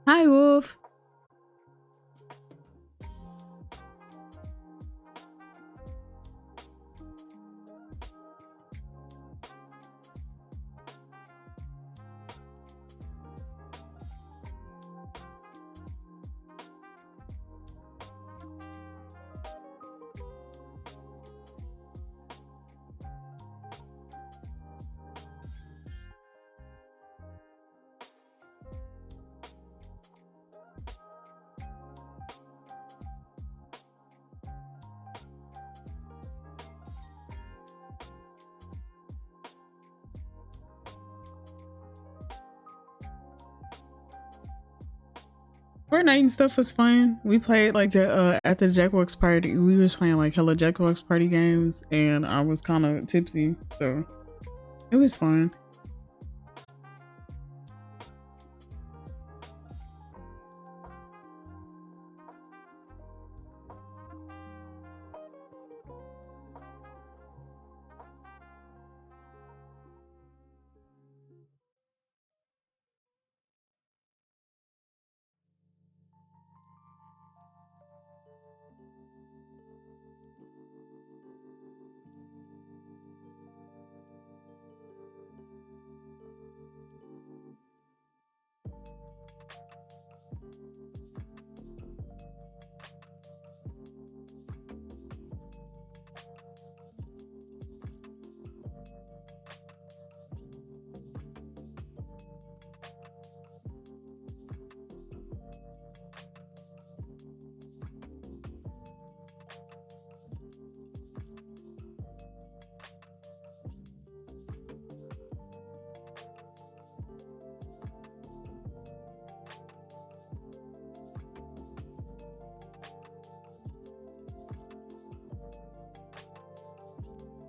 Hi, Wolf. Fortnite and stuff was fun. We played like at the Jackbox party. We was playing like hella Jackbox party games, and I was kind of tipsy, so it was fun.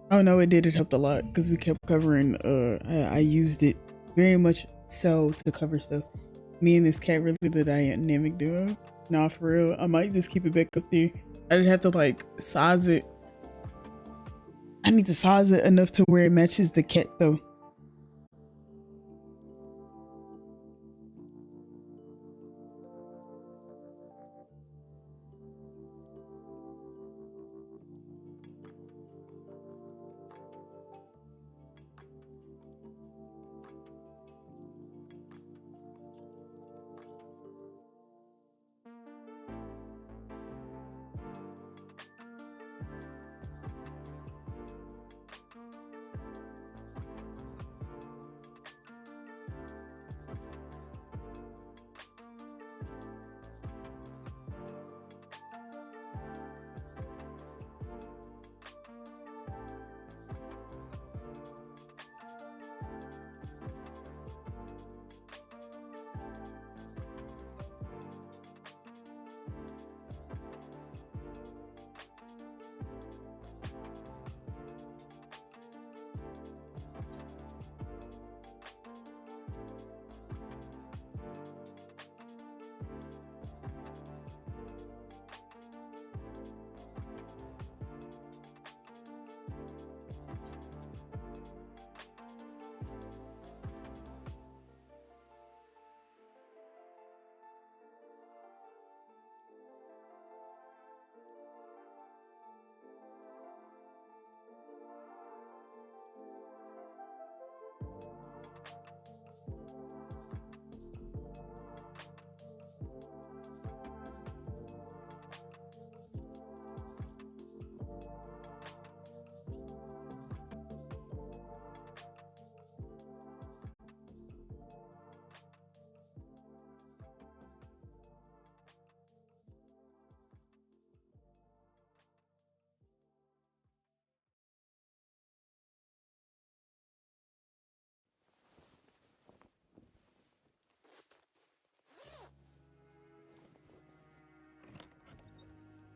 Oh no, it did. It helped a lot because we kept covering. I used it very much so to cover stuff. Me and this cat really the dynamic duo. Nah, for real. I might just keep it back up there. I just have to like size it. I need to size it enough to where it matches the cat though.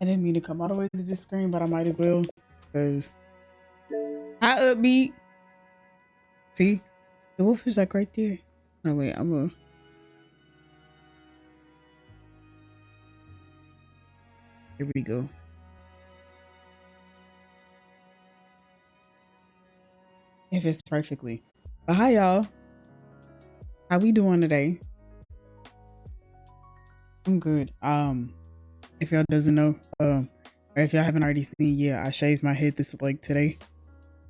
I didn't mean to come all the way to this screen, but I might as well. Because I upbeat. See? The wolf is like right there. Oh, wait. Here we go. If it's perfectly. But hi, y'all. How we doing today? I'm good. If y'all doesn't know, or if y'all haven't already seen, yeah, I shaved my head today.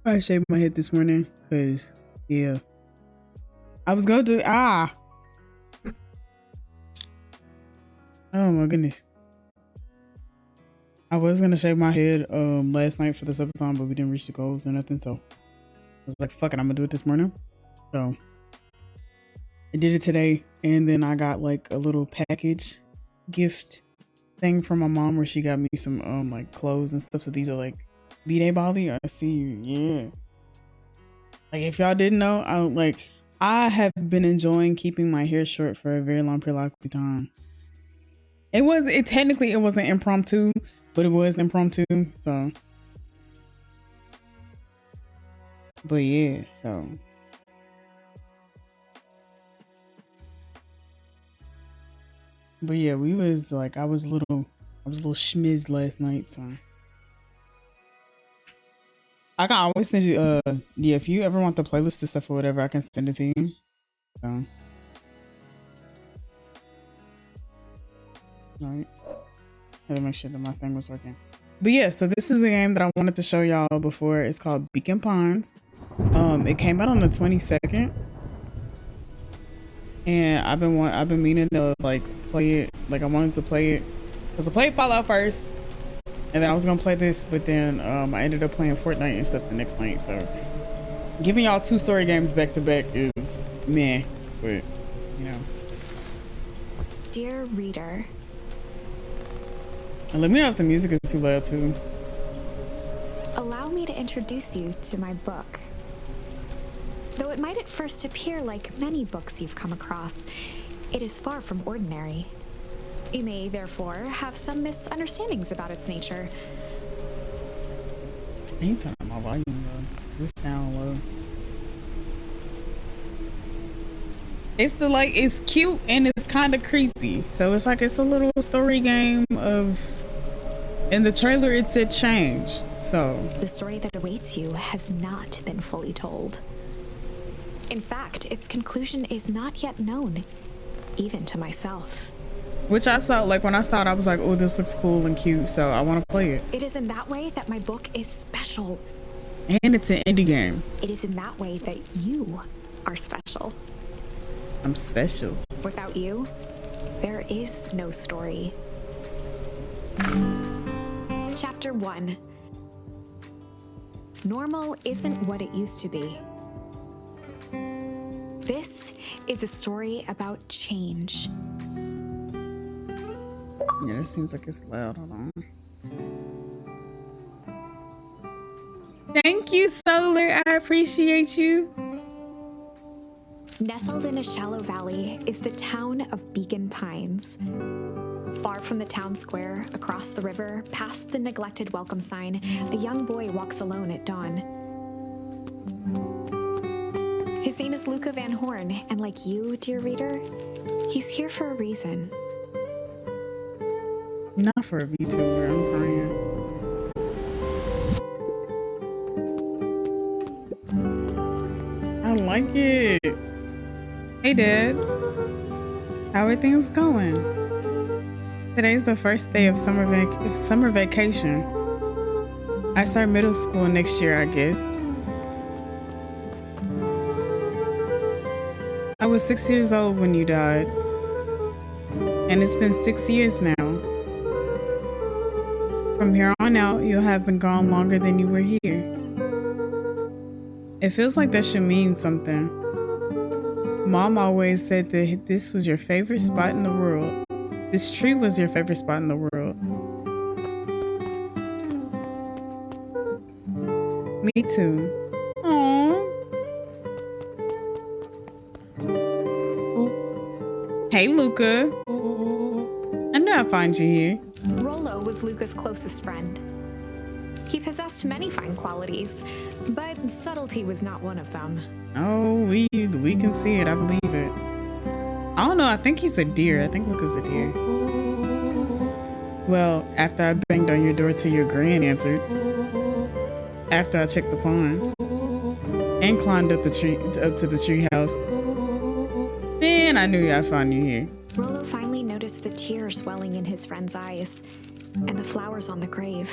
I shaved my head this morning because, yeah, I was going to, oh my goodness. I was going to shave my head, last night for the supper time, but we didn't reach the goals or nothing. So I was like, fuck it, I'm gonna do it this morning. So I did it today. And then I got like a little package gift thing from my mom where she got me some, like clothes and stuff. So these are like B-Day Bali. I see you. Yeah. Like if y'all didn't know, I have been enjoying keeping my hair short for a very long period of time. Technically it wasn't impromptu, but it was impromptu. So, but yeah, so. But yeah, we was like, I was a little schmizzed last night, so. I can always send you, yeah, if you ever want the playlist and stuff or whatever, I can send it to you. So. Alright. Had to make sure that my thing was working. But yeah, so this is the game that I wanted to show y'all before. It's called Beacon Pines. It came out on the 22nd. And I've been meaning to like play it. Like I wanted to play it because I played Fallout first, and then I was gonna play this, but then I ended up playing Fortnite and stuff the next night. So giving y'all 2 story games back to back is meh, but you know. Dear reader, and let me know if the music is too loud too. Allow me to introduce you to my book. Though it might at first appear like many books you've come across, it is far from ordinary. You may, therefore, have some misunderstandings about its nature. Anytime my volume low. This sound low. It's cute and it's kind of creepy. So it's like it's a little story game of. In the trailer, it said change. So the story that awaits you has not been fully told. In fact, its conclusion is not yet known, even to myself. Which I saw, like when I saw it, I was like, oh, this looks cool and cute, so I want to play it. It is in that way that my book is special. And it's an indie game. It is in that way that you are special. I'm special. Without you, there is no story. Chapter 1. Normal isn't what it used to be. This is a story about change. Yeah, it seems like it's loud. Hold on. Thank you, Solar. I appreciate you. Nestled in a shallow valley is the town of Beacon Pines. Far from the town square, across the river, past the neglected welcome sign, a young boy walks alone at dawn. His name is Luca Van Horn, and like you, dear reader, he's here for a reason. Not for a VTuber, I'm crying. I like it. Hey, Dad. How are things going? Today's the first day of summer vacation. I start middle school next year, I guess. I was 6 years old when you died. And it's been 6 years now. From here on out, you'll have been gone longer than you were here. It feels like that should mean something. Mom always said that this was your favorite spot in the world. This tree was your favorite spot in the world. Me too. Aww. Hey, Luca. I know I'd find you here. Rollo was Luca's closest friend. He possessed many fine qualities, but subtlety was not one of them. Oh, we can see it. I believe it. I don't know. I think he's a deer. I think Luca's a deer. Well, after I banged on your door till your gran answered. After I checked the pond. And climbed up to the tree house. Then I knew I'd find you here. Rollo finally noticed the tears welling in his friend's eyes and the flowers on the grave.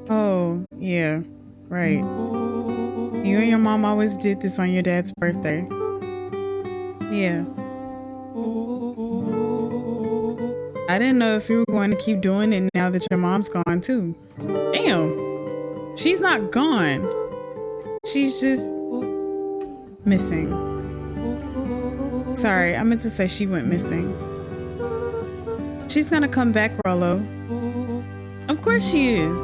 Oh, yeah, right. You and your mom always did this on your dad's birthday. Yeah. I didn't know if you were going to keep doing it now that your mom's gone too. Damn. She's not gone. She's just missing. Sorry, I meant to say she went missing. She's gonna come back, Rollo. Of course she is.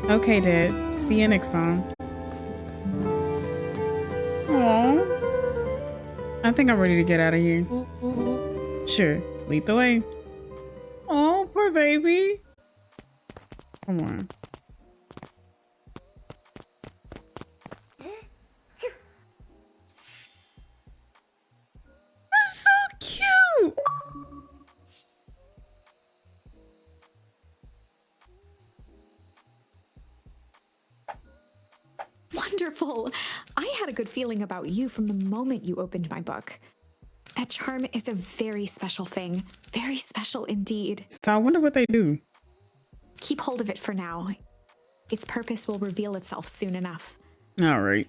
Okay, Dad. See you next time. Aww. I think I'm ready to get out of here. Sure. Lead the way. Oh, poor baby. Come on. That's so cute. Wonderful. I had a good feeling about you from the moment you opened my book. That charm is a very special thing. Very special indeed. So I wonder what they do. Keep hold of it for now. Its purpose will reveal itself soon enough. All right.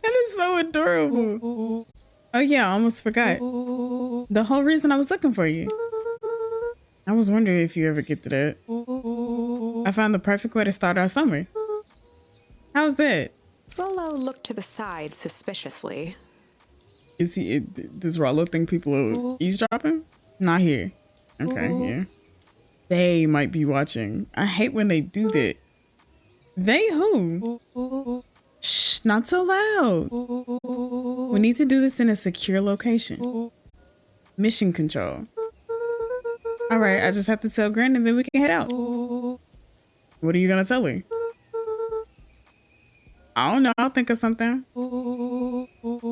That is so adorable. Oh yeah, I almost forgot. The whole reason I was looking for you. I was wondering if you ever get to that. I found the perfect way to start our summer. How's that? Rollo looked to the side suspiciously. Does Rollo think people are eavesdropping? Not here. Okay, yeah. They might be watching. I hate when they do that. They who? Shh, not so loud. We need to do this in a secure location. Mission control. All right, I just have to tell Gran and then we can head out. What are you gonna tell her? I don't know, I'll think of something.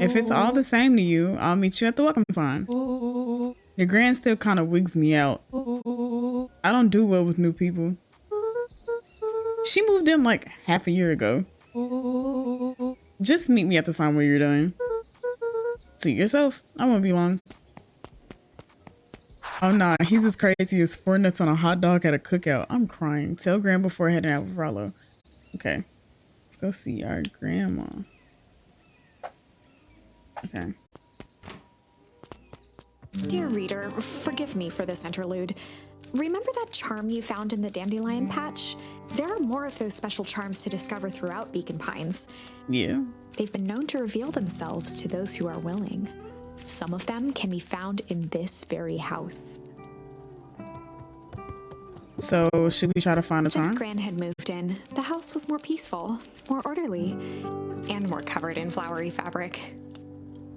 If it's all the same to you, I'll meet you at the welcome sign. Your Gran still kind of wigs me out. I don't do well with new people. She moved in like half a year ago. Just meet me at the sign where you're done. Suit yourself. I won't be long. Oh nah, he's as crazy as 4 nuts on a hot dog at a cookout. I'm crying. Tell Gran before heading out with Rollo. Okay. Let's go see our grandma. Okay. Dear reader, forgive me for this interlude. Remember that charm you found in the dandelion patch? There are more of those special charms to discover throughout Beacon Pines. Yeah. They've been known to reveal themselves to those who are willing. Some of them can be found in this very house. So, should we try to find a charm? Since Gran had moved in, the house was more peaceful, more orderly, and more covered in flowery fabric.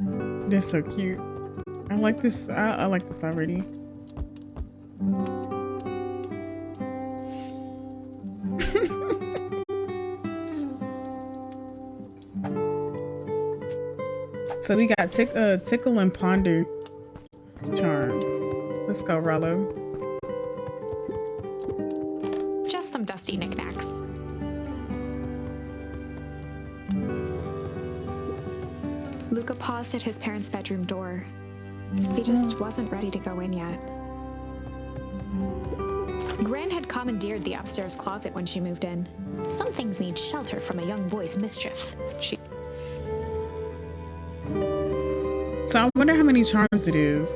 They're so cute. I like this. I like this already. So we got tickle and ponder charm. Let's go, Rollo. Just some dusty knickknacks. Luca paused at his parents' bedroom door. He just wasn't ready to go in yet. Gran had commandeered the upstairs closet when she moved in. Some things need shelter from a young boy's mischief. So I wonder how many charms it is.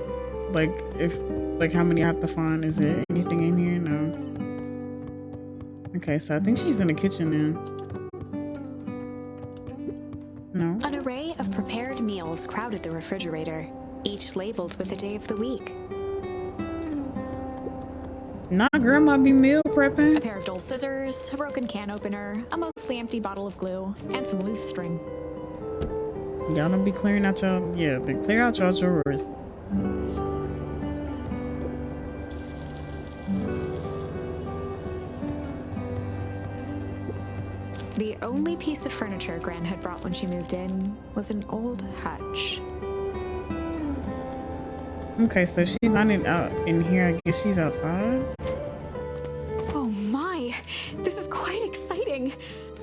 Like how many I have to find. Is there anything in here? No. Okay, so I think she's in the kitchen now. No. An array of prepared meals crowded the refrigerator, each labeled with the day of the week. Nah, grandma be meal prepping. A pair of dull scissors, a broken can opener, a mostly empty bottle of glue, and some loose string. Y'all don't be clearing out y'all. Yeah, they clear out y'all drawers. The only piece of furniture Gran had brought when she moved in was an old hutch. Okay, so she's not out in here. I guess she's outside. Oh my, this is quite exciting.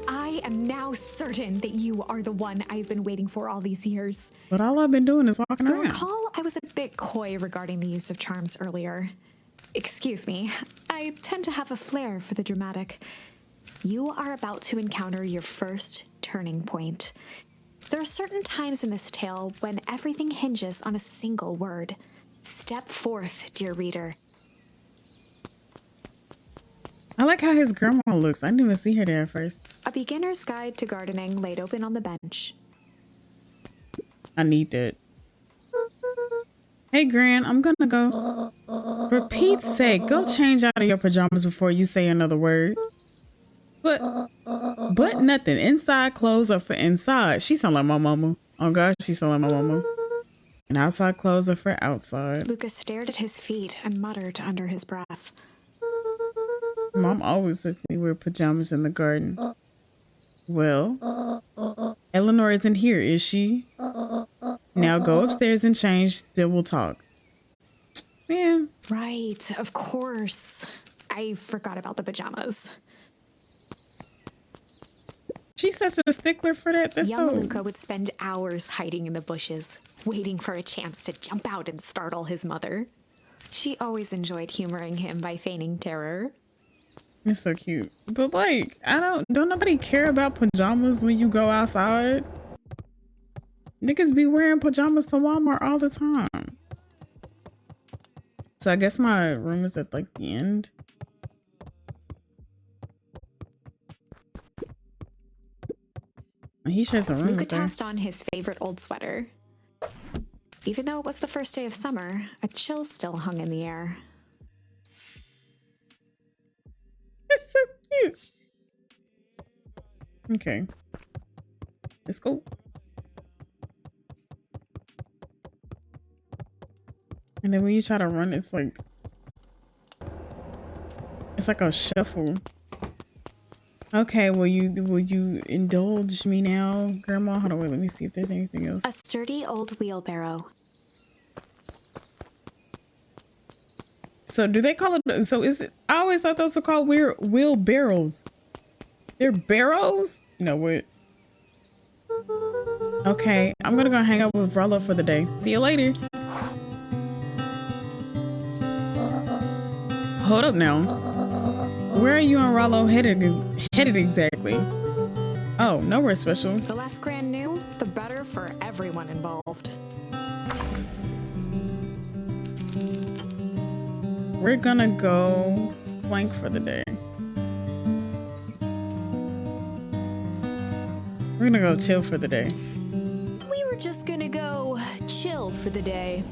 I am now certain that you are the one I've been waiting for all these years. But all I've been doing is walking around. Recall I was a bit coy regarding the use of charms earlier. Excuse me, I tend to have a flair for the dramatic. You are about to encounter your first turning point. There are certain times in this tale when everything hinges on a single word. Step forth, dear reader. I like how his grandma looks. I didn't even see her there at first. A beginner's guide to gardening laid open on the bench. I need that. Hey, Gran, I'm gonna go. For Pete's sake, go change out of your pajamas before you say another word. But nothing. Inside clothes are for inside. She sound like my mama. Oh gosh, she sound like my mama. And outside clothes are for outside. Lucas stared at his feet and muttered under his breath. Mom always lets me wear pajamas in the garden. Well, Eleanor isn't here, is she? Now go upstairs and change, then we'll talk. Man. Right, of course. I forgot about the pajamas. She's such a stickler for that. That's Young so... Luca would spend hours hiding in the bushes, waiting for a chance to jump out and startle his mother. She always enjoyed humoring him by feigning terror. It's so cute. But like, don't nobody care about pajamas when you go outside? Niggas be wearing pajamas to Walmart all the time. So I guess my room is at like the end. He shares a room. Luca tossed on his favorite old sweater. Even though it was the first day of summer, a chill still hung in the air. It's so cute. Okay. Let's go. And then when you try to run, it's like a shuffle. Okay, will you indulge me now, Grandma? Hold on, wait, let me see if there's anything else. A sturdy old wheelbarrow. So do they call it, so is it, I always thought those were called wheelbarrows. They're barrows? No, what? Okay, I'm gonna go hang out with Rollo for the day. See you later. Hold up now. Where are you and Rollo headed exactly? Oh, nowhere special. The less Gran knew, the better for everyone involved. We're gonna go plank for the day. We're gonna go chill for the day. We were just gonna go chill for the day.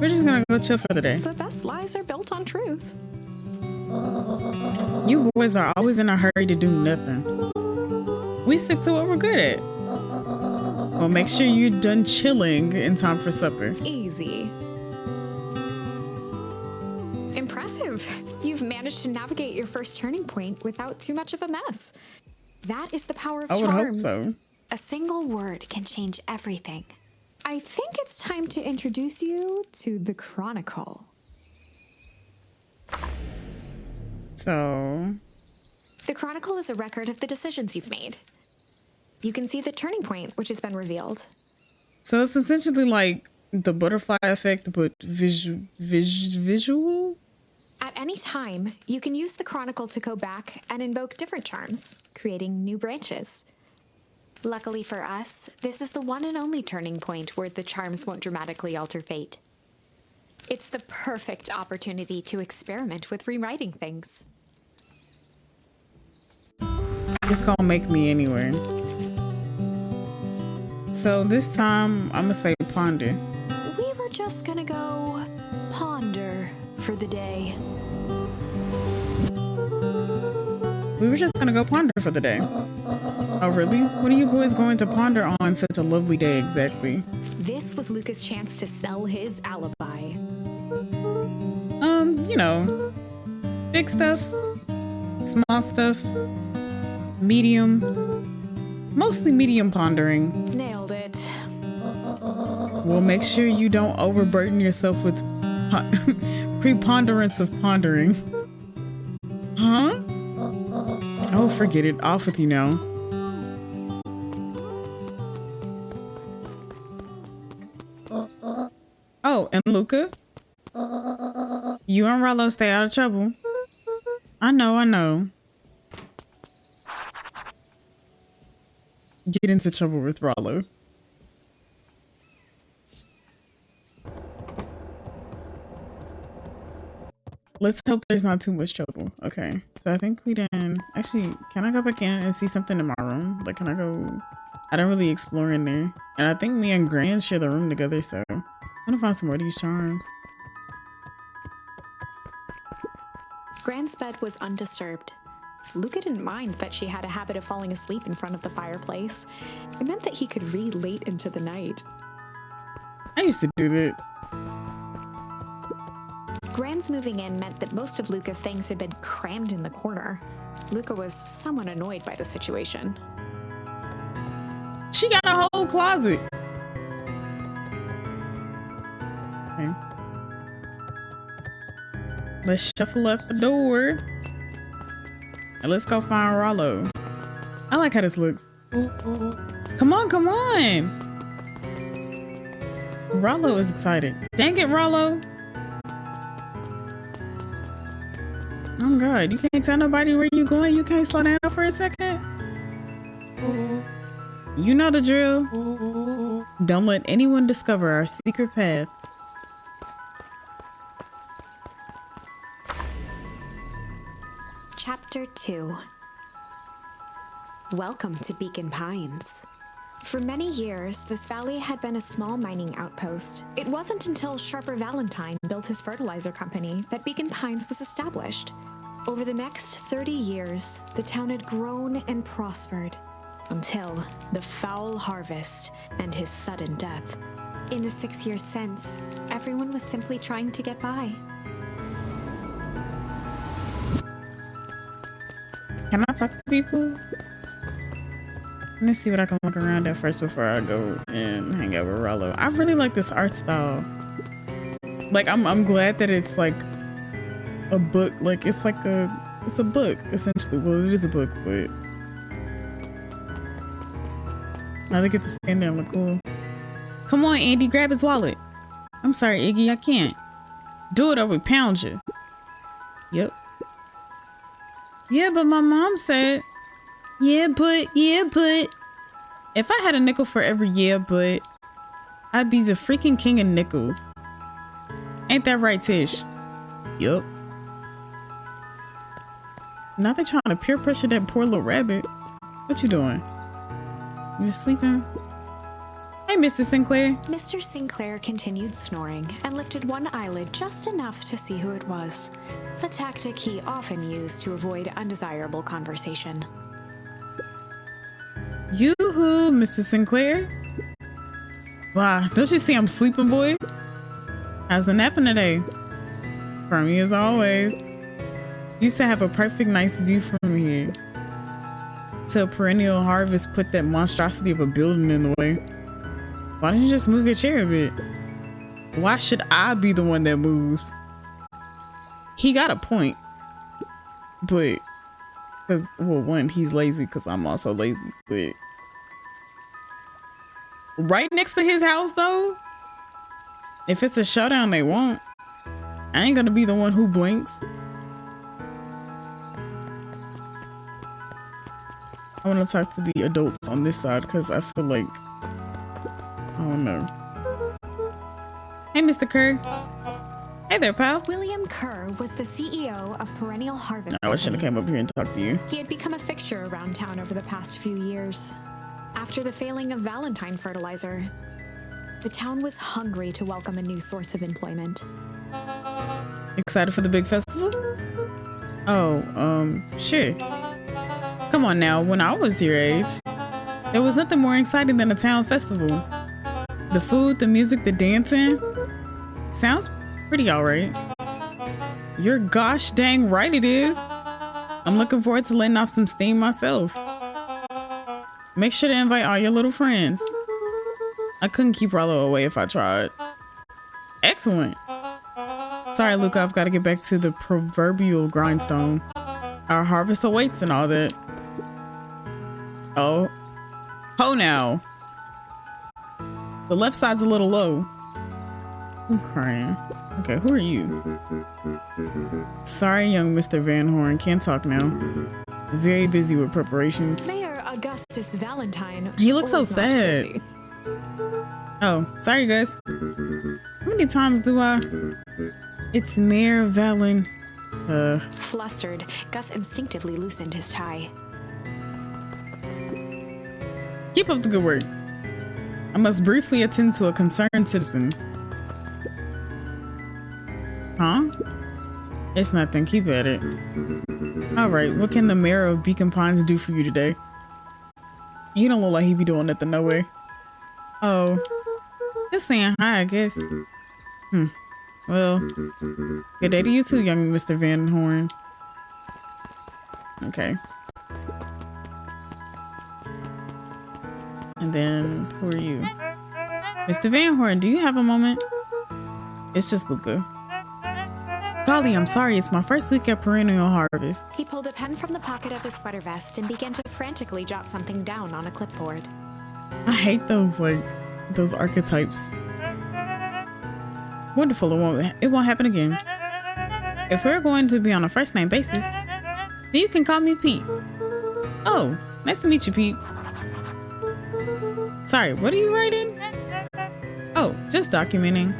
We're just gonna go chill for the day. The best lies are built on truth. You boys are always in a hurry to do nothing. We stick to what we're good at. Well, make sure you're done chilling in time for supper. Easy. Impressive. You've managed to navigate your first turning point without too much of a mess. That is the power of charms. I would hope so. A single word can change everything. I think it's time to introduce you to the Chronicle. So... The Chronicle is a record of the decisions you've made. You can see the turning point, which has been revealed. So it's essentially like the butterfly effect, but visual? At any time, you can use the Chronicle to go back and invoke different charms, creating new branches. Luckily for us, this is the one and only turning point where the charms won't dramatically alter fate. It's the perfect opportunity to experiment with rewriting things. It's gonna make me anyway. So this time, I'm gonna say ponder. We were just gonna go ponder for the day. We were just gonna go ponder for the day. Oh, really? What are you boys going to ponder on such a lovely day exactly? This was Luca's chance to sell his alibi. You know, big stuff, small stuff, medium, mostly medium pondering. Nailed it. Well, make sure you don't overburden yourself with preponderance of pondering. Huh? Oh, forget it. Off with you now. Oh, and Luca? You and Rollo stay out of trouble. I know. Get into trouble with Rollo. Let's hope there's not too much trouble. Okay, so I think we done. Actually, can I go back in and see something in my room? Like, can I go? I don't really explore in there. And I think me and Gran share the room together, so I'm gonna find some more of these charms. Gran's bed was undisturbed. Luca didn't mind that she had a habit of falling asleep in front of the fireplace. It meant that he could read late into the night. I used to do that. Gran's moving in meant that most of Luca's things had been crammed in the corner. Luca was somewhat annoyed by the situation. She got a whole closet. Okay. Let's shuffle up the door. And let's go find Rollo. I like how this looks. Come on. Rollo is excited. Dang it, Rollo. Oh God, you can't tell nobody where you going? You can't slow down for a second? You know the drill. Don't let anyone discover our secret path. Chapter 2. Welcome to Beacon Pines. For many years, this valley had been a small mining outpost. It wasn't until Sharper Valentine built his fertilizer company that Beacon Pines was established. Over the next 30 years, the town had grown and prospered until the foul harvest and his sudden death. In the 6 years since, everyone was simply trying to get by. Can I talk to people? Let me see what I can look around at first before I go and hang out with Rollo. I really like this art style. Like, I'm glad that it's like a book. Like, it's a book essentially. Well, it is a book, but now to get to stand there and look cool. Come on, Andy, grab his wallet. I'm sorry, Iggy, I can't. Do it or we pound you. Yep. Yeah, but my mom said, yeah, but. If I had a nickel for every yeah, but, I'd be the freaking king of nickels. Ain't that right, Tish? Yup. Now they trying to peer pressure that poor little rabbit. What you doing? You sleeping? Hey, Mr. Sinclair. Mr. Sinclair continued snoring and lifted one eyelid just enough to see who it was, a tactic he often used to avoid undesirable conversation. Yoo-hoo, Mr. Sinclair. Wow, don't you see I'm sleeping, boy? How's the napping today? For me as always. Used to have a perfect nice view from here. Till perennial harvest put that monstrosity of a building in the way. Why don't you just move your chair a bit? Why should I be the one that moves? He got a point. But, because, well, one, he's lazy because I'm also lazy. But, right next to his house, though, if it's a showdown, they won't. I ain't gonna be the one who blinks. I want to talk to the adults on this side because I feel like, I don't know. Hey, Mr. Kerr. Hey there, pal. William Kerr was the CEO of Perennial Harvest I should have came up here and talked to you. He had become a fixture around town over the past few years. After the failing of Valentine fertilizer, the town was hungry to welcome a new source of employment. Excited for the big festival? Oh, sure. Come on now, when I was your age, There was nothing more exciting than a town festival. The food, the music, the dancing. Sounds pretty alright. You're gosh dang right it is. I'm looking forward to letting off some steam myself. Make sure to invite all your little friends. I couldn't keep Rollo away if I tried. Excellent. Sorry, Luca, I've got to get back to the proverbial grindstone. Our harvest awaits and all that. Oh. Ho now. The left side's a little low. I'm crying. Okay, who are you? Sorry, young Mr. Van Horn. Can't talk now. Very busy with preparations. Mayor Augustus Valentine. He looks so sad. Oh, sorry, guys. How many times do I... It's Mayor Valen. Flustered, Gus instinctively loosened his tie. Keep up the good work. I must briefly attend to a concerned citizen. Huh? It's nothing. Keep at it. Alright, what can the mayor of Beacon Pines do for you today? He don't look like he be doing nothing, no way. Oh. Just saying hi, I guess. Well, good day to you too, young Mr. Van Horn. Okay. And then, who are you? Mr. Van Horn, do you have a moment? It's just Luca. Golly, I'm sorry, it's my first week at perennial harvest. He pulled a pen from the pocket of his sweater vest and began to frantically jot something down on a clipboard. I hate those, like, those archetypes. Wonderful, it won't happen again. If we're going to be on a first name basis, then you can call me Pete. Oh, nice to meet you, Pete. Sorry, what are you writing? Oh, just documenting.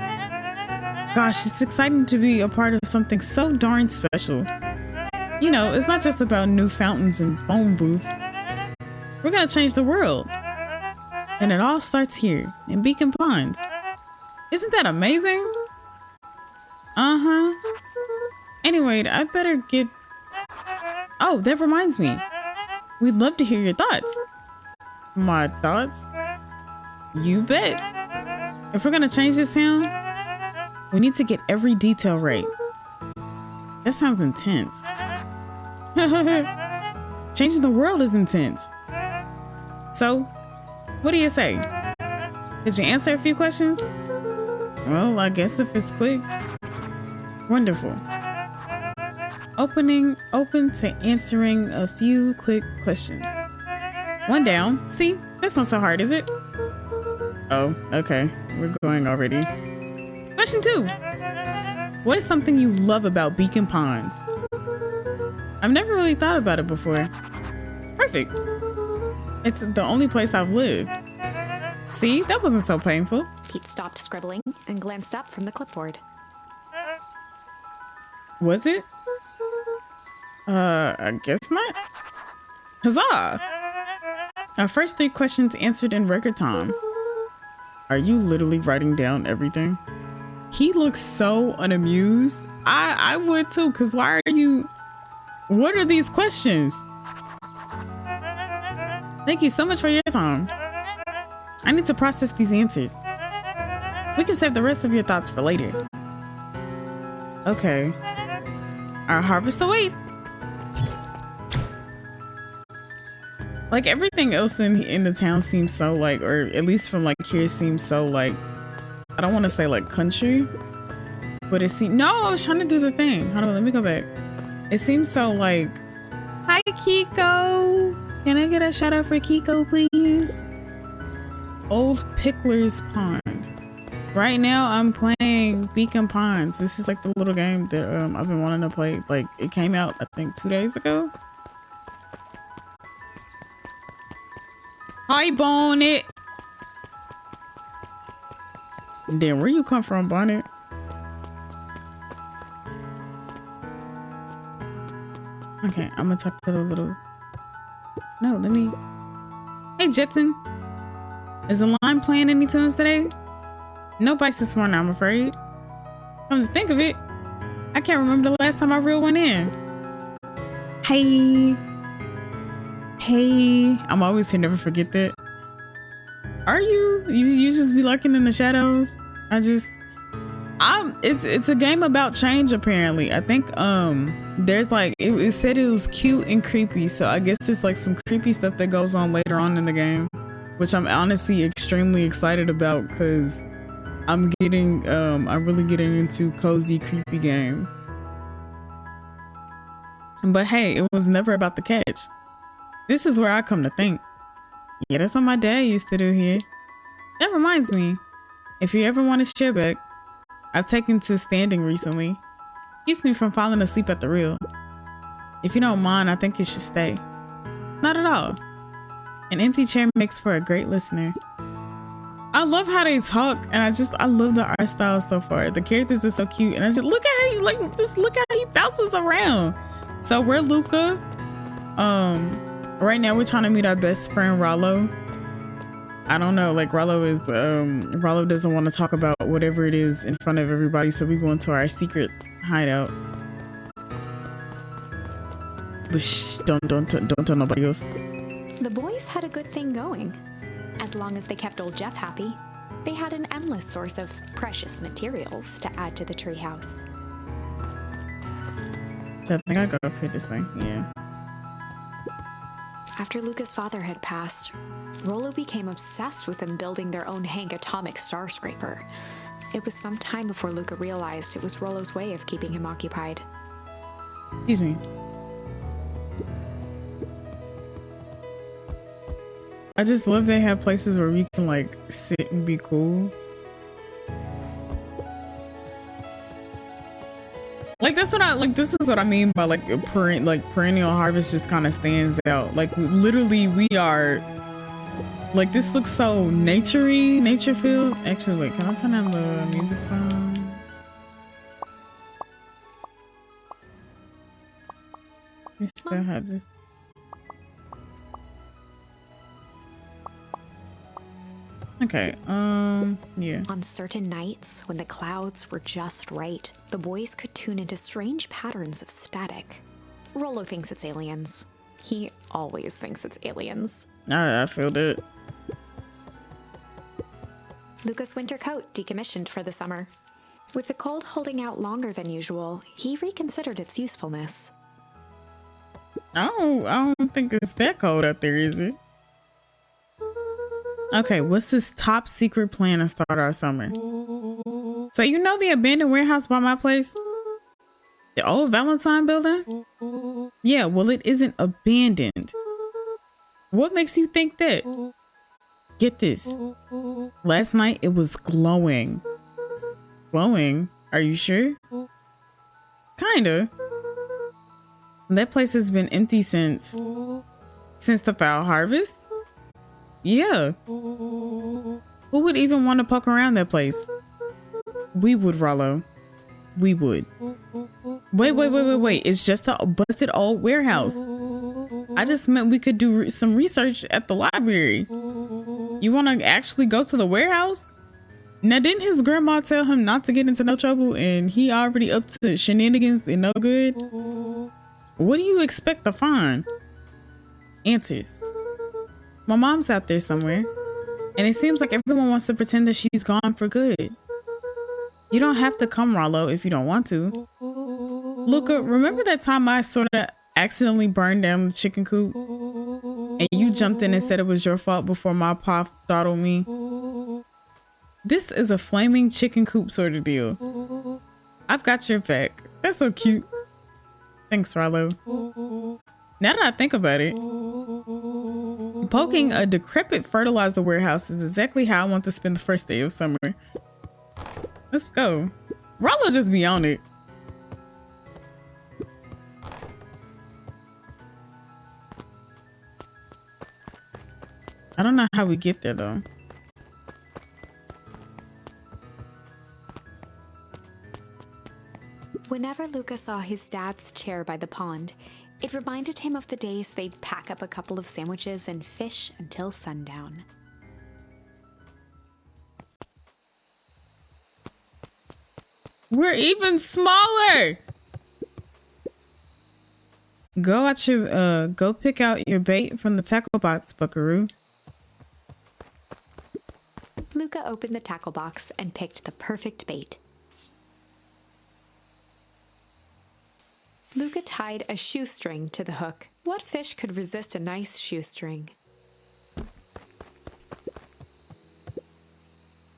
Gosh, it's exciting to be a part of something so darn special. You know, it's not just about new fountains and phone booths. We're gonna change the world. And it all starts here, in Beacon Pines. Isn't that amazing? Uh-huh. Anyway, I better get... Oh, that reminds me. We'd love to hear your thoughts. My thoughts? You bet. If we're gonna change this town, we need to get every detail right. That sounds intense. Changing the world is intense. So, what do you say? Did you answer a few questions? Well, I guess if it's quick. Wonderful. Open to answering a few quick questions. One down. See, that's not so hard, is it? Oh, okay. We're going already. Question 2. What is something you love about Beacon Pines? I've never really thought about it before. Perfect. It's the only place I've lived. See, that wasn't so painful. Pete stopped scribbling and glanced up from the clipboard. Was it? I guess not. Huzzah! Our first 3 questions answered in record time. Are you literally writing down everything? He looks so unamused. I would too, because why are you... What are these questions? Thank you so much for your time. I need to process these answers. We can save the rest of your thoughts for later. Okay. Our harvest awaits. Like everything else in the town seems so like, or at least from like here seems so like, I don't want to say like country, but it seems, no, I was trying to do the thing. Hold on, let me go back. It seems so like, hi Kiko. Can I get a shout out for Kiko, please? Old Pickler's Pond. Right now I'm playing Beacon Pines. This is like the little game that I've been wanting to play. Like it came out, I think 2 days ago. Hi, Bonnet. Damn, where you come from, Bonnet? Okay, I'm gonna talk to the little... No, let me... Hey, Jetson. Is the line playing any tunes today? No bites this morning, I'm afraid. Come to think of it, I can't remember the last time I reeled one in. Hey. Hey. I'm always here, never forget that. Are you? You just be lurking in the shadows? It's a game about change apparently. I think there's like it said it was cute and creepy, so I guess there's like some creepy stuff that goes on later on in the game, which I'm honestly extremely excited about because I'm really getting into cozy creepy game. But hey, it was never about the catch. This is where I come to think. Yeah, that's what my dad used to do here. That reminds me, if you ever want his chair back, I've taken to standing recently. Keeps me from falling asleep at the wheel. If you don't mind, I think it should stay. Not at all. An empty chair makes for a great listener. I love how they talk, and I love the art style so far. The characters are so cute, and I just look at how look at how he bounces around. So we're Luca. Right now we're trying to meet our best friend Rollo. I don't know, like Rollo doesn't want to talk about whatever it is in front of everybody, so we go into our secret hideout. But shh, don't tell nobody else. The boys had a good thing going. As long as they kept old Jeff happy, they had an endless source of precious materials to add to the treehouse. So I think I go up here this way, yeah. After Luca's father had passed, Rollo became obsessed with them building their own Hank atomic star scraper. It was some time before Luca realized it was Rollo's way of keeping him occupied. Excuse me. I just love they have places where we can like sit and be cool. Like that's what this is what I mean by like perennial harvest just kind of stands out. Like literally we are like, this looks so nature filled. Actually, wait, can I turn on the music sound? We still have this. Okay, yeah. On certain nights, when the clouds were just right, the boys could tune into strange patterns of static. Rollo thinks it's aliens. He always thinks it's aliens. I feel that. Luca's winter coat decommissioned for the summer. With the cold holding out longer than usual, he reconsidered its usefulness. I don't think it's that cold out there, is it? Okay, what's this top secret plan to start our summer? So you know the abandoned warehouse by my place? The old Valentine building? Yeah, well it isn't abandoned. What makes you think that? Get this. Last night it was glowing. Glowing? Are you sure? Kinda. That place has been empty since the fall harvest? Yeah. Who would even want to poke around that place? We would, Rollo. We would. Wait. It's just a busted old warehouse. I just meant we could do some research at the library. You want to actually go to the warehouse? Now, didn't his grandma tell him not to get into no trouble and he already up to shenanigans and no good? What do you expect to find? Answers. My mom's out there somewhere, and it seems like everyone wants to pretend that she's gone for good. You don't have to come, Rollo, if you don't want to. Luca, remember that time I sort of accidentally burned down the chicken coop? And you jumped in and said it was your fault before my pop throttled me? This is a flaming chicken coop sort of deal. I've got your back. That's so cute. Thanks, Rollo. Now that I think about it, poking a decrepit fertilizer warehouse is exactly how I want to spend the first day of summer. Let's go. Rollo just be on it. I don't know how we get there though. Whenever Luca saw his dad's chair by the pond, it reminded him of the days they'd pack up a couple of sandwiches and fish until sundown. We're even smaller. Go pick out your bait from the tackle box, Buckaroo. Luca opened the tackle box and picked the perfect bait. Luca tied a shoestring to the hook. What fish could resist a nice shoestring?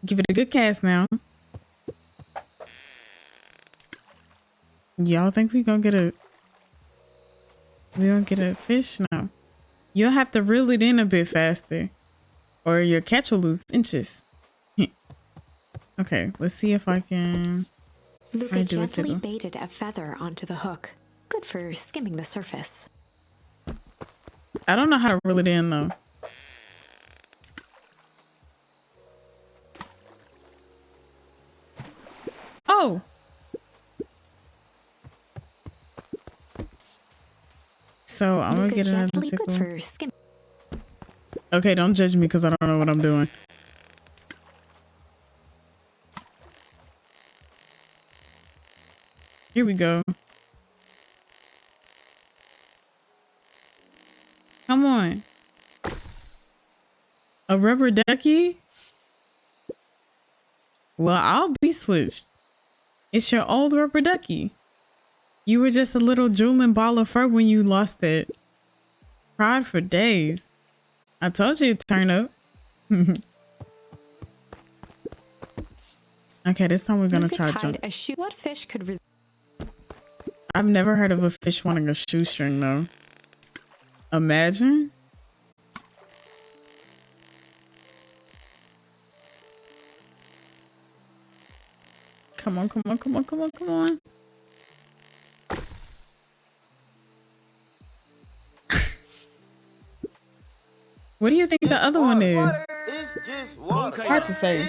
Give it a good cast now. Y'all think we gonna get a fish now? You'll have to reel it in a bit faster or your catch will lose inches. Okay, let's see if I can. Luca gently baited a feather onto the hook. Good for skimming the surface. I don't know how to reel it in though. Oh. So I'm gonna get another tickle. Okay, don't judge me because I don't know what I'm doing. Here we go. Come on. A rubber ducky? Well, I'll be switched. It's your old rubber ducky. You were just a little drooling ball of fur when you lost it. Cried for days. I told you it'd turn up. Okay, this time we're gonna try jump. What fish could I've never heard of a fish wanting a shoestring though. Imagine. Come on, come on, come on, come on, come on. What do you think the other one is? Hard to say.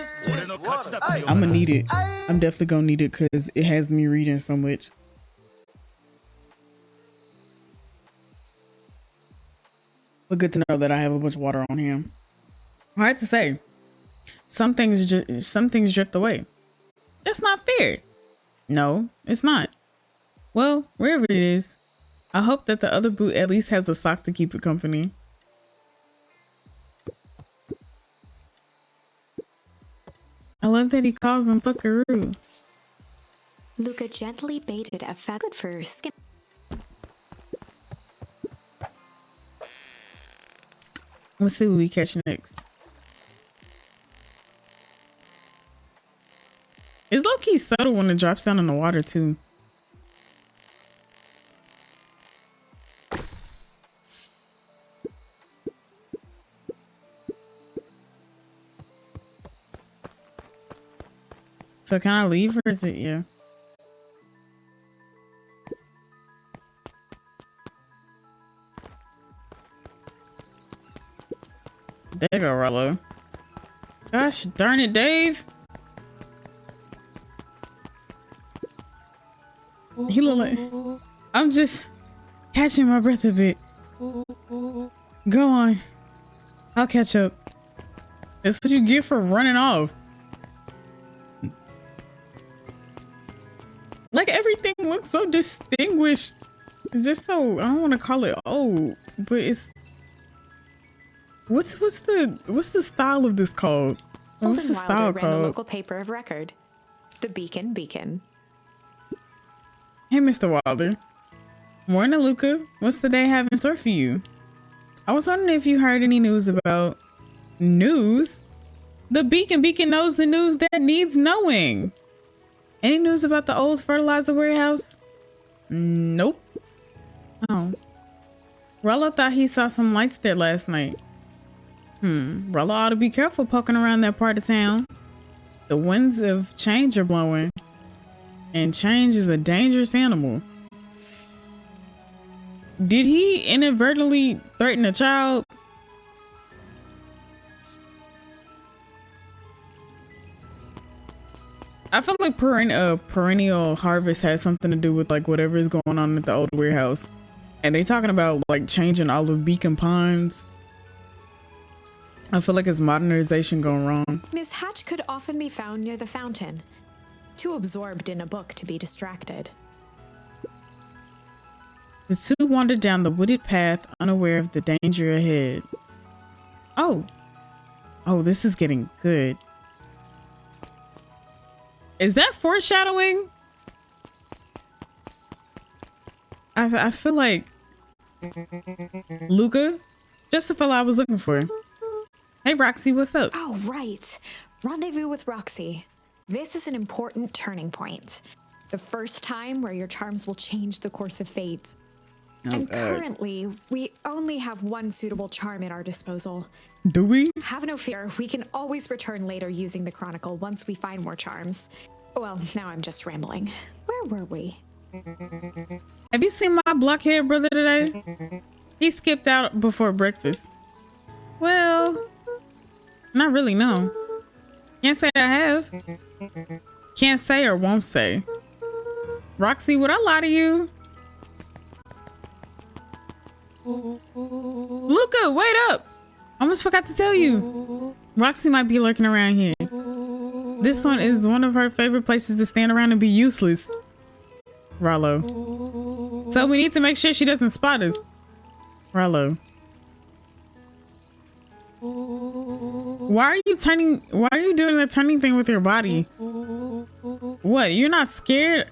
I'm gonna need it. I'm definitely gonna need it because it has me reading so much. But good to know that I have a bunch of water on hand. Hard to say. Some things drift away. That's not fair. No, it's not. Well, wherever it is, I hope that the other boot at least has a sock to keep it company. I love that he calls him Buckaroo. Luca gently baited a feather for skim. Let's see what we catch next. It's low-key subtle when it drops down in the water too. So can I leave or is it you? There you go, Rollo. Gosh darn it, Dave. He look like I'm just catching my breath a bit. Go on. I'll catch up. That's what you get for running off. Like everything looks so distinguished. It's just so I don't want to call it old, but it's what's the style of this called? What's the style called? The local paper of record, the Beacon. Hey, Mr. Wilder. Morning, Luca. What's the day have in store for you? I was wondering if you heard any news about news. The Beacon knows the news that needs knowing. Any news about the old fertilizer warehouse? Nope. Oh. Rollo thought he saw some lights there last night. Rollo ought to be careful poking around that part of town. The winds of change are blowing. And change is a dangerous animal. Did he inadvertently threaten a child? I feel like perennial harvest has something to do with like whatever is going on at the old warehouse. And they talking about like changing all of Beacon ponds. I feel like it's modernization going wrong. Miss Hatch could often be found near the fountain, too absorbed in a book to be distracted. The two wandered down the wooded path, unaware of the danger ahead. Oh, this is getting good. Is that foreshadowing? I feel like Luca, just the fella I was looking for. Hey Roxy, what's up? Oh, right. Rendezvous with Roxy. This is an important turning point. The first time where your charms will change the course of fate. Oh, and God. currently, we only have one suitable charm at our disposal. Do we? Have no fear, we can always return later using the Chronicle once we find more charms. Well, now I'm just rambling. Where were we? Have you seen my blockhead brother today? He skipped out before breakfast. Well, not really, no. Can't say I have. Can't say or won't say. Roxy, would I lie to you? Luca, wait up! Almost forgot to tell you. Roxy might be lurking around here. This one is one of her favorite places to stand around and be useless. Rollo. So we need to make sure she doesn't spot us. Rollo. Why are you doing the turning thing with your body? What? You're not scared?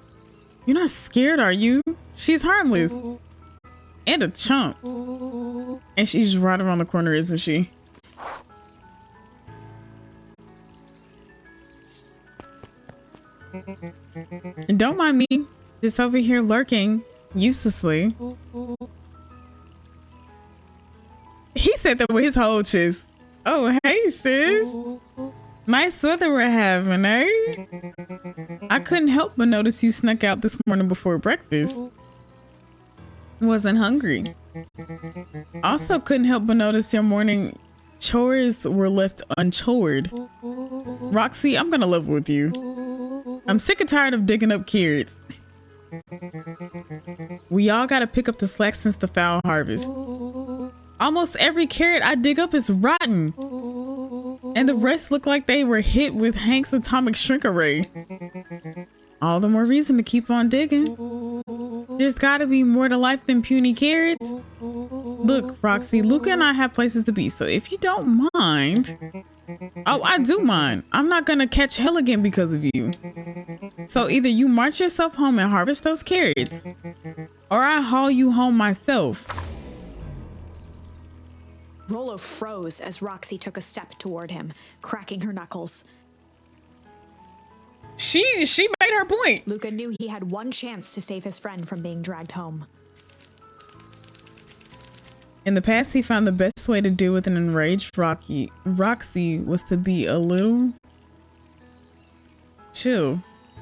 You're not scared, are you? She's harmless. And a chump. And she's right around the corner, isn't she? And don't mind me. Just over here lurking uselessly. He said that with his whole chest. Oh, hey, sis. Nice weather we're having, eh? I couldn't help but notice you snuck out this morning before breakfast. Wasn't hungry. Also couldn't help but notice your morning chores were left unchored. Roxy, I'm gonna level with you. I'm sick and tired of digging up carrots. We all gotta pick up the slack since the foul harvest. Almost every carrot I dig up is rotten. And the rest look like they were hit with Hank's atomic shrink array. All the more reason to keep on digging. There's gotta be more to life than puny carrots. Look, Roxy, Luca and I have places to be, so if you don't mind... Oh, I do mind. I'm not gonna catch hell again because of you. So either you march yourself home and harvest those carrots, or I haul you home myself. Rollo froze as Roxy took a step toward him, cracking her knuckles. She made her point. Luca knew he had one chance to save his friend from being dragged home. In the past, he found the best way to deal with an enraged Roxy was to be a little chill.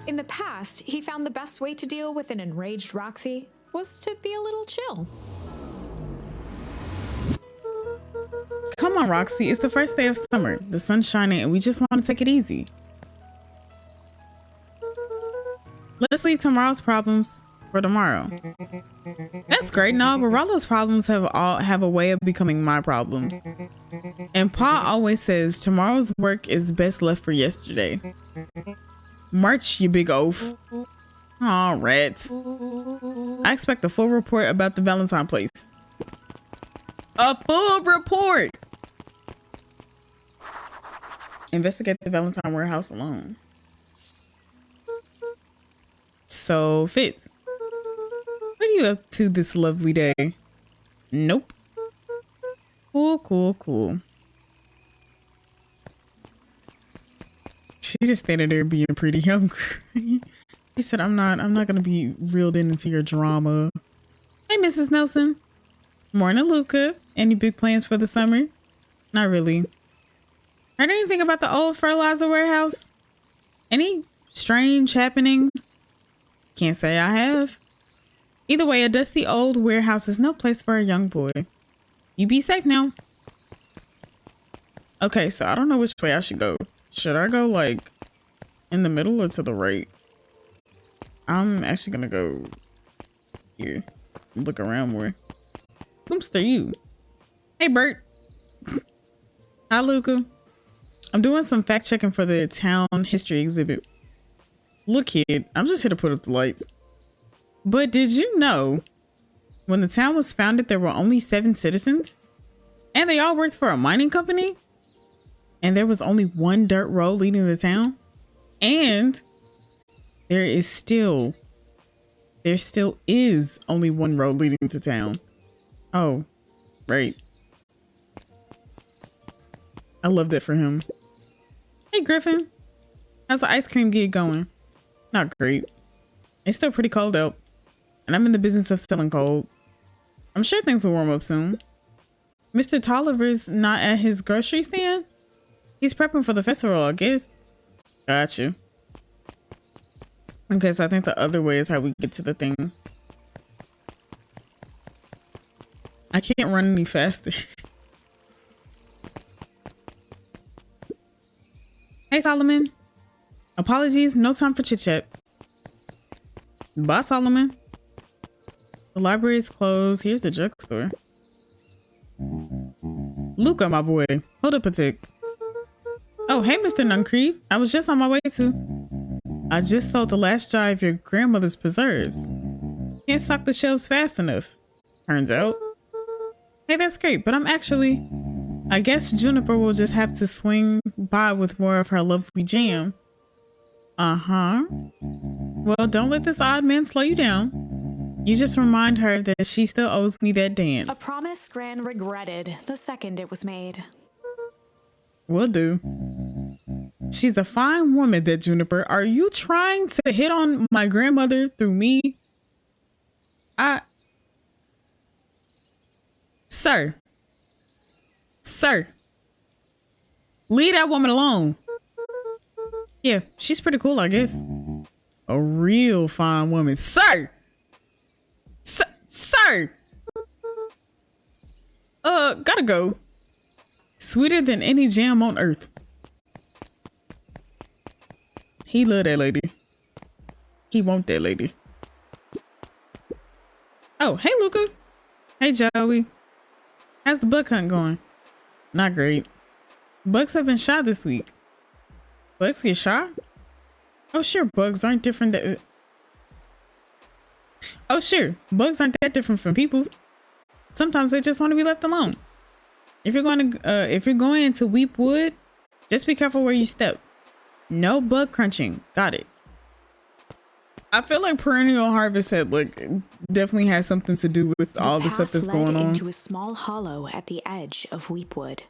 In the past, he found the best way to deal with an enraged Roxy was to be a little chill. Come on, Roxy. It's the first day of summer. The sun's shining and we just want to take it easy. Let's leave tomorrow's problems for tomorrow. That's great, no, but Rollo's problems have a way of becoming my problems. And Pa always says tomorrow's work is best left for yesterday. March, you big oaf. Aw, rats. I expect a full report about the Valentine place. A full report! Investigate the Valentine warehouse alone. So, Fitz, what are you up to this lovely day? Nope. Cool. She just standing there being pretty hungry. She said, I'm not gonna be reeled into your drama. Hey, Mrs. Nelson. Morning, Luca. Any big plans for the summer? Not really. Heard anything about the old fertilizer warehouse? Any strange happenings? Can't say I have. Either way, a dusty old warehouse is no place for a young boy. You be safe now. Okay, so I don't know which way I should go. Should I go like in the middle or to the right? I'm actually gonna go here. Look around more. Oops, are you? Hey, Bert. Hi, Luca. I'm doing some fact checking for the town history exhibit. Look, kid, I'm just here to put up the lights. But did you know when the town was founded, there were only 7 citizens? And they all worked for a mining company? And there was only one dirt road leading to the town? And there still is only one road leading to town. Oh, right. I love that for him. Hey, Griffin. How's the ice cream gig going? Not great. It's still pretty cold out, and I'm in the business of selling cold. I'm sure things will warm up soon. Mr. Tolliver's not at his grocery stand? He's prepping for the festival, I guess. Gotcha. Okay, so I think the other way is how we get to the thing. I can't run any faster. Hey, Solomon. Apologies, no time for chit-chat. Bye, Solomon. The library is closed. Here's the drugstore. Luca, my boy. Hold up a tick. Oh, hey, Mr. Nuncreep. I was just on my way to. I just sold the last jar of your grandmother's preserves. Can't stock the shelves fast enough. Turns out. Hey, that's great, but I guess Juniper will just have to swing by with more of her lovely jam. Uh-huh. Well, don't let this odd man slow you down. You just remind her that she still owes me that dance. A promise Gran regretted the second it was made. Will do. She's a fine woman, that Juniper. Are you trying to hit on my grandmother through me? Sir. Leave that woman alone. Yeah, she's pretty cool, I guess. A real fine woman. Sir! Gotta go. Sweeter than any jam on earth. He love that lady. He want that lady. Oh, hey, Luca. Hey, Joey. How's the bug hunt going? Not great. Bugs have been shot this week. Bugs get shot? Oh, sure. Bugs aren't different. Oh, sure. Bugs aren't that different from people. Sometimes they just want to be left alone. If you're going into Weep Wood, just be careful where you step. No bug crunching. Got it. I feel like Perennial Harvest had definitely has something to do with all the stuff that's going on. Into a small hollow at the edge of Weepwood.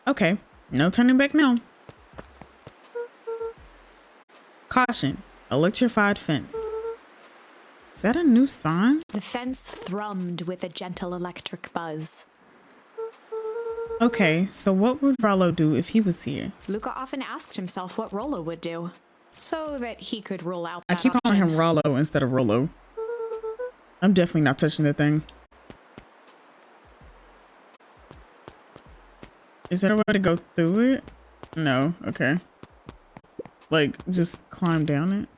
Okay, no turning back now. Caution, electrified fence. Is that a new sign? The fence thrummed with a gentle electric buzz. Okay, so what would Rollo do if he was here? Luca often asked himself what Rollo would do, so that he could rule out that I keep calling him Rollo instead of Rollo. I'm definitely not touching the thing. Is there a way to go through it? No, okay. Just climb down it.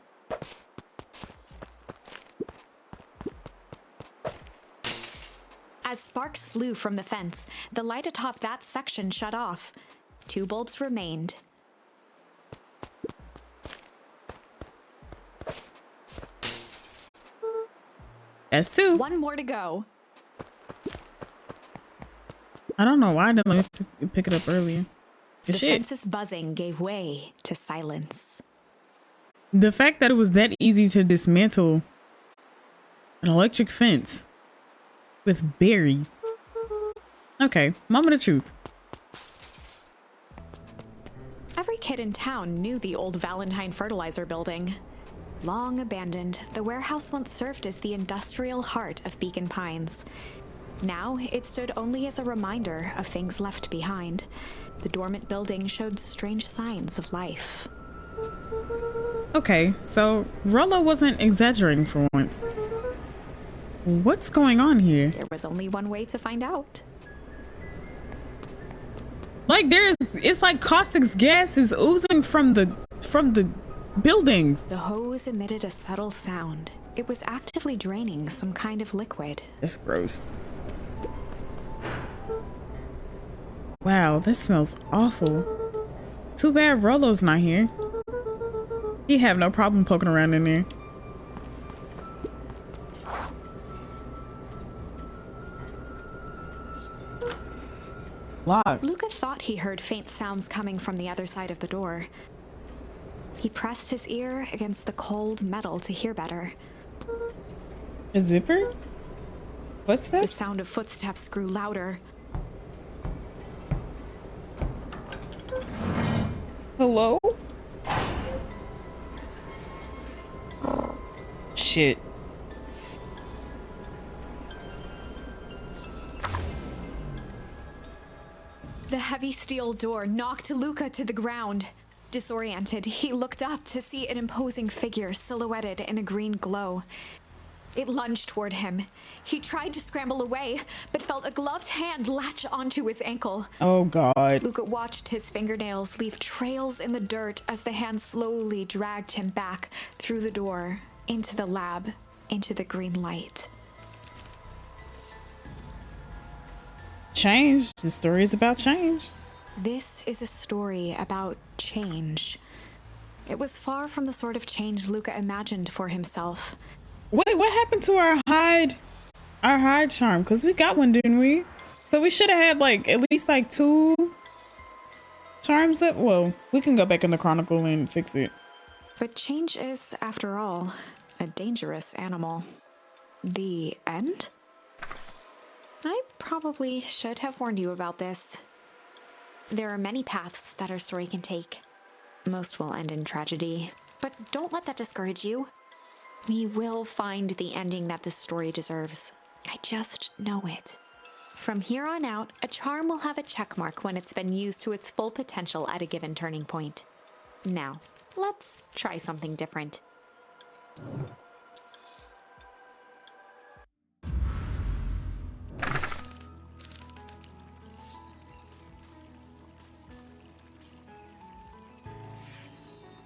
As sparks flew from the fence, the light atop that section shut off. 2 bulbs remained. That's 2. 1 more to go. I don't know why I didn't let me pick it up earlier. The fence's buzzing gave way to silence. The fact that it was that easy to dismantle an electric fence with berries. Okay, moment of truth. Every kid in town knew the old Valentine fertilizer building. Long abandoned, the warehouse once served as the industrial heart of Beacon Pines. Now, it stood only as a reminder of things left behind. The dormant building showed strange signs of life. Okay, so Rollo wasn't exaggerating for once. What's going on here? There was only one way to find out. It's like caustic gas is oozing from the buildings. The hose emitted a subtle sound. It was actively draining some kind of liquid. That's gross. Wow, this smells awful. Too bad Rollo's not here. He'd have no problem poking around in there. Luca thought he heard faint sounds coming from the other side of the door. He pressed his ear against the cold metal to hear better. A zipper? What's that? The sound of footsteps grew louder. Hello? Shit. The heavy steel door knocked Luca to the ground. Disoriented, he looked up to see an imposing figure silhouetted in a green glow. It lunged toward him. He tried to scramble away, but felt a gloved hand latch onto his ankle. Oh, God. Luca watched his fingernails leave trails in the dirt as the hand slowly dragged him back through the door, into the lab, into the green light. Change. The story is about change. This is a story about change. It was far from the sort of change Luca imagined for himself. Wait, what happened to our hide charm? Because we got one, didn't we? So we should have had like at least like 2 charms up. Well, we can go back in the chronicle and fix it. But change is, after all, a dangerous animal. The end? I probably should have warned you about this. There are many paths that our story can take. Most will end in tragedy, but don't let that discourage you. We will find the ending that this story deserves. I just know it. From here on out, a charm will have a check mark when it's been used to its full potential at a given turning point. Now, let's try something different.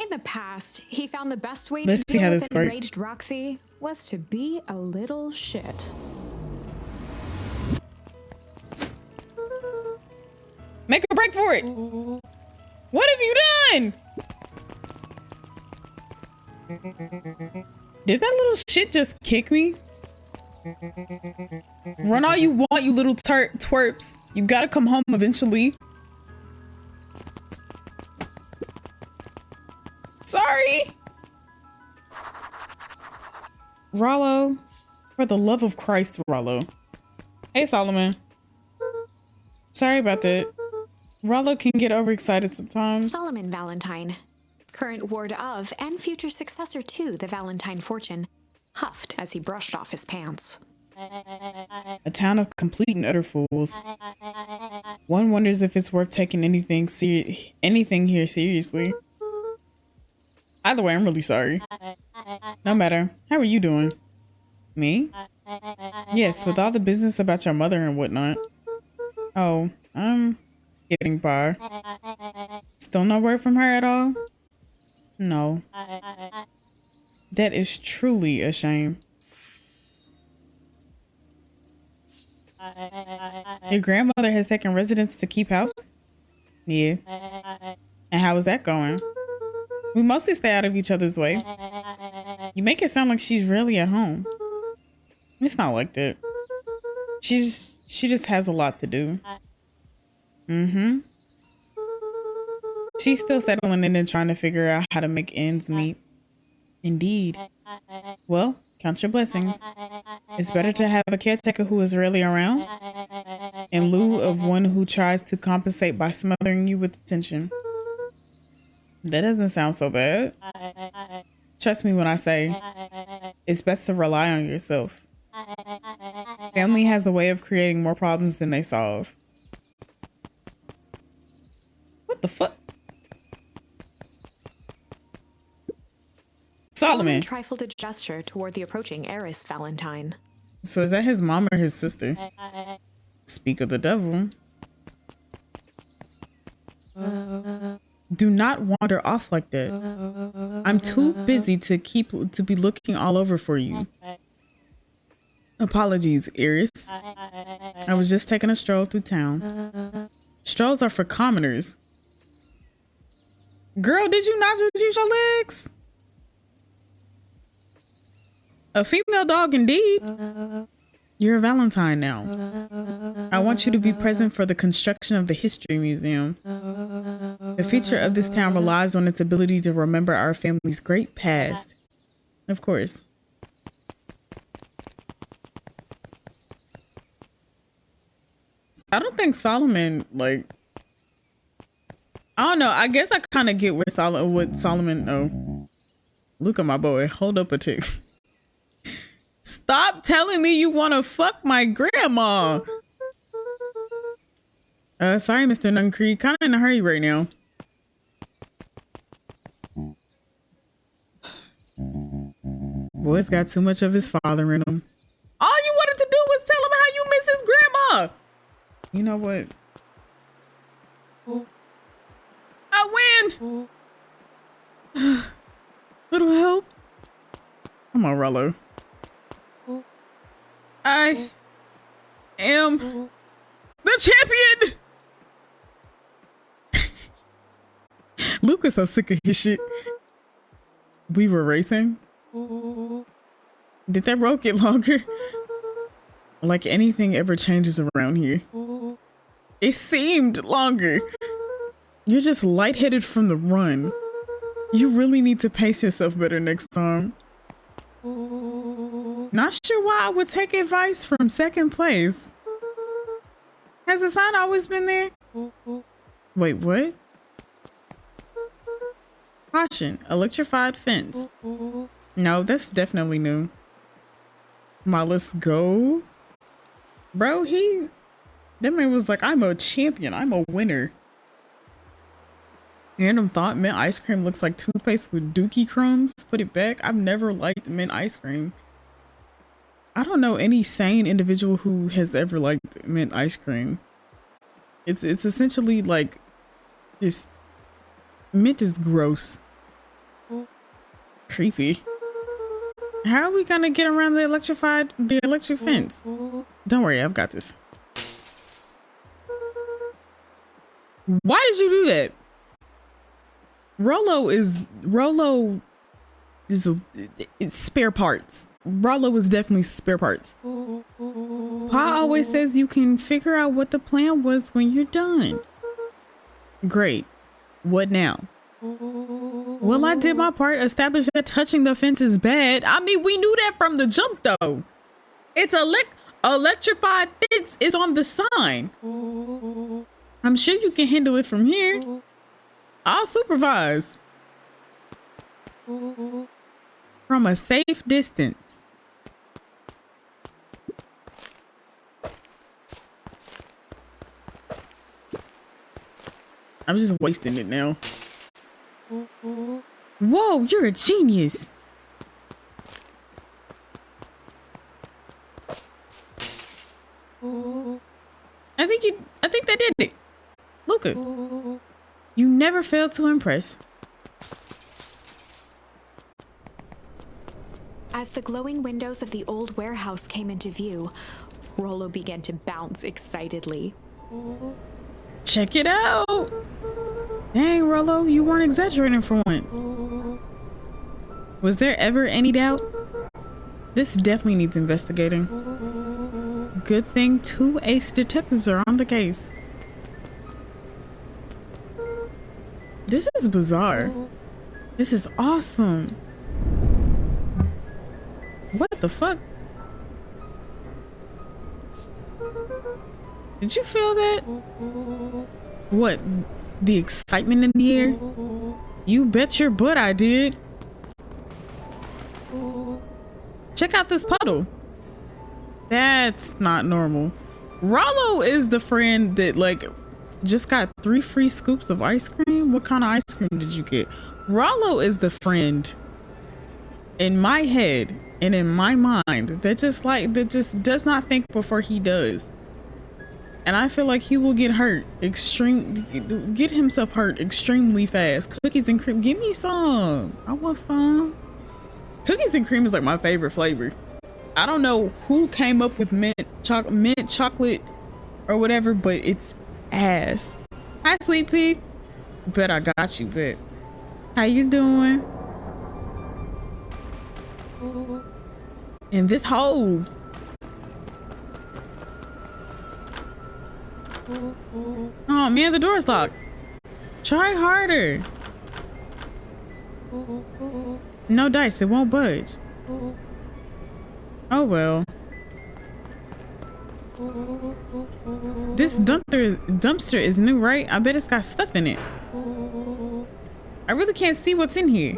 In the past, he found the best way to deal with an enraged Roxy was to be a little shit. Make a break for it. What have you done? Did that little shit just kick me? Run all you want, you little twerps. You gotta come home eventually. Sorry. Rollo. For the love of Christ, Rollo. Hey, Solomon. Sorry about that. Rollo can get overexcited sometimes. Solomon Valentine, current ward of and future successor to the Valentine fortune, huffed as he brushed off his pants. A town of complete and utter fools. One wonders if it's worth taking anything here seriously. Either way, I'm really sorry. No matter. How are you doing? Me? Yes, with all the business about your mother and whatnot. Oh, I'm getting by. Still no word from her at all? No. That is truly a shame. Your grandmother has taken residence to keep house? Yeah. And how is that going? We mostly stay out of each other's way. You make it sound like she's really at home. It's not like that. She just has a lot to do. Mm-hmm. She's still settling in and trying to figure out how to make ends meet. Indeed. Well, count your blessings. It's better to have a caretaker who is rarely around in lieu of one who tries to compensate by smothering you with attention. That doesn't sound so bad. Trust me when I say it's best to rely on yourself. Family has a way of creating more problems than they solve. What the fuck? Solomon trifled a gesture toward the approaching heiress Valentine. So is that his mom or his sister? Speak of the devil. Do not wander off like that. I'm too busy to be looking all over for you. Apologies, Iris. I was just taking a stroll through town. Strolls are for commoners. Girl, did you not just use your legs? A female dog indeed. You're a Valentine now. I want you to be present for the construction of the History Museum. The future of this town relies on its ability to remember our family's great past. Of course. I don't think Solomon, like, I don't know. I guess I kind of get where Solomon, oh, look at my boy. Hold up a tick. Stop telling me you want to fuck my grandma. Sorry, Mr. Nuncree. Kind of in a hurry right now. Boy's got too much of his father in him. All you wanted to do was tell him how you miss his grandma. You know what? I win. Little help. Come on, Rollo. I am the champion. Luke is so sick of his shit. We were racing. Did that rope get longer? Like anything ever changes around here. It seemed longer. You're just lightheaded from the run. You really need to pace yourself better next time. Not sure why I would take advice from second place. Has the sign always been there? Wait, what? Caution, electrified fence. No, that's definitely new. My let's go. Bro, that man was like, I'm a champion. I'm a winner. Random thought, mint ice cream looks like toothpaste with dookie crumbs. Put it back. I've never liked mint ice cream. I don't know any sane individual who has ever liked mint ice cream. It's essentially like just mint is gross. Creepy. How are we gonna get around the electric fence? Don't worry, I've got this. Why did you do that? Rollo is it's spare parts. Rollo is definitely spare parts. Pa always says you can figure out what the plan was when you're done. Great. What now? Well, I did my part. Established that touching the fence is bad. I mean, we knew that from the jump, though. It's electrified fence is on the sign. I'm sure you can handle it from here. I'll supervise. From a safe distance. I'm just wasting it now. Whoa, you're a genius. I think that did it. Luca, you never failed to impress. As the glowing windows of the old warehouse came into view, Rollo began to bounce excitedly. Check it out. Dang, Rollo, you weren't exaggerating for once. Was there ever any doubt? This definitely needs investigating. Good thing 2 ace detectives are on the case. This is bizarre. This is awesome. What the fuck? Did you feel that? What? The excitement in the air? You bet your butt I did. Check out this puddle. That's not normal. Rollo is the friend that like just got 3 free scoops of ice cream. What kind of ice cream did you get? Rollo is the friend in my head and in my mind that just does not think before he does. And I feel like he will get himself hurt extremely fast. Cookies and cream, give me some. I want some. Cookies and cream is like my favorite flavor. I don't know who came up with mint chocolate or whatever, but it's ass. Hi, Sweet Pea. Bet I got you, bet. How you doing? And this hose. Oh man, the door's locked. Try harder. No dice, they won't budge. Oh well. This dumpster is new, right? I bet it's got stuff in it. I really can't see what's in here.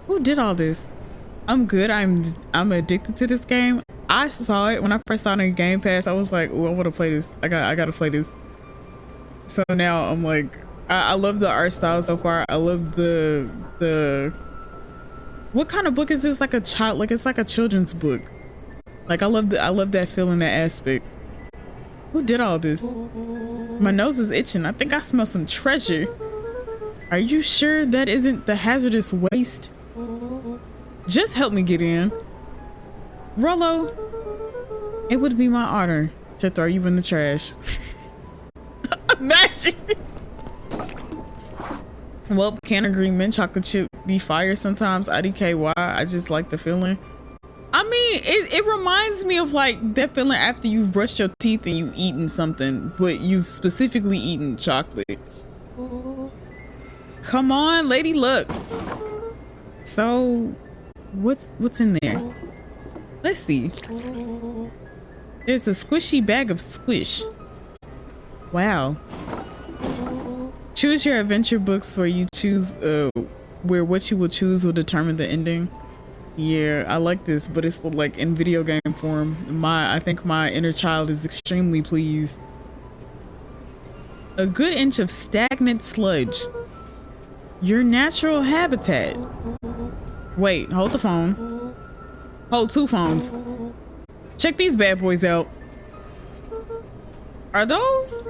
Who did all this? I'm good. I'm addicted to this game. I saw it when I first saw it on Game Pass. I was like, "Oh, I want to play this. I gotta play this." So now I'm like, I love the art style so far. I love the. What kind of book is this? Like a child? Like it's like a children's book. Like I love that feeling, that aspect. Who did all this? My nose is itching. I think I smell some treasure. Are you sure that isn't the hazardous waste? Just help me get in. Rollo, it would be my honor to throw you in the trash. Imagine. Well, can agreement, chocolate chip be fire sometimes. IDKY, I just like the feeling. I mean, it reminds me of like that feeling after you've brushed your teeth and you've eaten something, but you've specifically eaten chocolate. Come on, lady, look. So, what's in there? Let's see. There's a squishy bag of squish. Wow. Choose your adventure books where you choose where what you will choose will determine the ending. Yeah, I like this, but it's like in video game form. I think my inner child is extremely pleased. A good inch of stagnant sludge. Your natural habitat. Wait, hold the phone. Hold two phones. Check these bad boys out. Are those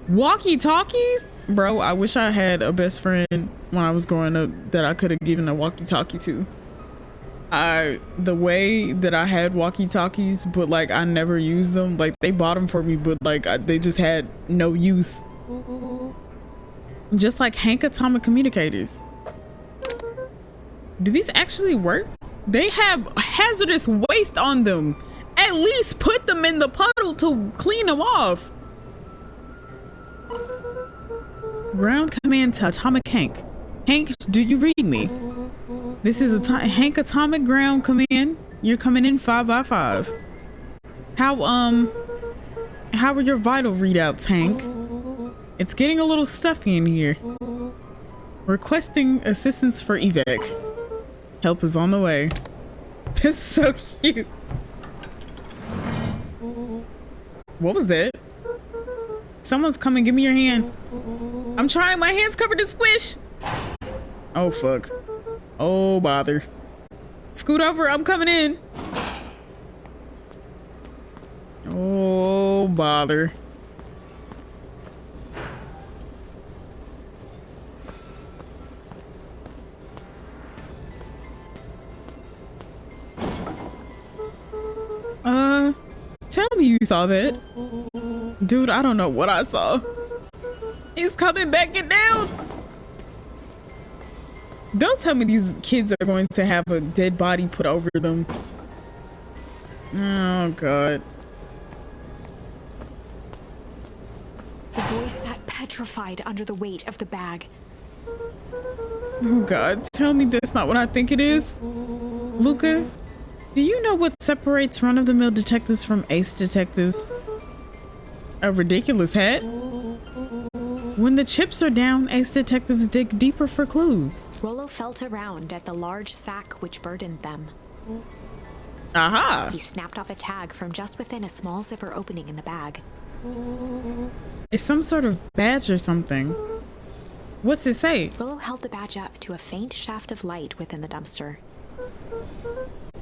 walkie-talkies? Bro, I wish I had a best friend when I was growing up that I could have given a walkie-talkie to. The way that I had walkie-talkies, but like I never used them. Like they bought them for me, but like they just had no use. Just like Hank Atomic communicators. Do these actually work? They have hazardous waste on them. At least put them in the puddle to clean them off. Ground command to Atomic Hank. Hank, do you read me? This is Hank Atomic Ground Command. You're coming in 5x5. How are your vital readouts, Hank? It's getting a little stuffy in here. Requesting assistance for evac. Help is on the way. That's so cute. What was that? Someone's coming. Give me your hand. I'm trying. My hand's covered in squish. Oh, fuck. Oh, bother. Scoot over. I'm coming in. Oh, bother. Tell me you saw that. Dude, I don't know what I saw. He's coming back and down. Don't tell me these kids are going to have a dead body put over them. Oh, God. The boy sat petrified under the weight of the bag. Oh, God. Tell me that's not what I think it is. Luca, do you know what separates run-of-the-mill detectives from ace detectives? A ridiculous hat? When the chips are down, ace detectives dig deeper for clues. Rollo felt around at the large sack which burdened them. Aha! He snapped off a tag from just within a small zipper opening in the bag. It's some sort of badge or something. What's it say? Rollo held the badge up to a faint shaft of light within the dumpster.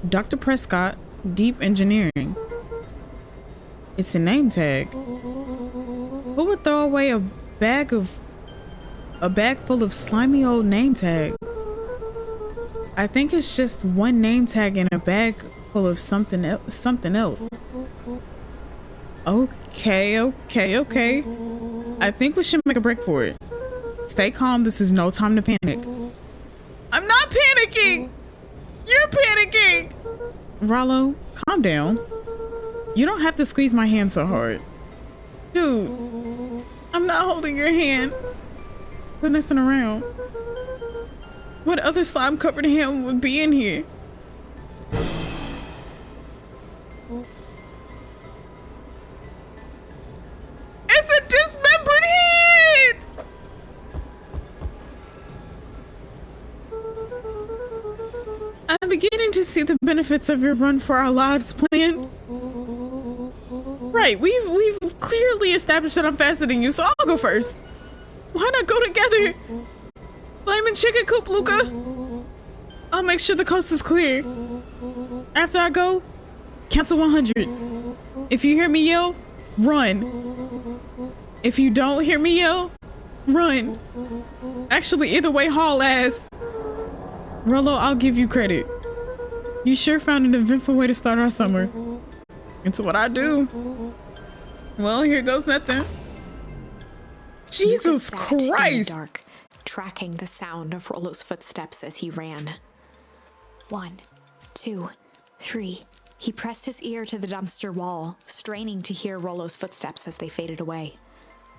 Dr. Prescott, Deep Engineering. It's a name tag. Who would throw away a bag full of slimy old name tags? I think it's just one name tag in a bag full of something else. Okay. I think we should make a break for it. Stay calm. This is no time to panic. I'm not panicking. You're panicking. Rollo, calm down. You don't have to squeeze my hand so hard. Dude, I'm not holding your hand. Quit messing around. What other slime covered hand would be in here? It's a dismembered head! I'm beginning to see the benefits of your run for our lives plan. Right, we've clearly established that I'm faster than you, so I'll go first. Why not go together? Flaming chicken coop, Luca. I'll make sure the coast is clear. After I go, count to 100. If you hear me yell, run. If you don't hear me yell, run. Actually, either way, haul ass. Rollo, I'll give you credit. You sure found an eventful way to start our summer. It's what I do. Well, here goes nothing. Jesus Christ! In the dark, tracking the sound of Rollo's footsteps as he ran. 1, 2, 3. He pressed his ear to the dumpster wall, straining to hear Rollo's footsteps as they faded away.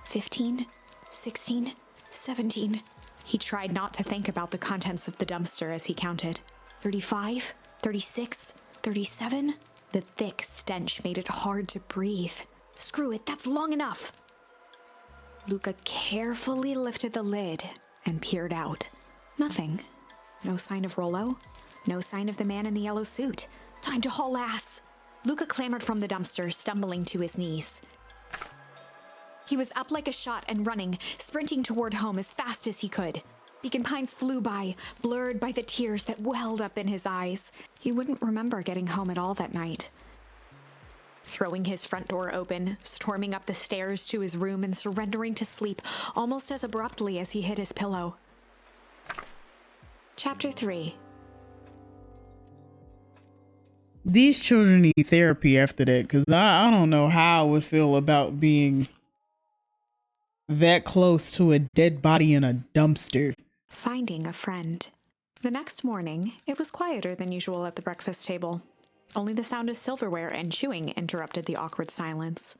15, 16, 17. He tried not to think about the contents of the dumpster as he counted. 35, 36, 37. The thick stench made it hard to breathe. Screw it, that's long enough. Luca carefully lifted the lid and peered out. Nothing. No sign of Rollo. No sign of the man in the yellow suit. Time to haul ass. Luca clambered from the dumpster, stumbling to his knees. He was up like a shot and running, sprinting toward home as fast as he could. Beacon Pines flew by, blurred by the tears that welled up in his eyes. He wouldn't remember getting home at all that night. Throwing his front door open, storming up the stairs to his room and surrendering to sleep almost as abruptly as he hit his pillow. Chapter 3. These children need therapy after that, because I don't know how I would feel about being that close to a dead body in a dumpster. Finding a friend. The next morning, it was quieter than usual at the breakfast table. Only the sound of silverware and chewing interrupted the awkward silence.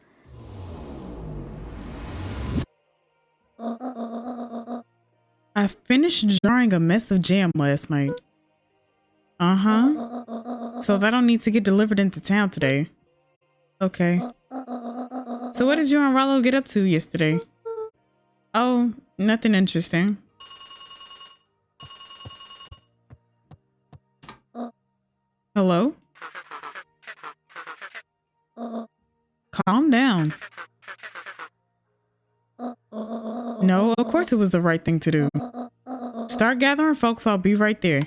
I finished jarring a mess of jam last night. So that don't need to get delivered into town today. Okay. So what did you and Rollo get up to yesterday? Oh, nothing interesting. Hello? Calm down. No, of course it was the right thing to do. Start gathering folks, I'll be right there.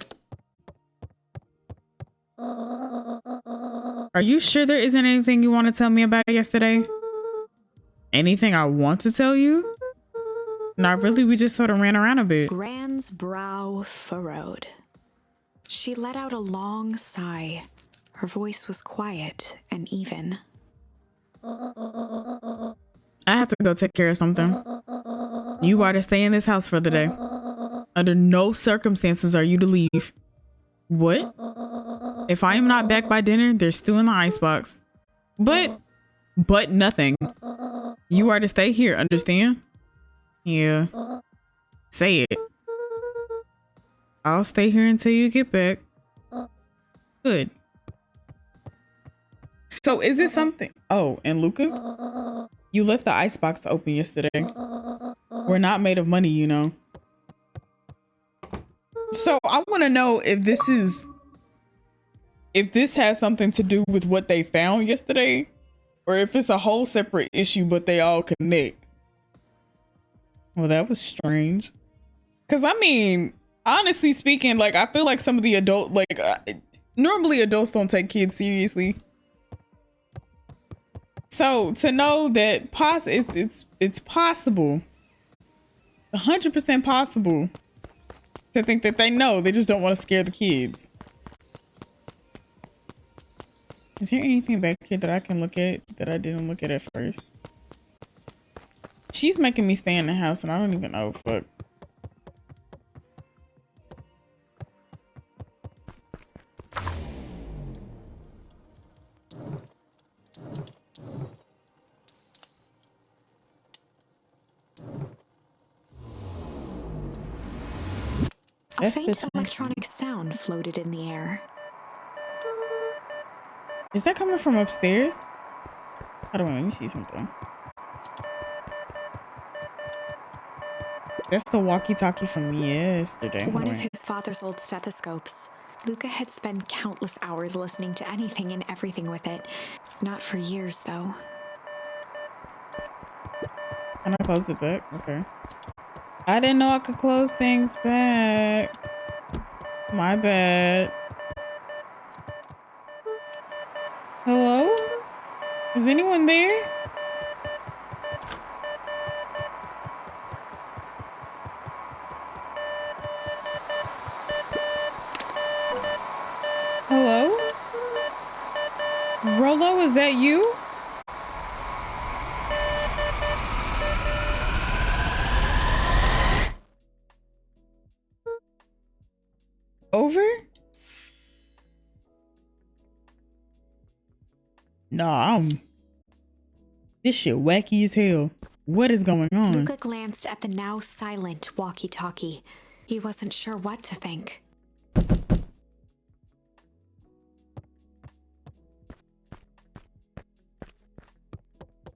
Are you sure there isn't anything you want to tell me about yesterday? Anything I want to tell you? Not really, we just sort of ran around a bit. Gran's brow furrowed. She let out a long sigh. Her voice was quiet and even. I have to go take care of something. You are to stay in this house for the day. Under no circumstances are you to leave. What? If I am not back by dinner, there's stew in the icebox. But nothing. You are to stay here, understand? Yeah. Say it. I'll stay here until you get back. Good. So is it something? Oh, and Luca? You left the icebox open yesterday. We're not made of money, you know. So I want to know if this has something to do with what they found yesterday, or if it's a whole separate issue, but they all connect. Well, that was strange. Cause I mean, honestly speaking, like I feel like some of the normally adults don't take kids seriously. So to know that it's possible, 100% possible to think that they know, they just don't want to scare the kids. Is there anything back here that I can look at that I didn't look at first? She's making me stay in the house and I don't even know. Fuck. A faint electronic sound floated in the air. Is that coming from upstairs? I don't know. Let me see something. That's the walkie-talkie from yesterday. One of his father's old stethoscopes. Luca had spent countless hours listening to anything and everything with it. Not for years, though. Can I close it back? Okay. I didn't know I could close things back. My bad. Hello? Is anyone there? Hello? Rolo, is that you? Over? Nah, this shit wacky as hell. What is going on? Luca glanced at the now silent walkie-talkie. He wasn't sure what to think.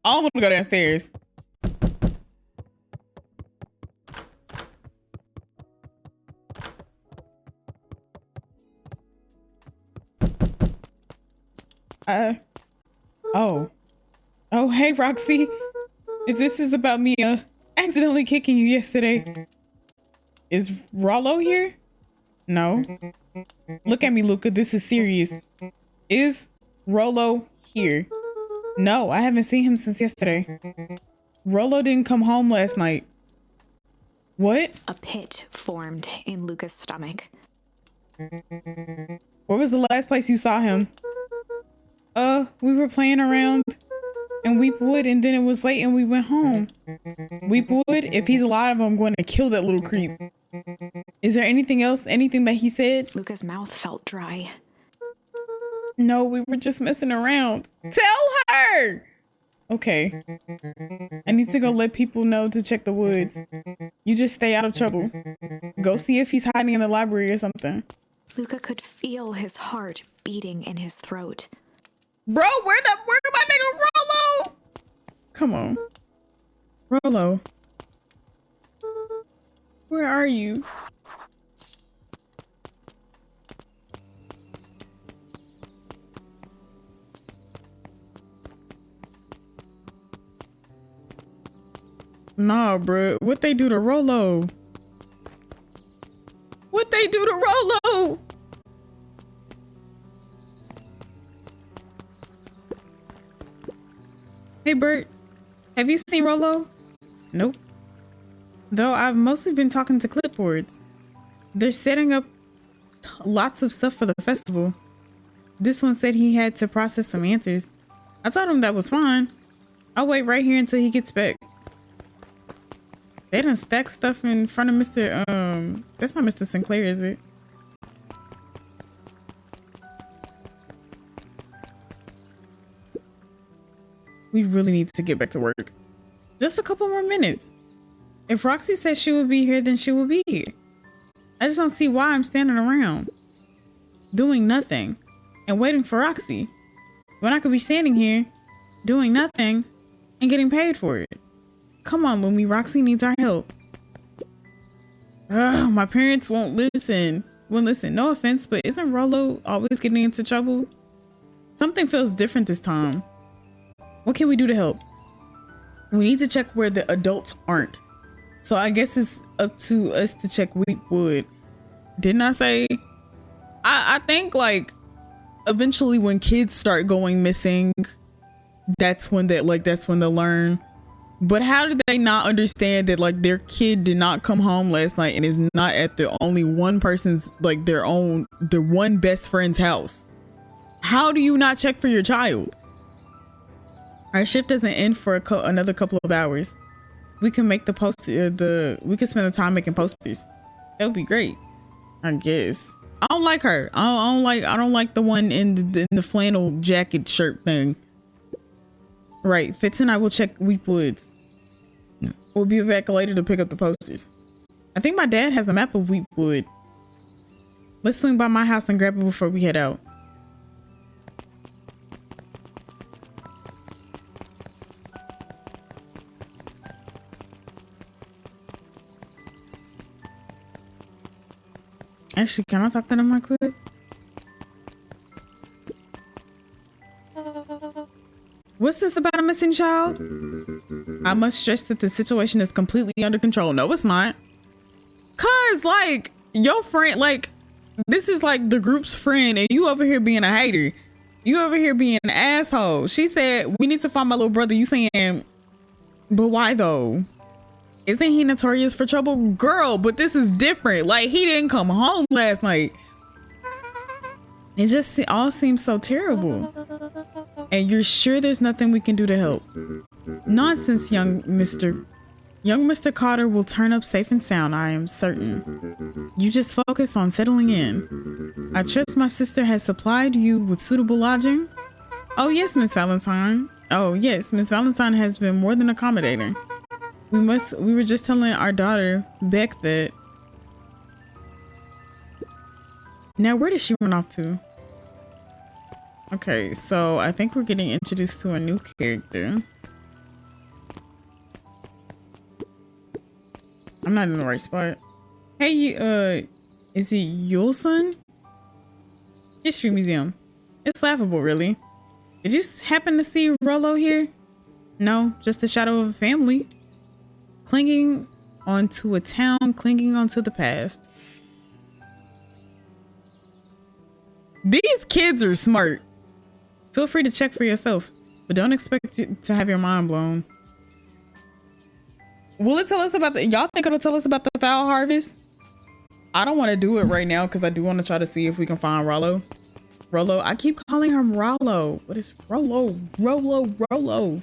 I don't want to go downstairs. Oh, hey, Roxy. If this is about me, accidentally kicking you yesterday. Is Rollo here? No. Look at me, Luca. This is serious. Is Rollo here? No, I haven't seen him since yesterday. Rollo didn't come home last night. What? A pit formed in Luca's stomach. Where was the last place you saw him? We were playing around in Weepwood, and then it was late and we went home. Weepwood? If he's alive, I'm going to kill that little creep. Is there anything else? Anything that he said? Luca's mouth felt dry. No, we were just messing around. Tell her! Okay. I need to go let people know to check the woods. You just stay out of trouble. Go see if he's hiding in the library or something. Luca could feel his heart beating in his throat. Bro, where my nigga Rollo? Come on. Rollo. Where are you? Nah, bro. What they do to Rollo? What they do to Rollo? Hey, Bert. Have you seen Rollo? Nope. Though I've mostly been talking to clipboards. They're setting up lots of stuff for the festival. This one said he had to process some answers. I told him that was fine. I'll wait right here until he gets back. They done stack stuff in front of Mr. That's not Mr. Sinclair, is it? We really need to get back to work. Just a couple more minutes. If Roxy says she will be here, then she will be here. I just don't see why I'm standing around doing nothing and waiting for Roxy when I could be standing here doing nothing and getting paid for it. Come on, Lumi. Roxy needs our help. Ugh, my parents won't listen. No offense, but isn't Rollo always getting into trouble? Something feels different this time. What can we do to help? We need to check where the adults aren't. So I guess it's up to us to check Weepwood. Didn't I say? I think like eventually when kids start going missing, that's when they'll learn. But how did they not understand that like their kid did not come home last night and is not at the only one person's like their one best friend's house? How do you not check for your child? Our shift doesn't end for another couple of hours. We can make we can spend the time making posters. That would be great. I guess. I don't like her. I don't like the one in the flannel jacket shirt thing. Right. Fitz and I will check Weepwoods. We'll be back later to pick up the posters. I think my dad has a map of Weepwood. Let's swing by my house and grab it before we head out. Actually, can I talk to them right quick? What's this about a missing child? I must stress that the situation is completely under control. No, it's not. Cause like your friend, like this is like the group's friend and you over here being a hater. You over here being an asshole. She said, we need to find my little brother. You saying, but why though? Isn't he notorious for trouble? Girl, but this is different. Like he didn't come home last night. It just all seems so terrible. And you're sure there's nothing we can do to help? Nonsense, young Mr. Young Mr. Carter will turn up safe and sound, I am certain. You just focus on settling in. I trust my sister has supplied you with suitable lodging? Oh yes, Miss Valentine. Oh yes, Miss Valentine has been more than accommodating. We were just telling our daughter, Beck, that... Now, where did she run off to? Okay, so I think we're getting introduced to a new character. I'm not in the right spot. Hey, is he Yuleson? History Museum. It's laughable, really. Did you happen to see Rollo here? No, just the shadow of a family. Clinging onto a town, clinging onto the past. These kids are smart. Feel free to check for yourself, but don't expect to have your mind blown. Will it tell us about the... Y'all think it'll tell us about the fowl harvest? I don't want to do it right now because I do want to try to see if we can find Rollo. Rollo. I keep calling him Rollo. What is Rollo? Rollo.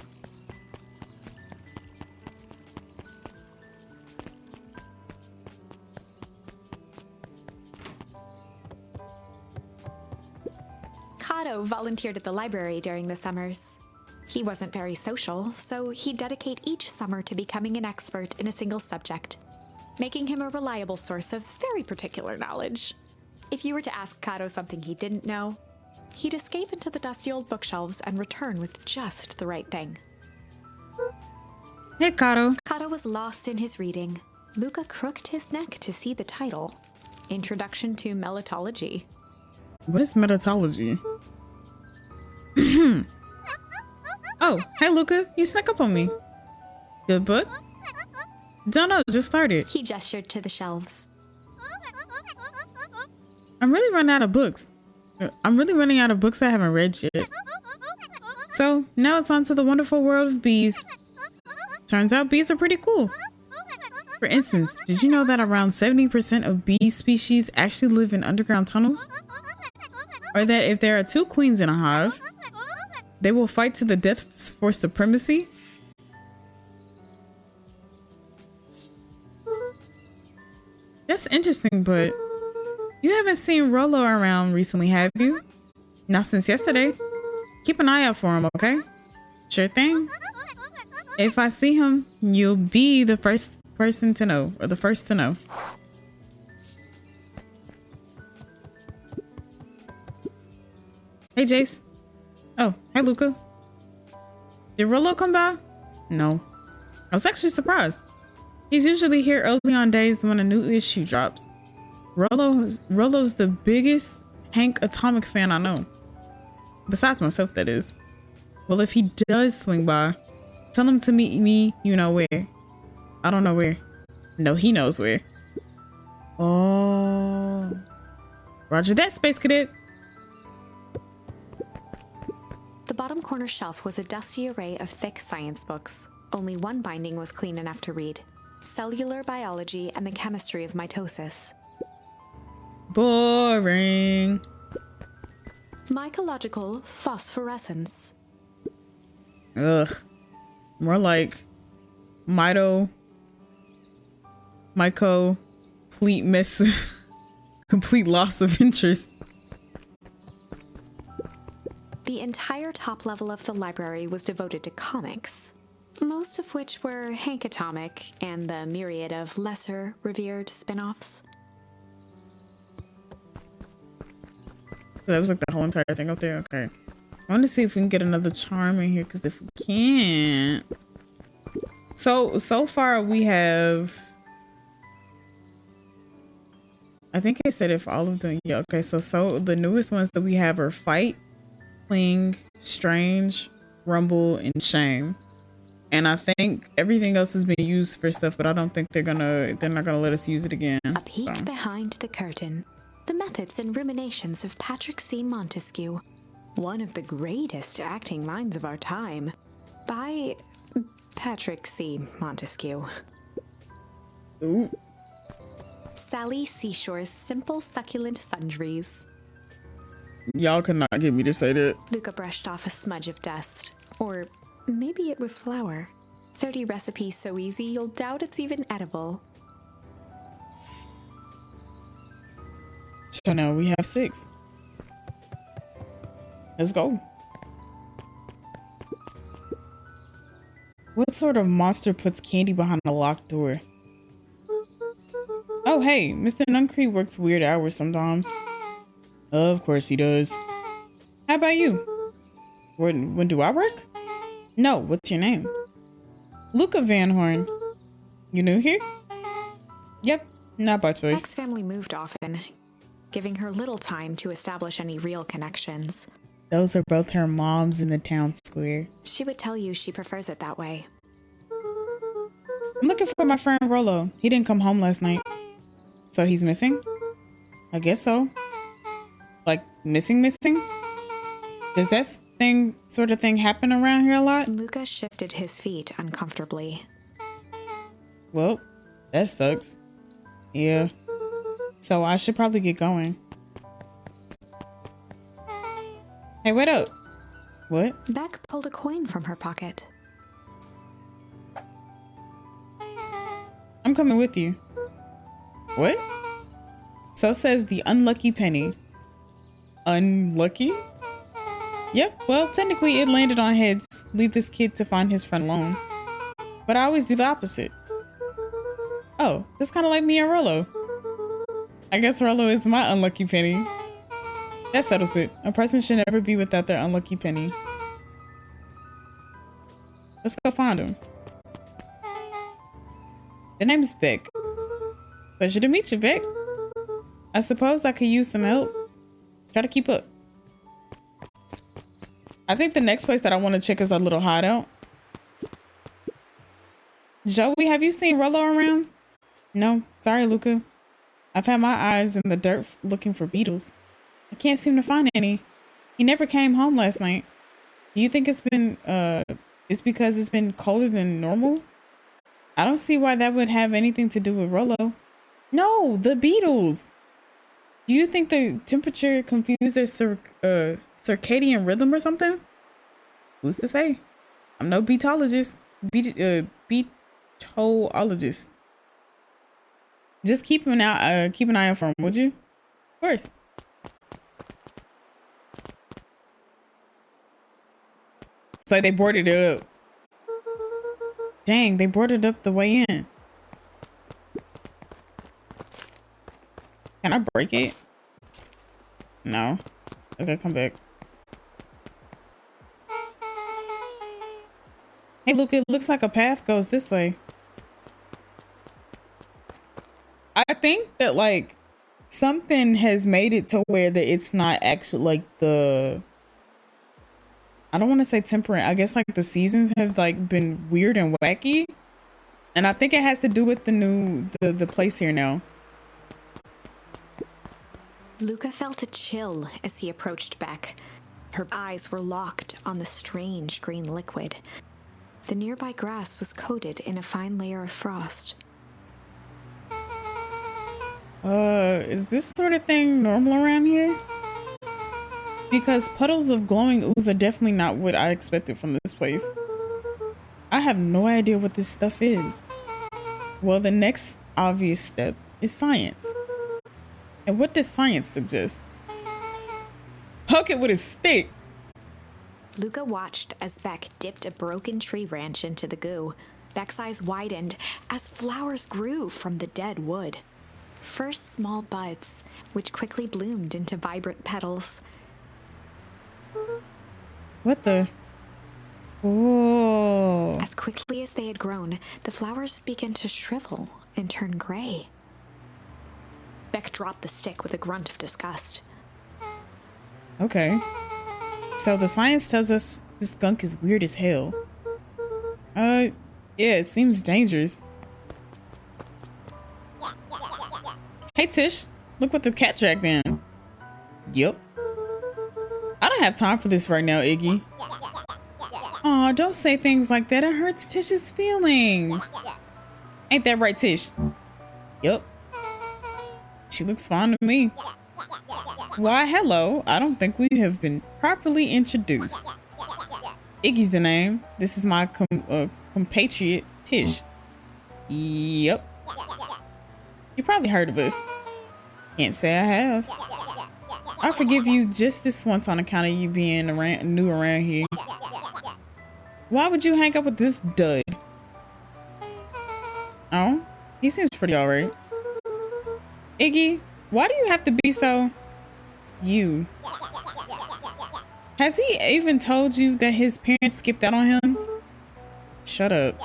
Kato volunteered at the library during the summers. He wasn't very social, so he'd dedicate each summer to becoming an expert in a single subject, making him a reliable source of very particular knowledge. If you were to ask Kato something he didn't know, he'd escape into the dusty old bookshelves and return with just the right thing. Hey, Kato. Kato was lost in his reading. Luca crooked his neck to see the title, Introduction to Melitology. What is metallurgy? Oh, hey Luca, you snuck up on me. Good book? Don't know, just started. He gestured to the shelves. I'm really running out of books. I haven't read yet. So now it's on to the wonderful world of bees. Turns out bees are pretty cool. For instance, did you know that around 70% of bee species actually live in underground tunnels? Or that if there are two queens in a hive, they will fight to the death for supremacy? That's interesting, but you haven't seen Rollo around recently, have you? Not since yesterday. Keep an eye out for him, okay? Sure thing. If I see him, you'll be the first person to know, or the first to know. Hey, Jace. Oh, hey, Luca. Did Rollo come by? No. I was actually surprised. He's usually here early on days when a new issue drops. Rollo's the biggest Hank Atomic fan I know. Besides myself, that is. Well, if he does swing by, tell him to meet me, you know where. I don't know where. No, he knows where. Oh. Roger that, Space Cadet. The bottom corner shelf was a dusty array of thick science books. Only one binding was clean enough to read. Cellular Biology and the Chemistry of Mitosis. Boring. Mycological Phosphorescence. Ugh. More like myco, complete mess, complete loss of interest. The entire top level of the library was devoted to comics, most of which were Hank Atomic and the myriad of lesser revered spin-offs. That was like the whole entire thing up there. Okay. I want to see if we can get another charm in here, because if we can't. So far we have, I think I said if all of them, yeah, okay, so the newest ones that we have are Fight, Cling, Strange, Rumble, and Shame. And I think everything else has been used for stuff, but I don't think they're not gonna let us use it again. A peek behind the curtain. The methods and ruminations of Patrick C. Montesquieu, one of the greatest acting minds of our time, by Patrick C. Montesquieu. Ooh. Sally Seashore's simple succulent sundries. Y'all could not get me to say that. Luca brushed off a smudge of dust. Or maybe it was flour. 30 recipes so easy you'll doubt it's even edible. So now we have 6. Let's go. What sort of monster puts candy behind a locked door? Oh, hey, Mr. Nuncree works weird hours sometimes. Of course he does. How about you? When do I work? No, what's your name? Luca Van Horn. You new here? Yep, not by choice. Beck's family moved often, giving her little time to establish any real connections. Those are both her moms in the town square. She would tell you she prefers it that way. I'm looking for my friend Rollo. He didn't come home last night. So he's missing? I guess so. Like, missing? Does that sort of thing happen around here a lot? Luca shifted his feet uncomfortably. Well, that sucks. Yeah. So I should probably get going. Hey, wait up. What? Beck pulled a coin from her pocket. I'm coming with you. What? So says the unlucky penny. Unlucky? Yep, well, technically it landed on heads. Leave this kid to find his friend alone. But I always do the opposite. Oh, that's kind of like me and Rollo. I guess Rollo is my unlucky penny. That settles it. A person should never be without their unlucky penny. Let's go find him. The name's Beck. Pleasure to meet you, Beck. I suppose I could use some help. Try to keep up. I think the next place that I want to check is our little hideout. Joey, have you seen Rollo around? No, sorry, Luca. I've had my eyes in the dirt looking for beetles. I can't seem to find any. He never came home last night. Do you think it's because it's been colder than normal? I don't see why that would have anything to do with Rollo. No, the beetles. Do you think the temperature confused their circadian rhythm or something? Who's to say? I'm no beetologist. Beetologist. Just keep an eye out for him, would you? Of course. It's like they boarded it up. Dang, they boarded up the way in. Can I break it? No. Okay, come back. Hey, look, it looks like a path goes this way. I think that, like, something has made it to where that it's not actually, like, the... I don't want to say temperate. I guess, like, the seasons have, like, been weird and wacky. And I think it has to do with the place here now. Luca felt a chill as he approached Beck. Her eyes were locked on the strange green liquid. The nearby grass was coated in a fine layer of frost. Is this sort of thing normal around here? Because puddles of glowing ooze are definitely not what I expected from this place. I have no idea what this stuff is. Well, the next obvious step is science. And what does science suggest? Poke it with a stick. Luca watched as Beck dipped a broken tree branch into the goo. Beck's eyes widened as flowers grew from the dead wood. first small buds, which quickly bloomed into vibrant petals. What the? Oh. As quickly as they had grown, the flowers began to shrivel and turn gray. Beck dropped the stick with a grunt of disgust. Okay. So the science tells us this skunk is weird as hell. Yeah, it seems dangerous. Hey Tish, look what the cat dragged in. Yep. I don't have time for this right now, Iggy. Aw, don't say things like that. It hurts Tish's feelings. Ain't that right, Tish? Yep. She looks fine to me. Why, hello. I don't think we have been properly introduced. Iggy's the name. This is my compatriot, Tish. Yep. You probably heard of us. Can't say I have. I forgive you just this once on account of you being new around here. Why would you hang up with this dud? Oh, he seems pretty alright. Iggy, why do you have to be so... you? Has he even told you that his parents skipped out on him? Shut up.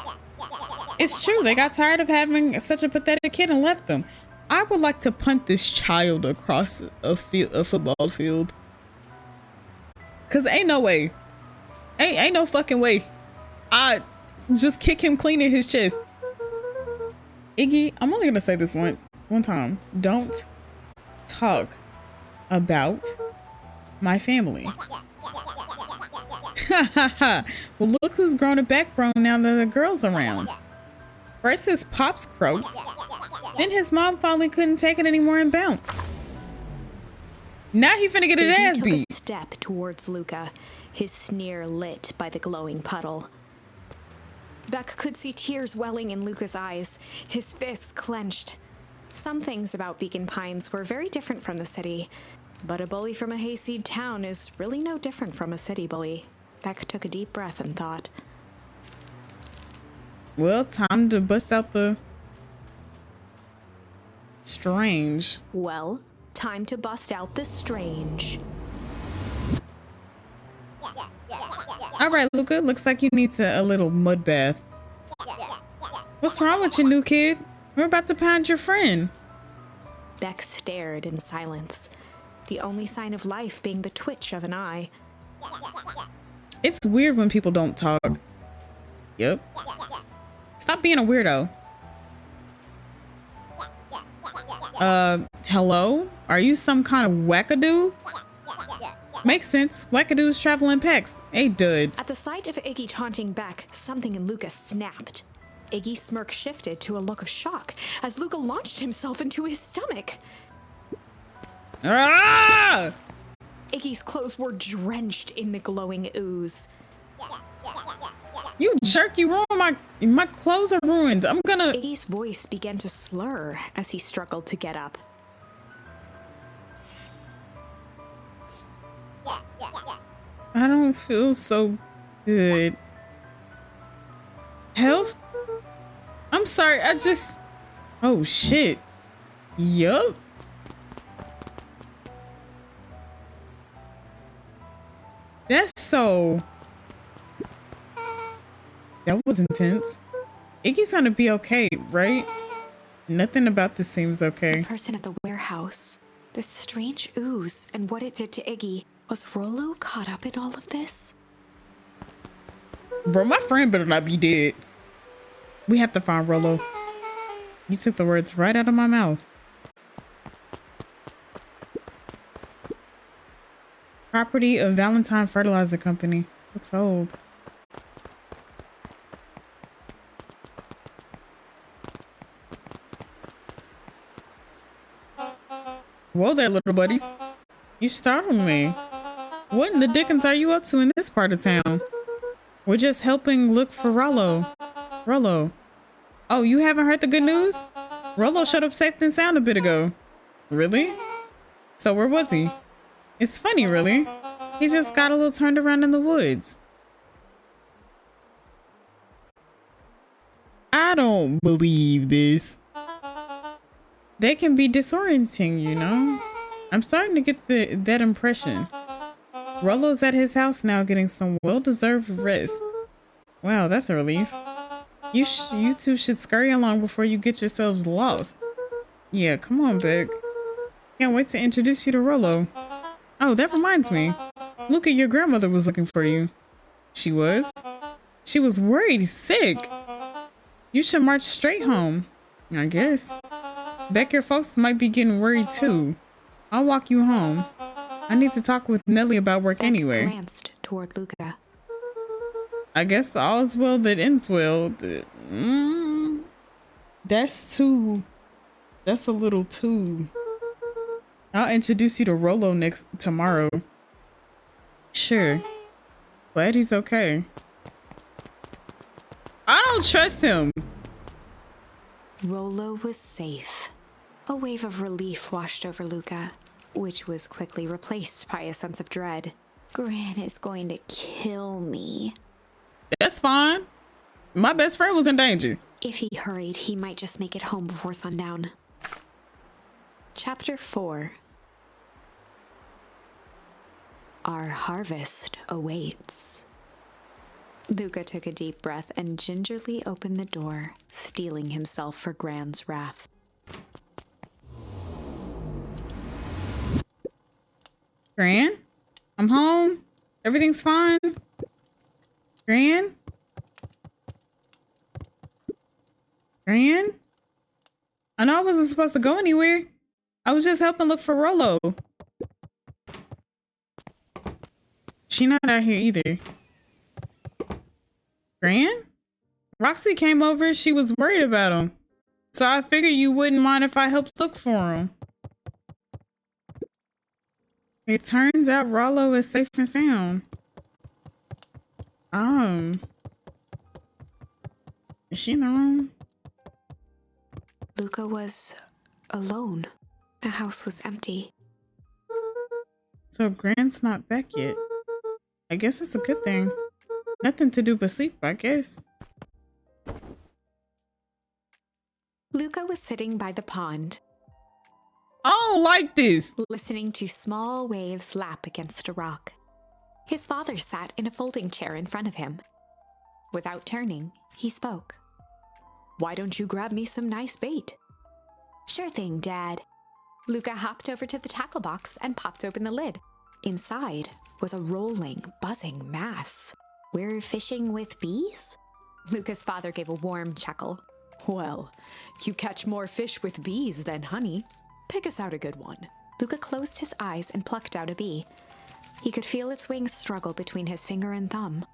It's true, they got tired of having such a pathetic kid and left them. I would like to punt this child across a football field. Cause ain't no way. Ain't no fucking way. I just kick him clean in his chest. Iggy, I'm only gonna say this one time. Don't talk about my family. Ha ha ha. Well, look who's grown a backbone now that the girl's around. First his pops croaked, then his mom finally couldn't take it anymore and bounced. Now he finna get his ass beat. He took a step towards Luca, his sneer lit by the glowing puddle. Beck could see tears welling in Luca's eyes, his fists clenched. Some things about Beacon Pines were very different from the city, but a bully from a hayseed town is really no different from a city bully. Beck took a deep breath and thought. Well, time to bust out the strange. Well, time to bust out the strange. All right, Luca, looks like you need a little mud bath. What's wrong with you, new kid? We're about to pound your friend. Beck stared in silence, the only sign of life being the twitch of an eye. It's weird when people don't talk. Yep. Stop being a weirdo. Hello? Are you some kind of wackadoo? Makes sense. Wackadoos travel in packs. Hey, dude. At the sight of Iggy taunting Beck, something in Luca snapped. Iggy's smirk shifted to a look of shock as Luca launched himself into his stomach. Ah! Iggy's clothes were drenched in the glowing ooze. You jerk, you ruined my clothes are ruined. I'm gonna... Iggy's voice began to slur as he struggled to get up. I don't feel so good. Health? I'm sorry, I just... Oh, shit. Yup. That's so... That was intense. Iggy's gonna be okay, right? Nothing about this seems okay. The person at the warehouse. This strange ooze and what it did to Iggy. Was Rollo caught up in all of this? Bro, my friend better not be dead. We have to find Rollo. You took the words right out of my mouth. Property of Valentine Fertilizer Company. Looks old. Whoa there, little buddies. You startled me. What in the dickens are you up to in this part of town? We're just helping look for Rollo. Rollo. Oh, you haven't heard the good news? Rollo showed up safe and sound a bit ago. Really? So where was he? It's funny, really. He just got a little turned around in the woods. I don't believe this. They can be disorienting, you know? I'm starting to get that impression. Rollo's at his house now getting some well-deserved rest. Wow, that's a relief. You two should scurry along before you get yourselves lost. Yeah, come on, Beck. Can't wait to introduce you to Rollo. Oh, that reminds me. Look at your grandmother was looking for you. She was? She was worried, sick. You should march straight home. I guess. Beck, your folks might be getting worried too. I'll walk you home. I need to talk with Nellie about work anyway. Glanced toward Luca. I guess all's well that ends well. That's a little too. I'll introduce you to Rollo tomorrow. Sure. Glad he's okay. I don't trust him. Rollo was safe. A wave of relief washed over Luca, which was quickly replaced by a sense of dread. Gran is going to kill me. That's fine. My best friend was in danger. If he hurried, he might just make it home before sundown. Chapter 4. Our harvest awaits. Luca took a deep breath and gingerly opened the door, steeling himself for Gran's wrath. Gran? I'm home. Everything's fine. Gran? Gran? I know I wasn't supposed to go anywhere. I was just helping look for Rollo. She not out here either. Gran? Roxy came over. She was worried about him. So I figured you wouldn't mind if I helped look for him. It turns out Rollo is safe and sound. Is she in the room? Luca was alone. The house was empty. So Gran's not back yet. I guess that's a good thing. Nothing to do but sleep, I guess. Luca was sitting by the pond. I don't like this. Listening to small waves lap against a rock. His father sat in a folding chair in front of him. Without turning, he spoke. Why don't you grab me some nice bait? Sure thing, Dad. Luca hopped over to the tackle box and popped open the lid. Inside was a rolling, buzzing mass. We're fishing with bees? Luca's father gave a warm chuckle. Well, you catch more fish with bees than honey. Pick us out a good one. Luca closed his eyes and plucked out a bee. He could feel its wings struggle between his finger and thumb.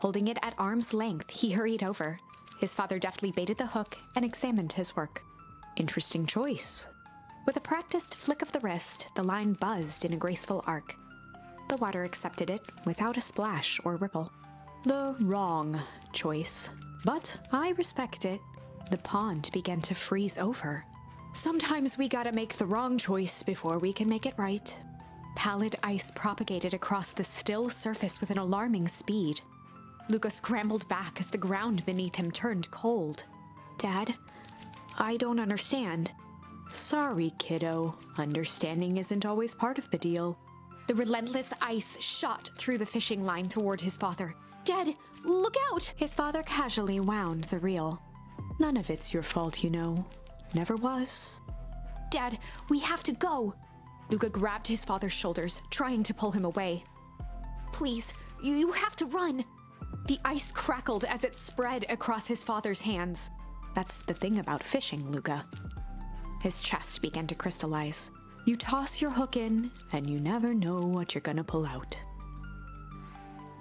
Holding it at arm's length, he hurried over. His father deftly baited the hook and examined his work. Interesting choice. With a practiced flick of the wrist, the line buzzed in a graceful arc. The water accepted it without a splash or ripple. The wrong choice. But I respect it. The pond began to freeze over. Sometimes we gotta make the wrong choice before we can make it right. Pallid ice propagated across the still surface with an alarming speed. Luca scrambled back as the ground beneath him turned cold. Dad, I don't understand. Sorry, kiddo. Understanding isn't always part of the deal. The relentless ice shot through the fishing line toward his father. Dad, look out! His father casually wound the reel. None of it's your fault, you know. Never was. Dad, we have to go! Luca grabbed his father's shoulders, trying to pull him away. Please, you have to run! The ice crackled as it spread across his father's hands. That's the thing about fishing, Luca. His chest began to crystallize. You toss your hook in, and you never know what you're gonna pull out.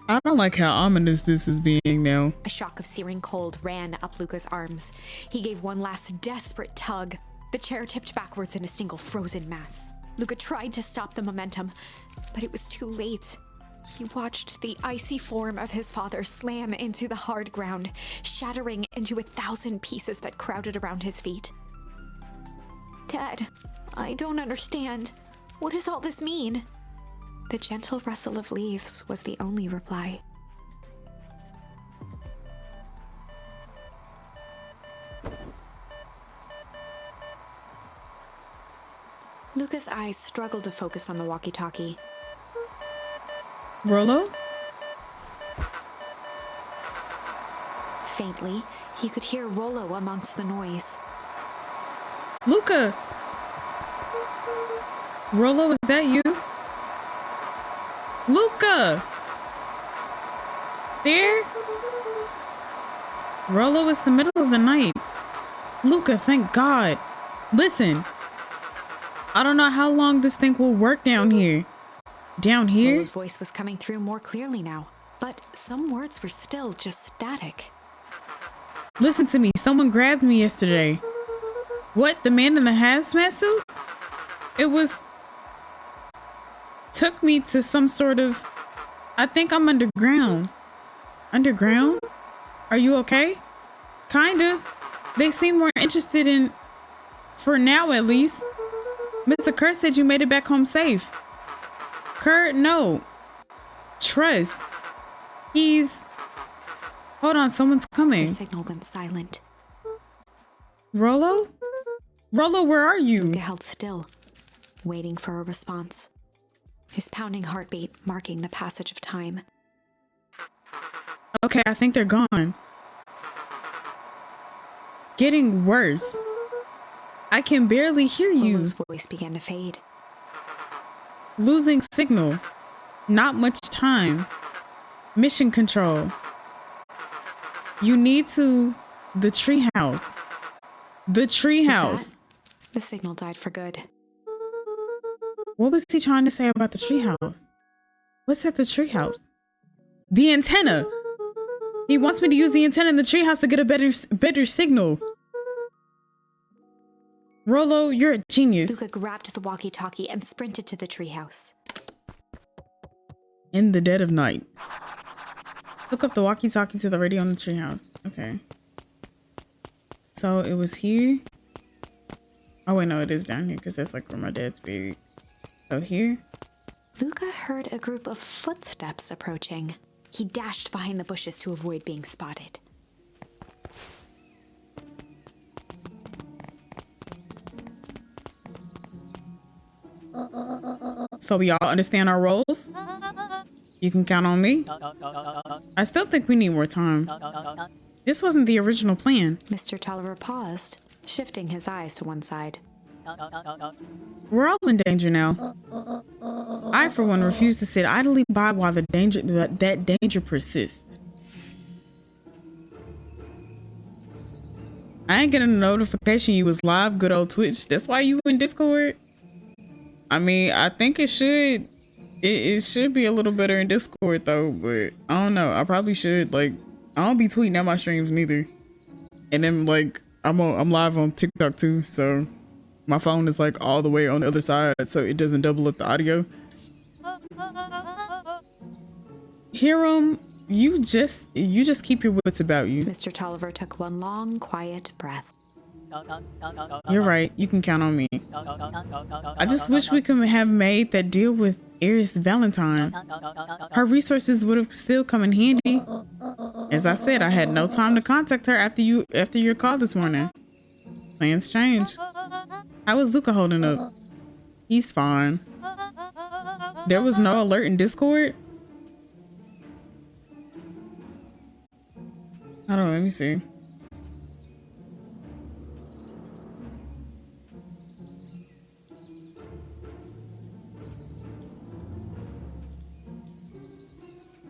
I don't like how ominous this is being now. A shock of searing cold ran up Luca's arms. He gave one last desperate tug. The chair tipped backwards in a single frozen mass. Luca tried to stop the momentum, but it was too late. He watched the icy form of his father slam into the hard ground, shattering into 1,000 pieces that crowded around his feet. Dad, I don't understand. What does all this mean? The gentle rustle of leaves was the only reply. Luca's eyes struggled to focus on the walkie-talkie. Rollo? Faintly, he could hear Rollo amongst the noise. Luca! Rollo, is that you? Luca! There? Rollo, it's the middle of the night. Luca, thank God. Listen. I don't know how long this thing will work down here. Down here? Rollo's voice was coming through more clearly now, but some words were still just static. Listen to me. Someone grabbed me yesterday. What? The man in the hazmat suit? It was... Took me to some sort of... I think I'm underground. Underground? Are you okay? Kinda. They seem more interested in... For now, at least. Mr. Kerr said you made it back home safe. Kerr, no. Trust. He's... Hold on, someone's coming. The signal went silent. Rollo? Rollo, where are you? Luca held still, waiting for a response. His pounding heartbeat marking the passage of time. Okay, I think they're gone. Getting worse. I can barely hear you. Rollo's voice began to fade. Losing signal. Not much time. Mission control. You need to... The treehouse. The treehouse. The signal died for good. What was he trying to say about the treehouse? What's at the treehouse? The antenna. He wants me to use the antenna in the treehouse to get a better signal. Rollo, you're a genius. Luca grabbed the walkie-talkie and sprinted to the treehouse. In the dead of night. Hook up the walkie-talkie to the radio in the treehouse. Okay. So it was here. Oh wait, no, it is down here because that's like where my dad's buried. So here. Luca heard a group of footsteps approaching. He dashed behind the bushes to avoid being spotted. So we all understand our roles? You can count on me. I still think we need more time. This wasn't the original plan. Mr. Tolliver paused, shifting his eyes to one side. We're all in danger now. I, for one, refuse to sit idly by while that danger persists. I ain't getting a notification you was live, good old Twitch. That's why you in Discord? I mean, I think it should be a little better in Discord though, but I don't know. I probably should. Like, I don't be tweeting at my streams neither. And then like I'm live on TikTok too, so my phone is like all the way on the other side, so it doesn't double up the audio. Hiram, you just keep your wits about you. Mr. Tolliver took one long, quiet breath. You're right. You can count on me. I just wish we could have made that deal with Iris Valentine. Her resources would have still come in handy. As I said, I had no time to contact her after your call this morning. Plans change. How is Luca holding up? He's fine. There was no alert in Discord? Hold on, let me see.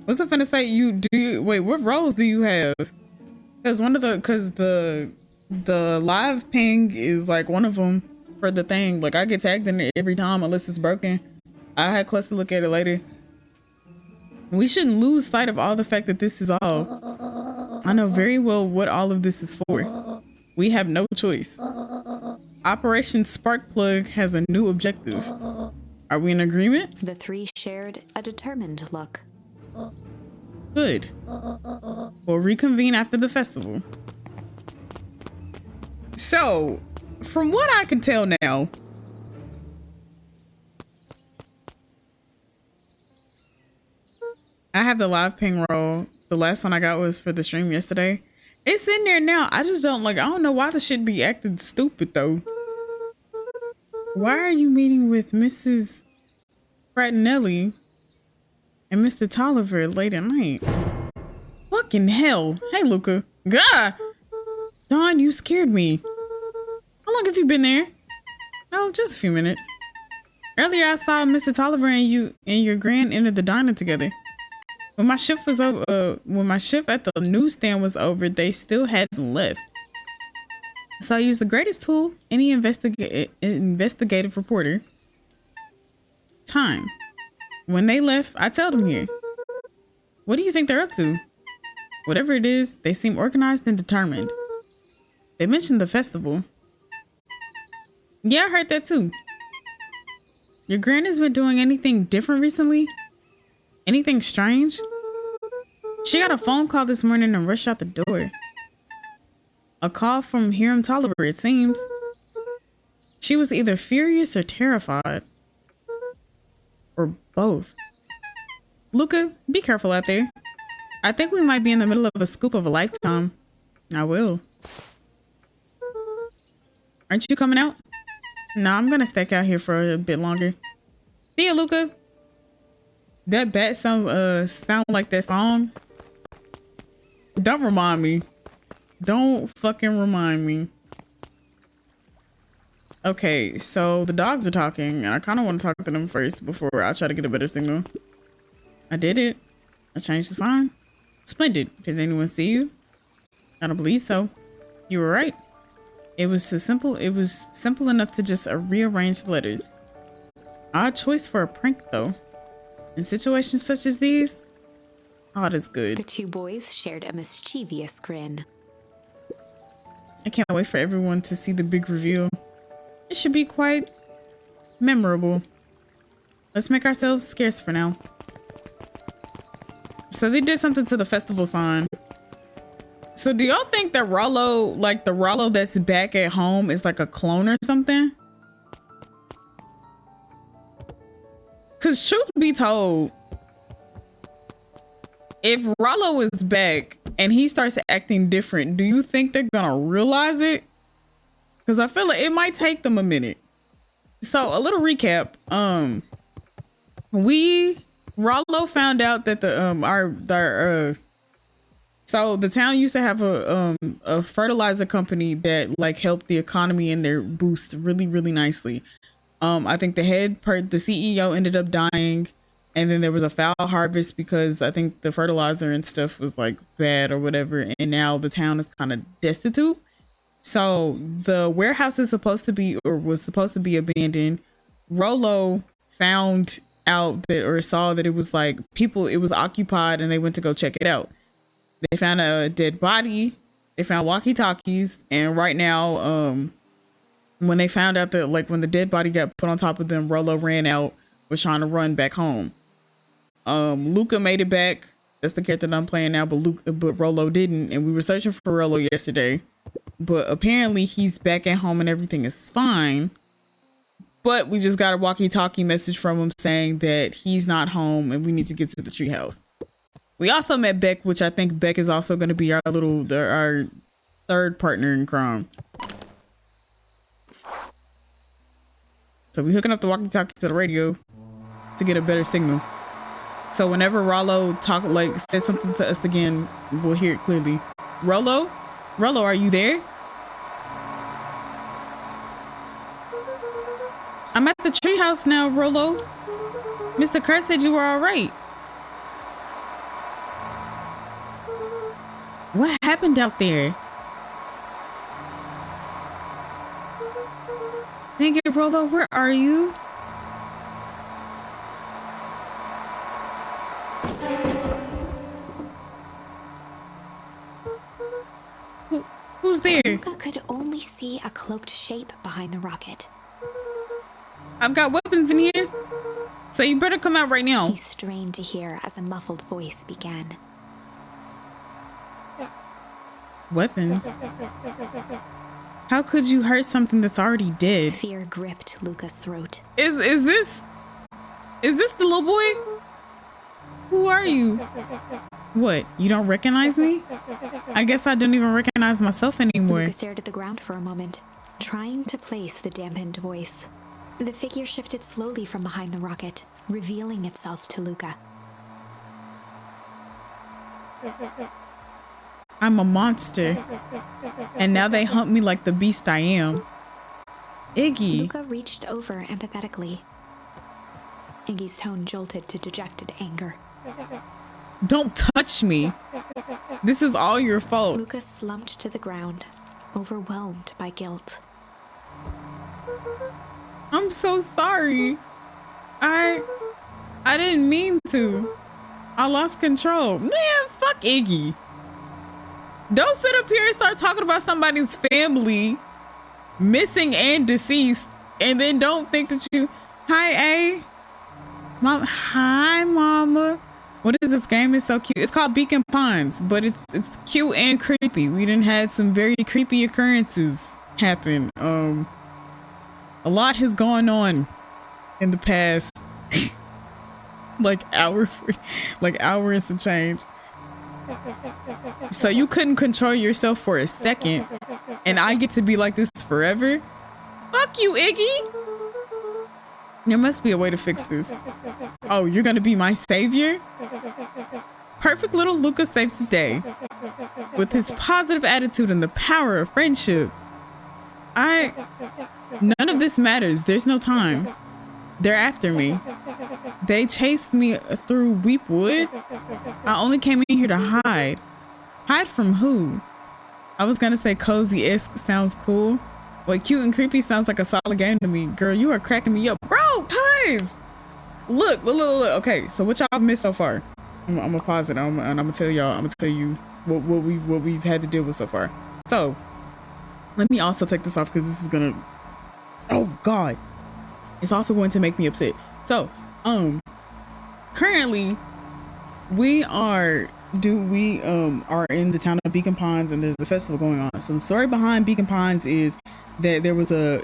What's I finna say? Wait, what roles do you have? Because the live ping is like one of them for the thing. Like I get tagged in it every time unless it's broken. I had Cluster look at it later. We shouldn't lose sight of all the fact that this is all. I know very well what all of this is for. We have no choice. Operation Sparkplug has a new objective. Are we in agreement? The three shared a determined look. Good. We'll reconvene after the festival. So, from what I can tell now, I have the live ping roll. The last one I got was for the stream yesterday. It's in there now. I just don't I don't know why the shit be acting stupid though. Why are you meeting with Mrs. Fratinelli and Mr. Tolliver late at night? Fucking hell. Hey, Luca. God! Dawn, you scared me. How long have you been there? Oh, just a few minutes. Earlier, I saw Mr. Tolliver and you and your grand enter the diner together. When my shift was over, when my shift at the newsstand was over, they still hadn't left. So I used the greatest tool any investigative reporter. Time. When they left, I told them here. What do you think they're up to? Whatever it is, they seem organized and determined. They mentioned the festival. Yeah, I heard that too. Your granny's been doing anything different recently? Anything strange? She got a phone call this morning and rushed out the door. A call from Hiram Tolliver, it seems. She was either furious or terrified. Or both. Luca, be careful out there. I think we might be in the middle of a scoop of a lifetime. I will. Aren't you coming out? No, I'm gonna stick out here for a bit longer. See ya, Luca. That bat sound like that song. Don't remind me. Don't fucking remind me. Okay, so the dogs are talking, and I kind of want to talk to them first before I try to get a better signal. I did it. I changed the sign. Splendid. Did anyone see you? I don't believe so. You were right. It was simple enough to just rearrange the letters. Odd choice for a prank, though. In situations such as these, odd is good. The two boys shared a mischievous grin. I can't wait for everyone to see the big reveal. It should be quite memorable. Let's make ourselves scarce for now. So they did something to the festival sign. So do y'all think that Rollo, like the Rollo that's back at home, is like a clone or something? Because truth be told, if Rollo is back and he starts acting different, do you think they're gonna realize it? Because I feel like it might take them a minute. So a little recap. Rollo found out that so the town used to have a fertilizer company that like helped the economy and their boost really, really nicely. I think the CEO ended up dying, and then there was a foul harvest because I think the fertilizer and stuff was like bad or whatever, and now the town is kind of destitute. So the warehouse was supposed to be abandoned. Rollo found out that, or saw that it was like it was occupied, and they went to go check it out. They found a dead body. They found walkie-talkies, and right now, when they found out that, like, when the dead body got put on top of them, Rollo ran out, was trying to run back home. Luca made it back. That's the character that I'm playing now, but Rollo didn't, and we were searching for Rollo yesterday. But apparently he's back at home and everything is fine. But we just got a walkie-talkie message from him saying that he's not home and we need to get to the treehouse. We also met Beck, which I think Beck is also going to be our third partner in crime. So we're hooking up the walkie-talkie to the radio to get a better signal. So whenever Rollo says something to us again, we'll hear it clearly. Rollo, are you there? I'm at the treehouse now, Rollo. Mr. Kerr said you were all right. What happened out there? Thank you, Rollo. Where are you? Who's there? Luca could only see a cloaked shape behind the rocket. I've got weapons in here, so you better come out right now. He strained to hear as a muffled voice began. Weapons? How could you hurt something that's already dead? Fear gripped Luca's throat. Is this the little boy? Who are you? What, you don't recognize me? I guess I don't even recognize myself anymore. Luca stared at the ground for a moment, trying to place the dampened voice. The figure shifted slowly from behind the rocket, revealing itself to Luca. I'm a monster, and now they hunt me like the beast I am. Iggy. Luca reached over empathetically. Iggy's tone jolted to dejected anger. Don't touch me. This is all your fault. Luca slumped to the ground, overwhelmed by guilt. I'm so sorry. I didn't mean to. I lost control. Man, fuck Iggy. Don't sit up here and start talking about somebody's family, missing and deceased, and then don't think that you... Hi, A. Mom. Hi, Mama. What is this game? It's so cute. It's called Beacon Ponds, but it's cute and creepy. We done had some very creepy occurrences happen. A lot has gone on in the past like hour and some change. So you couldn't control yourself for a second, and I get to be like this forever? Fuck you, Iggy. There must be a way to fix this. Oh, you're gonna be my savior? Perfect little Luca saves the day with his positive attitude and the power of friendship. None of this matters. There's no time. They're after me. They chased me through Weepwood. I only came in here to hide. Hide from who? I was gonna say cozi-esque sounds cool. But cute and creepy sounds like a solid game to me. Girl, you are cracking me up. Bro, guys! Look. Okay, so what y'all missed so far? I'm gonna pause it. I'm gonna tell you what we've had to deal with so far. So, let me also take this off because this is gonna... Oh, God. It's also going to make me upset. So, currently, we are in the town of Beacon Ponds, and there's a festival going on. So the story behind Beacon Ponds is that there was a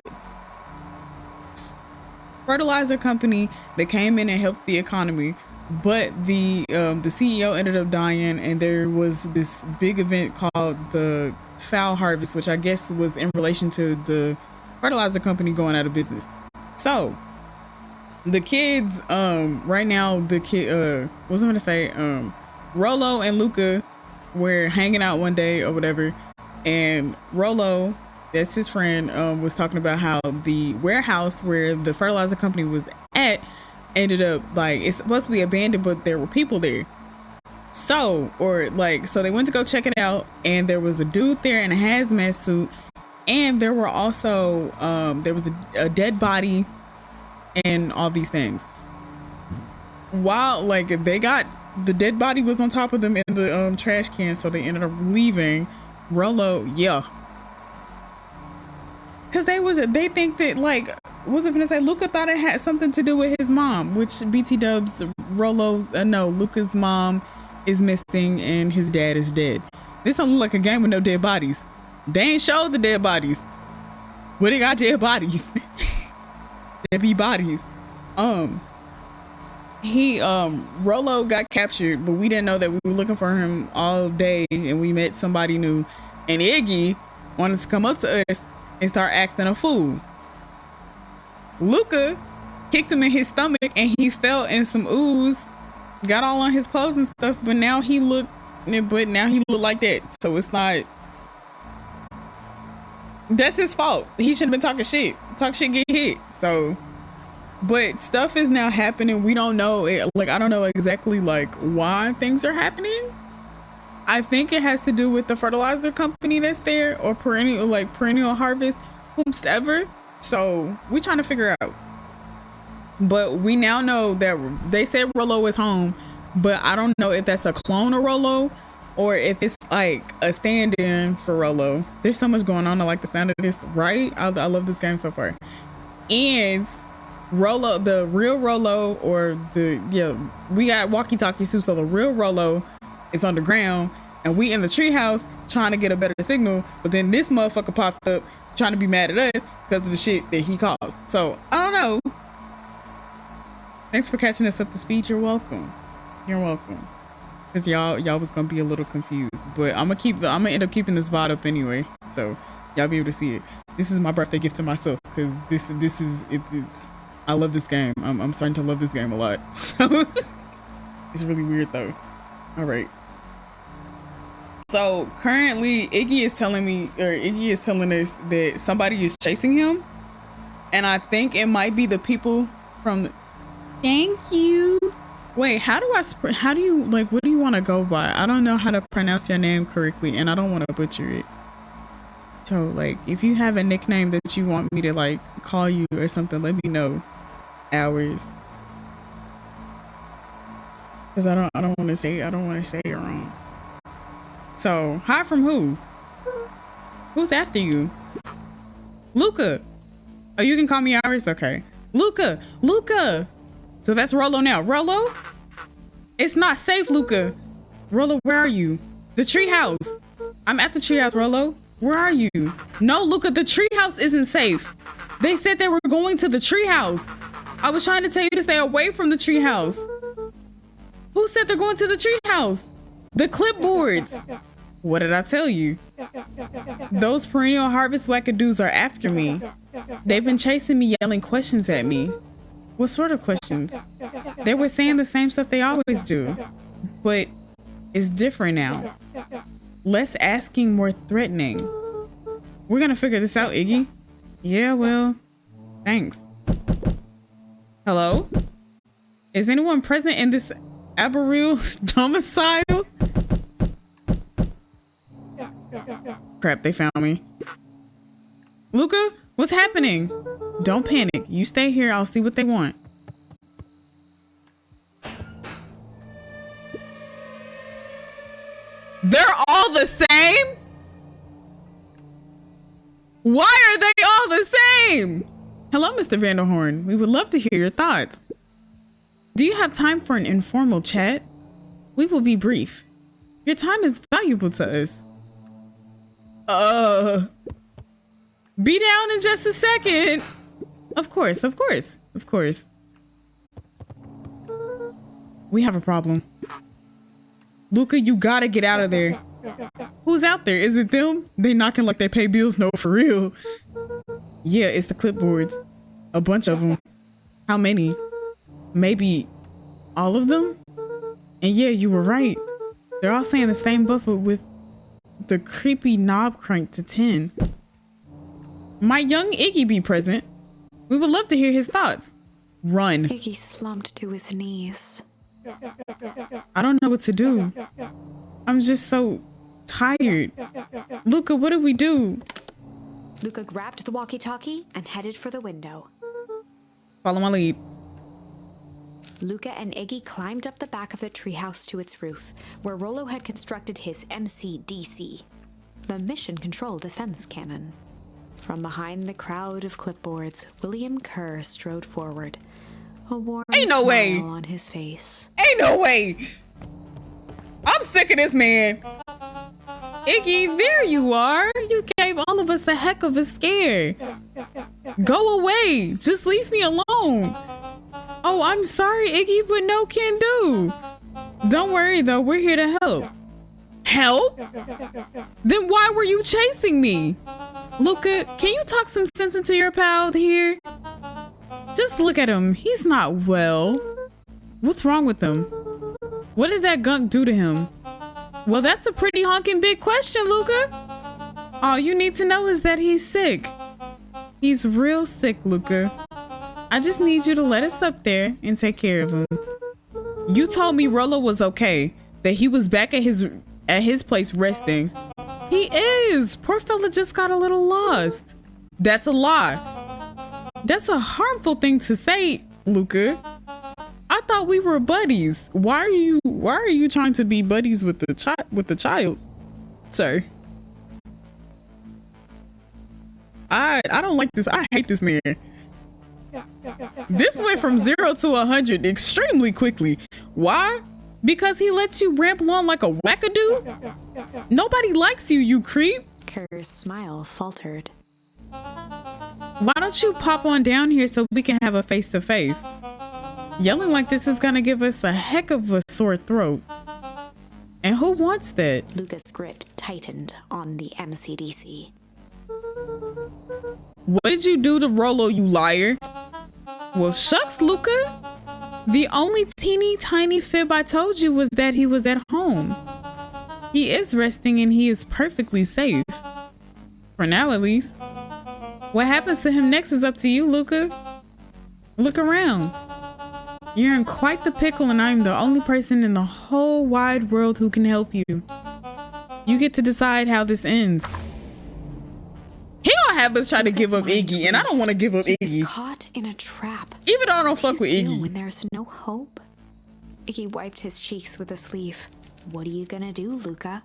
fertilizer company that came in and helped the economy, but the CEO ended up dying, and there was this big event called the Fowl Harvest, which I guess was in relation to the fertilizer company going out of business. So the kids, right now, what's I gonna say, Rolo and Luca were hanging out one day or whatever, and Rolo, that's his friend, was talking about how the warehouse where the fertilizer company was at ended up, like, it's supposed to be abandoned, but there were people there. So they went to go check it out, and there was a dude there in a hazmat suit, and there were also there was a dead body and all these things. While they got the dead body was on top of them in the trash can, so they ended up leaving. Rolo, yeah, because they think that, like, wasn't gonna say Luca thought it had something to do with his mom, which BT dubs Rolo, no, Luca's mom is missing and his dad is dead. This don't look like a game with no dead bodies. They ain't showed the dead bodies, but they got dead bodies. There be bodies. Rolo got captured, but we didn't know that we were looking for him all day, and we met somebody new, and Iggy wanted to come up to us and start acting a fool. Luca kicked him in his stomach, and he fell in some ooze, got all on his clothes and stuff, but now he looked like that. So it's not, that's his fault. He shouldn't have been talking shit. Talk shit, get hit. So, but stuff is now happening. We don't know it. Like, I don't know exactly like why things are happening. I think it has to do with the fertilizer company that's there, or perennial harvest, whomsoever. So we trying to figure out. But we now know that they said Rolo is home, but I don't know if that's a clone of Rolo or if it's like a stand-in for Rolo. There's so much going on. I like the sound of this, right? I love this game so far. And Rolo, the real Rolo, we got walkie-talkies too, so the real Rolo is on the ground, and we in the treehouse trying to get a better signal, but then this motherfucker popped up trying to be mad at us because of the shit that he caused. So I don't know. Thanks for catching us up to speed. You're welcome. Because y'all was gonna be a little confused, but I'm gonna end up keeping this VOD up anyway, so y'all be able to see it. This is my birthday gift to myself because this is it's I love this game. I'm starting to love this game a lot. So it's really weird though. All right. So currently Iggy is telling us that somebody is chasing him, and I think it might be the people from the... Thank you. Wait, how do you like, what do you want to go by? I don't know how to pronounce your name correctly and I don't want to butcher it. So like, if you have a nickname that you want me to like call you or something, let me know. Hours. Cause I don't want to say it wrong. So, hi from who? Who's after you? Luca. Oh, you can call me Hours? Okay. Luca. So that's Rolo now. Rolo? It's not safe, Luca. Rolo, where are you? The treehouse. I'm at the treehouse, Rolo. Where are you? No, Luca, the treehouse isn't safe. They said they were going to the treehouse. I was trying to tell you to stay away from the treehouse. Who said they're going to the treehouse? The clipboards. What did I tell you? Those perennial harvest wackadoos are after me. They've been chasing me, yelling questions at me. What sort of questions? They were saying the same stuff they always do, but it's different now. Less asking, more threatening. We're gonna figure this out, Iggy. Yeah, well, thanks. Hello? Is anyone present in this arboreal domicile? Crap, they found me. Luca, what's happening? Don't panic. You stay here. I'll see what they want. They're all the same? Why are they all the same? Hello, Mr. Vanderhorn. We would love to hear your thoughts. Do you have time for an informal chat? We will be brief. Your time is valuable to us. Be down in just a second. Of course. We have a problem. Luca, you gotta get out of there. Who's out there? Is it them? They knocking like they pay bills? No, for real. Yeah, it's the clipboards. A bunch of them. How many? Maybe all of them? And yeah, you were right. They're all saying the same buffer with the creepy knob cranked to 10. Might young Iggy be present? We would love to hear his thoughts. Run. Iggy slumped to his knees. I don't know what to do. I'm just so tired. Luca, what do we do? Luca grabbed the walkie-talkie and headed for the window. Follow my lead. Luca and Iggy climbed up the back of the treehouse to its roof, where Rolo had constructed his MCDC, the Mission Control Defense Cannon. From behind the crowd of clipboards, William Kerr strode forward, a warm smile on his face. Ain't no way! I'm sick of this man. Iggy, there you are. You gave all of us a heck of a scare. Go away. Just leave me alone. Oh, I'm sorry, Iggy, but no can do. Don't worry, though. We're here to help. Help? Then why were you chasing me? Luca, can you talk some sense into your pal here? Just look at him. He's not well. What's wrong with him? What did that gunk do to him? Well, that's a pretty honking big question, Luca. All you need to know is that he's sick. He's real sick, Luca. I just need you to let us up there and take care of him. You told me Rolo was okay, that he was back at his place resting. He is. Poor fella just got a little lost. That's a lie. That's a harmful thing to say, Luca. I thought we were buddies. Why are you trying to be buddies with the child, sir? I don't like this. I hate this man. This went from 0 to 100 extremely quickly. Why? Because he lets you ramble on like a wackadoo? Nobody likes you, you creep. Kerr's smile faltered. Why don't you pop on down here so we can have a face-to-face? Yelling like this is gonna give us a heck of a sore throat. And who wants that? Luca's grip tightened on the MCDC. What did you do to Rolo, you liar? Well, shucks, Luca. The only teeny tiny fib I told you was that he was at home. He is resting and he is perfectly safe. For now, at least. What happens to him next is up to you, Luca. Look around. You're in quite the pickle and I'm the only person in the whole wide world who can help you. You get to decide how this ends. He gonna have us try to give up Iggy, and I don't want to give up Iggy. He's caught in a trap. Even though I don't fuck with Iggy. When there's no hope. Iggy wiped his cheeks with a sleeve. What are you gonna do, Luca?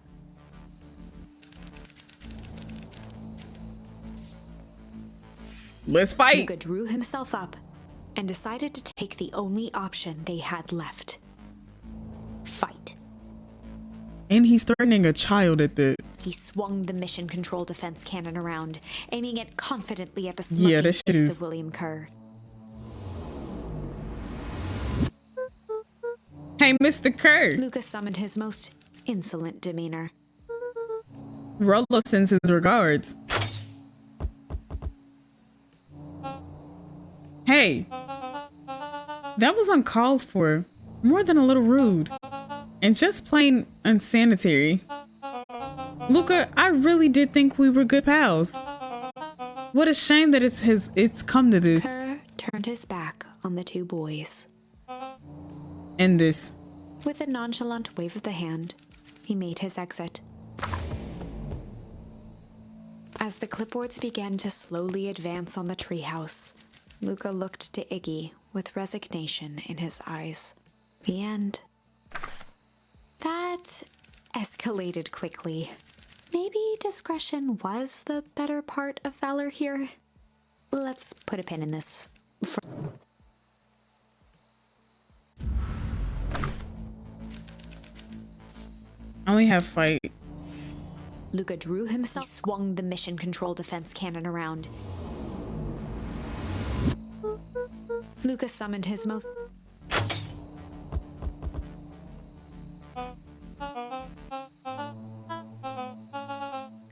Let's fight. Luca drew himself up and decided to take the only option they had left. Fight. And he's threatening a child at the... He swung the mission control defense cannon around, aiming it confidently at the smirking face of William Kerr. Hey, Mr. Kerr. Luca summoned his most insolent demeanor. Rolo sends his regards. Hey, that was uncalled for, more than a little rude, and just plain unsanitary. Luca, I really did think we were good pals. What a shame that it's come to this. Kerr turned his back on the two boys. And this. With a nonchalant wave of the hand, he made his exit. As the clipboards began to slowly advance on the treehouse, Luca looked to Iggy with resignation in his eyes. The end. That escalated quickly. Maybe discretion was the better part of valor here. Let's put a pin in this. I only have fight. Luca drew himself, swung the mission control defense cannon around. Luca summoned his most...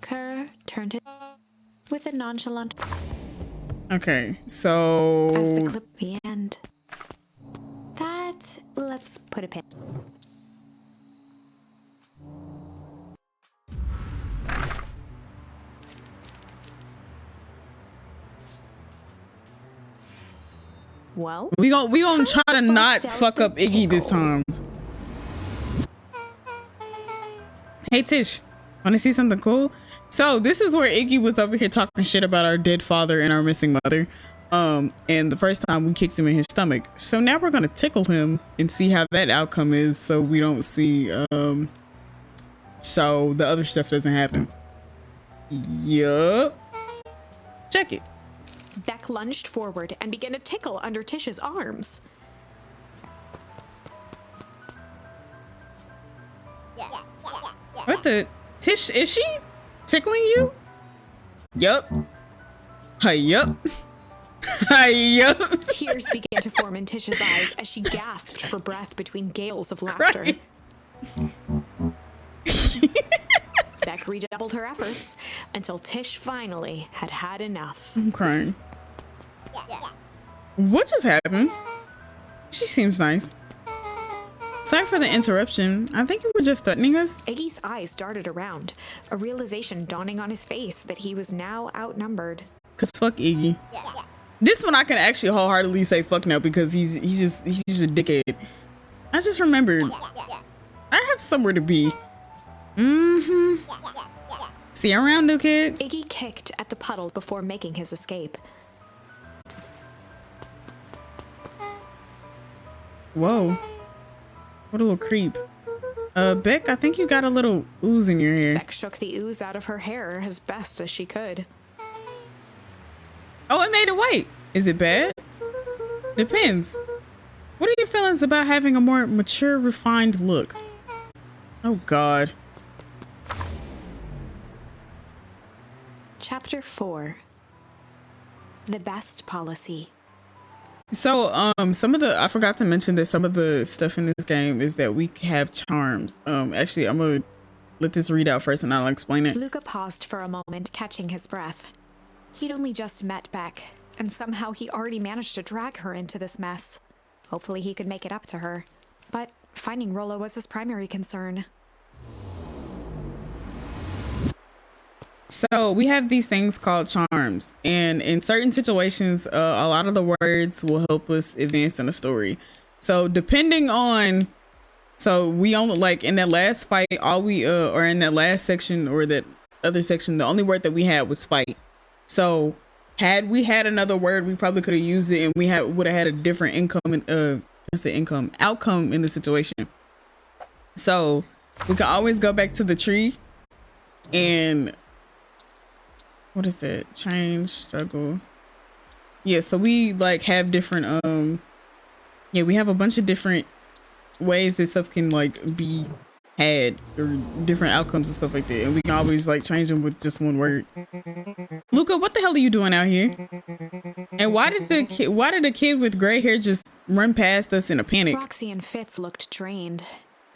Kerr turned it with a nonchalant... Okay, so... As the clip the end. That... Let's put a pin. Well, we gonna try to not fuck up Iggy this time. Hey Tish, wanna see something cool? So this is where Iggy was over here talking shit about our dead father and our missing mother. And the first time we kicked him in his stomach. So now we're gonna tickle him and see how that outcome is, so we don't see so the other stuff doesn't happen. Yup. Check it. Beck lunged forward and began to tickle under Tish's arms. What the? Tish, is she tickling you? Yup. Hi, yup. Hi, yup. Tears began to form in Tish's eyes as she gasped for breath between gales of laughter. Right. Beck redoubled her efforts until Tish finally had had enough. I'm crying. What just happened? She seems nice. Sorry for the interruption. I think you were just threatening us. Iggy's eyes darted around, a realization dawning on his face that he was now outnumbered. Cause fuck Iggy. This one I can actually wholeheartedly say fuck now because he's just a dickhead. I just remembered. I have somewhere to be. See you around, new kid. Iggy kicked at the puddle before making his escape. Whoa. What a little creep. Beck, I think you got a little ooze in your hair. Beck shook the ooze out of her hair as best as she could. Oh, it made it white. Is it bad? Depends. What are your feelings about having a more mature, refined look? Oh, God. Chapter 4. The best policy. So, I forgot to mention that some of the stuff in this game is that we have charms. Actually, I'm gonna let this read out first and I'll explain it. Luca paused for a moment, catching his breath. He'd only just met Beck, and somehow he already managed to drag her into this mess. Hopefully he could make it up to her. But finding Rollo was his primary concern. So we have these things called charms, and in certain situations, a lot of the words will help us advance in the story. So depending on, so we only, like in that last fight, all we or in that last section or that other section, the only word that we had was fight. So had we had another word, we probably could have used it, and we would have had a different outcome in the situation. So we can always go back to the tree and what is that? Change, struggle. Yeah, so we like have different yeah, we have a bunch of different ways that stuff can like be had or different outcomes and stuff like that, and we can always like change them with just one word. Luca, what the hell are you doing out here? And why did the kid with gray hair just run past us in a panic? Roxy and Fitz looked drained.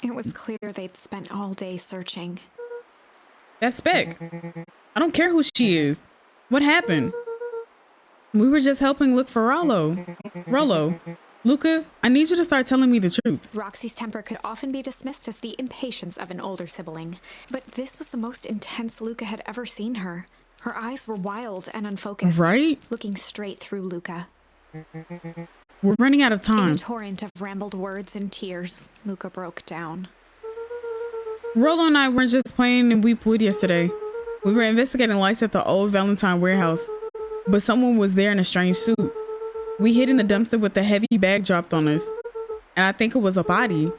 It was clear they'd spent all day searching. That's Beck. I don't care who she is. What happened? We were just helping look for Rollo. Luca, I need you to start telling me the truth. Roxy's temper could often be dismissed as the impatience of an older sibling, but this was the most intense Luca had ever seen her. Her eyes were wild and unfocused, right? Looking straight through Luca. We're running out of time. In a torrent of rambled words and tears, Luca broke down. Rollo and I were just playing in Weepwood yesterday. We were investigating lights at the old Valentine warehouse, but someone was there in a strange suit. We hid in the dumpster with a heavy bag dropped on us, and I think it was a body.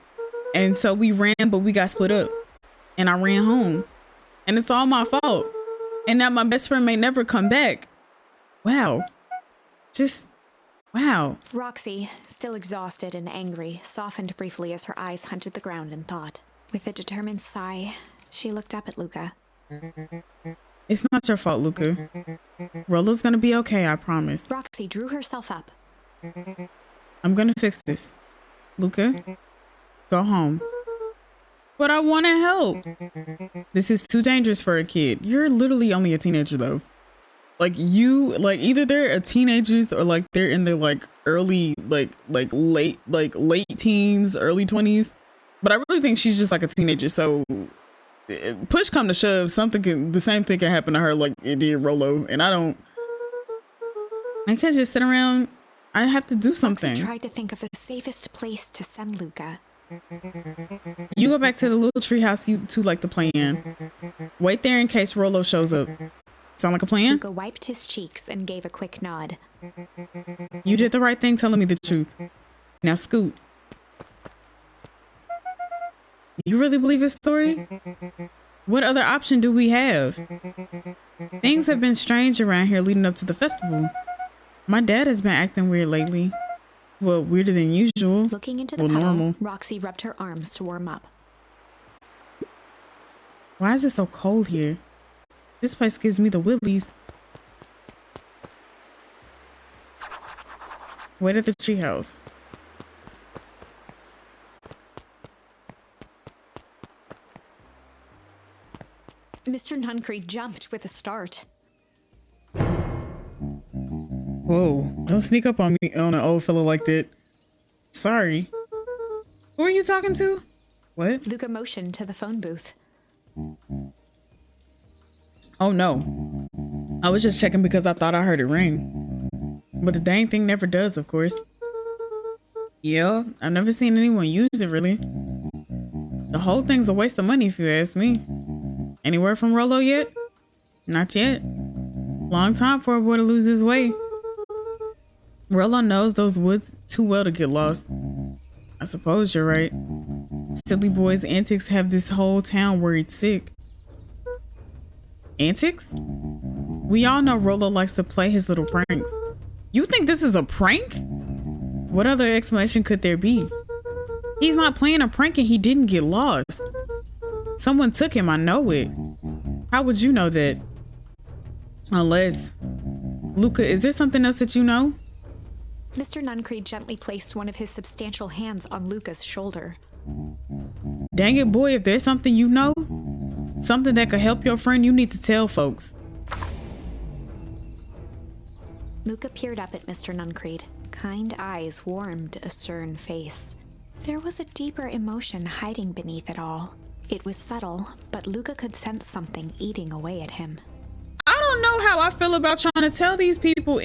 And so we ran, but we got split up, and I ran home. And it's all my fault. And now my best friend may never come back. Wow. Just, wow. Roxy, still exhausted and angry, softened briefly as her eyes hunted the ground in thought. With a determined sigh, she looked up at Luca. It's not your fault, Luca. Rollo's gonna be okay, I promise. Roxy drew herself up. I'm gonna fix this. Luca, go home. But I want to help. This is too dangerous for a kid. You're literally only a teenager, though. Like either they're teenagers or like they're in their like early, late teens, early 20s. But I really think she's just like a teenager. So push come to shove, the same thing can happen to her like it did Rollo. And I can't just sit around. I have to do something. Roxy tried to think of the safest place to send Luca. You go back to the little treehouse you two like to play in. Wait there in case Rollo shows up. Sound like a plan? Luca wiped his cheeks and gave a quick nod. You did the right thing telling me the truth. Now scoot. You really believe his story? What other option do we have? Things have been strange around here leading up to the festival. My dad has been acting weird lately. Well, weirder than usual. Looking into the puddle, normal. Roxy rubbed her arms to warm up. Why is it so cold here? This place gives me the willies. Wait at the treehouse. Mr. Nuncree jumped with a start. Whoa, don't sneak up on me on an old fellow like that. Sorry. Who are you talking to? What? Luca motioned to the phone booth. Oh no. I was just checking because I thought I heard it ring. But the dang thing never does, of course. Yeah, I've never seen anyone use it really. The whole thing's a waste of money if you ask me. Any word from Rollo yet? Not yet. Long time for a boy to lose his way. Rollo knows those woods too well to get lost. I suppose you're right. Silly boy's antics have this whole town worried sick. Antics? We all know Rollo likes to play his little pranks. You think this is a prank? What other explanation could there be? He's not playing a prank and he didn't get lost. Someone took him, I know it. How would you know that? Unless... Luca, is there something else that you know? Mr. Nuncree gently placed one of his substantial hands on Luca's shoulder. Dang it, boy, if there's something you know, something that could help your friend, you need to tell folks. Luca peered up at Mr. Nuncreed. Kind eyes warmed a stern face. There was a deeper emotion hiding beneath it all. It was subtle, but Luca could sense something eating away at him. I don't know how I feel about trying to tell these people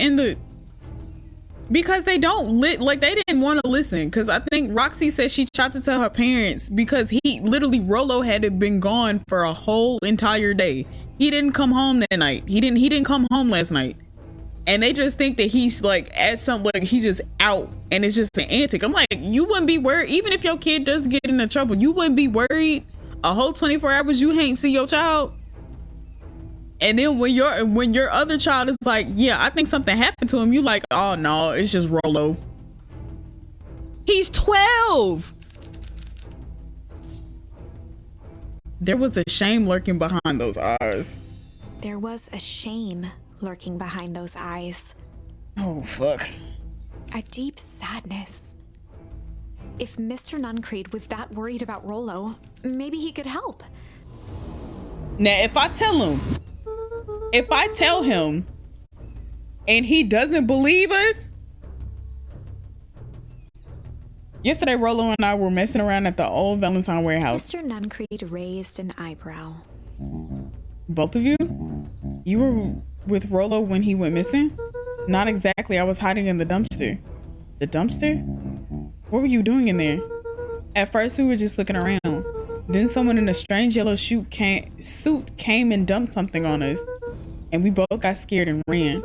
because they don't they didn't want to listen. Because I think Roxy said she tried to tell her parents because Rollo had been gone for a whole entire day. He didn't come home that night. He didn't come home last night. And they just think that he's like at something, like he's just out and it's just an antic. I'm like, you wouldn't be worried, even if your kid does get into trouble, you wouldn't be worried a whole 24 hours you ain't see your child. And then when your other child is like, yeah, I think something happened to him, you like, oh no, it's just Rollo. He's 12. There was a shame lurking behind those eyes. There was a shame lurking behind those eyes. Oh, fuck. A deep sadness. If Mr. Nuncreed was that worried about Rollo, maybe he could help. Now, if I tell him and he doesn't believe us. Yesterday, Rollo and I were messing around at the old Valentine warehouse. Mr. Nuncreed raised an eyebrow. Both of you? You were with Rollo when he went missing? Not exactly. I was hiding in the dumpster. The dumpster? What were you doing in there? At first, we were just looking around. Then someone in a strange yellow suit came and dumped something on us. And we both got scared and ran.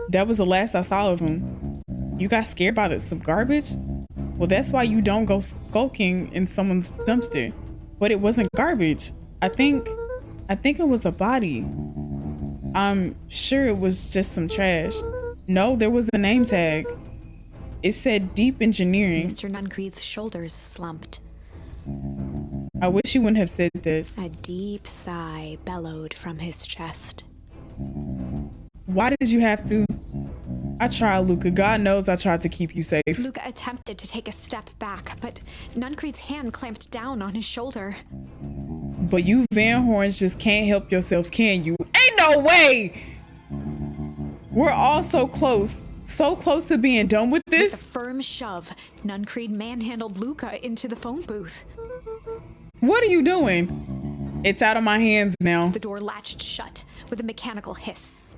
That was the last I saw of him. You got scared by some garbage? Well, that's why you don't go skulking in someone's dumpster. But it wasn't garbage. I think it was a body. I'm sure it was just some trash. No, there was a name tag. It said Deep Engineering. Mr. Nuncreed's shoulders slumped. I wish you wouldn't have said that. A deep sigh bellowed from his chest. Why did you have to? I tried, Luca. God knows I tried to keep you safe. Luca attempted to take a step back, but Nuncreed's hand clamped down on his shoulder. But you Van Horns just can't help yourselves, can you? Ain't no way! We're all so close to being done with this. With a firm shove, Nuncreed manhandled Luca into the phone booth. What are you doing? It's out of my hands now. The door latched shut with a mechanical hiss.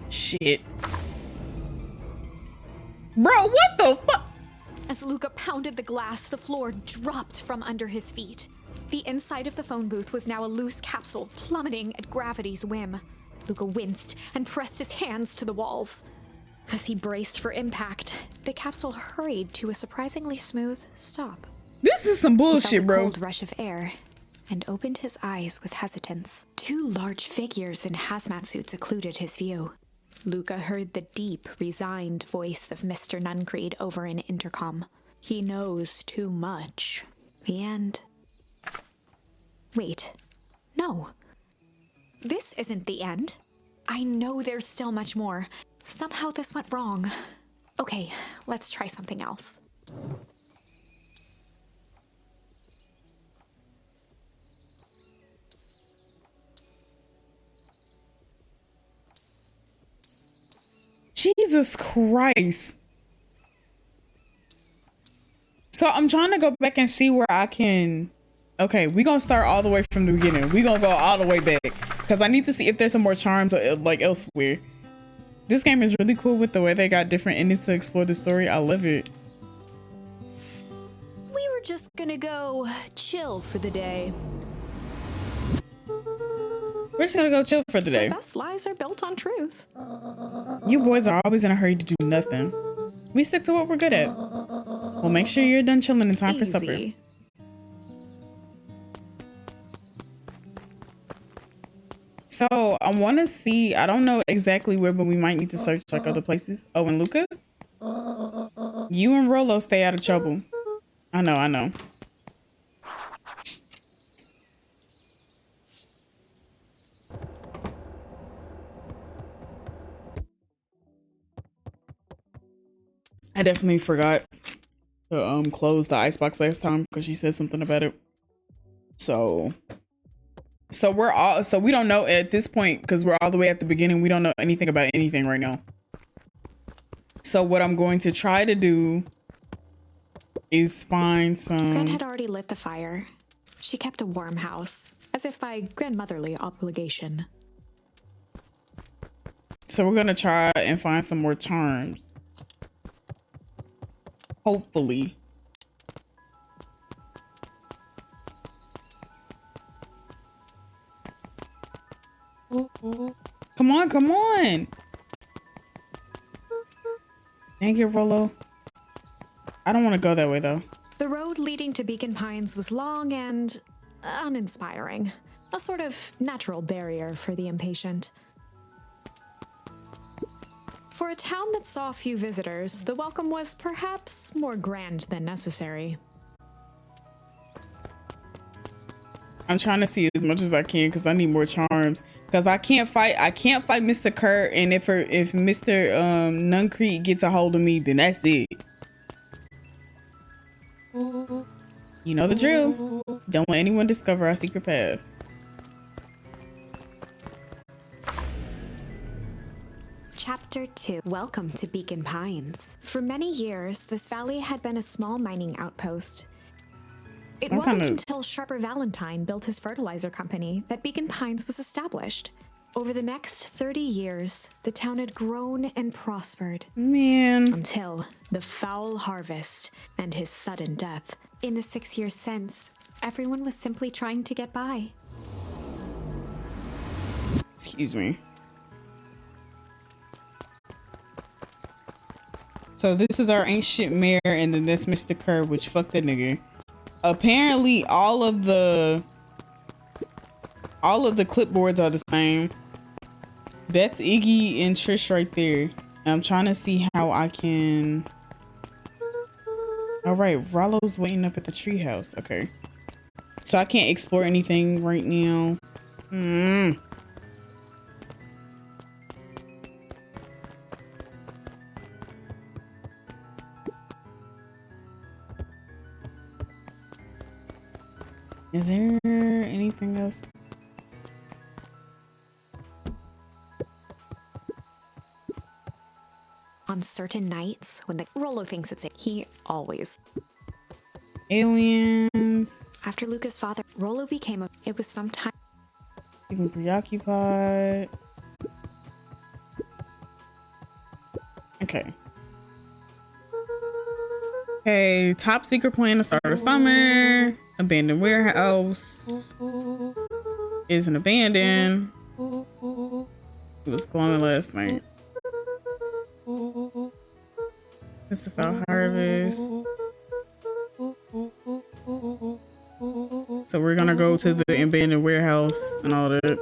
Shit. Bro, what the fuck? As Luca pounded the glass, the floor dropped from under his feet. The inside of the phone booth was now a loose capsule plummeting at gravity's whim. Luca winced and pressed his hands to the walls. As he braced for impact, the capsule hurried to a surprisingly smooth stop. This is some bullshit, bro. He felt a cold rush of air and opened his eyes with hesitance. Two large figures in hazmat suits occluded his view. Luca heard the deep, resigned voice of Mr. Nuncreed over an intercom. He knows too much. The end. Wait. No. This isn't the end. I know there's still much more. Somehow this went wrong. Okay, let's try something else. Jesus Christ. So I'm trying to go back and see where I can... Okay, we're going to start all the way from the beginning. We're going to go all the way back. Because I need to see if there's some more charms like elsewhere. This game is really cool with the way they got different endings to explore the story. I love it. We were just gonna go chill for the day. We're just gonna go chill for the day. The best lies are built on truth. You boys are always in a hurry to do nothing. We stick to what we're good at. We'll make sure you're done chilling in time for supper. So I want to see, I don't know exactly where, but we might need to search like other places. Oh, and Luca? You and Rollo stay out of trouble. I know. I definitely forgot to close the icebox last time because she said something about it. So So we don't know at this point, because we're all the way at the beginning. We don't know anything about anything right now. So what I'm going to try to do is find some... Gwen had already lit the fire. She kept a warm house, as if by grandmotherly obligation. So we're gonna try and find some more charms. Hopefully. Come on, come on. Thank you, Rollo. I don't want to go that way though. The road leading to Beacon Pines was long and uninspiring. A sort of natural barrier for the impatient. For a town that saw few visitors, the welcome was perhaps more grand than necessary. I'm trying to see as much as I can because I need more charms. Because I can't fight Mr. Kerr, and if Mr. Nuncrete gets a hold of me, then that's it. You know the drill. Don't let anyone discover our secret path. Chapter 2. Welcome to Beacon Pines. For many years, this valley had been a small mining outpost. It wasn't until Sharper Valentine built his fertilizer company that Beacon Pines was established. Over the next 30 years, the town had grown and prospered. Man. Until the foul harvest and his sudden death. In the 6 years since, everyone was simply trying to get by. Excuse me. So this is our ancient mayor, and then this Mr. Kerr, which fuck that nigga. Apparently all of the clipboards are the same. That's Iggy and Trish right there. I'm trying to see how I can... All right, Rollo's waiting up at the treehouse. Okay. So I can't explore anything right now. Is there anything else? On certain nights, when the Rollo thinks it's he always. Aliens. After Luca's father, Rollo became a. It was sometime. Even preoccupied. Okay. Okay, top secret plan to start a summer. Abandoned warehouse. Isn't abandoned. It was glowing last night. It's the fall harvest. So we're gonna go to the abandoned warehouse and all that.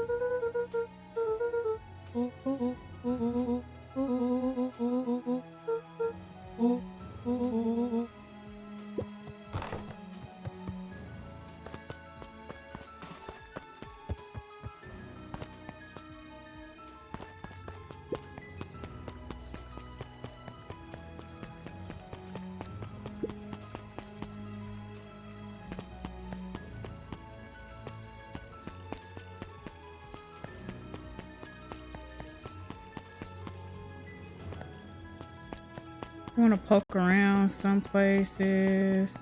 I want to poke around some places.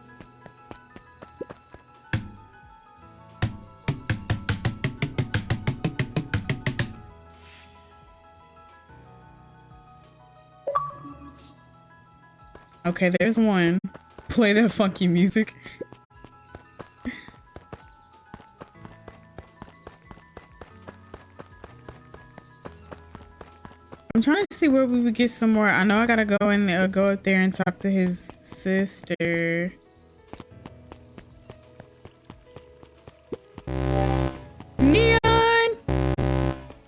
Okay, there's one. Play that funky music. I'm trying to see where we would get some more. I know I gotta go in there, go up there and talk to his sister. Neon!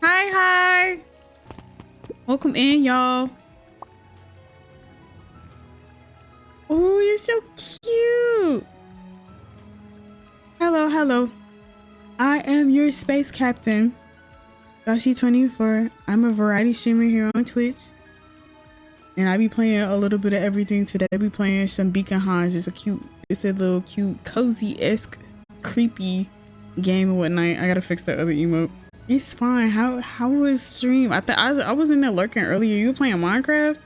Hi! Welcome in, y'all. Oh, you're so cute. Hello. I am your space captain. Dashi24. I'm a variety streamer here on Twitch. And I be playing a little bit of everything today. I be playing some Beacon Pines. It's a little cute, cozy-esque, creepy game and whatnot. I gotta fix that other emote. It's fine. How was stream? I was in there lurking earlier. You were playing Minecraft?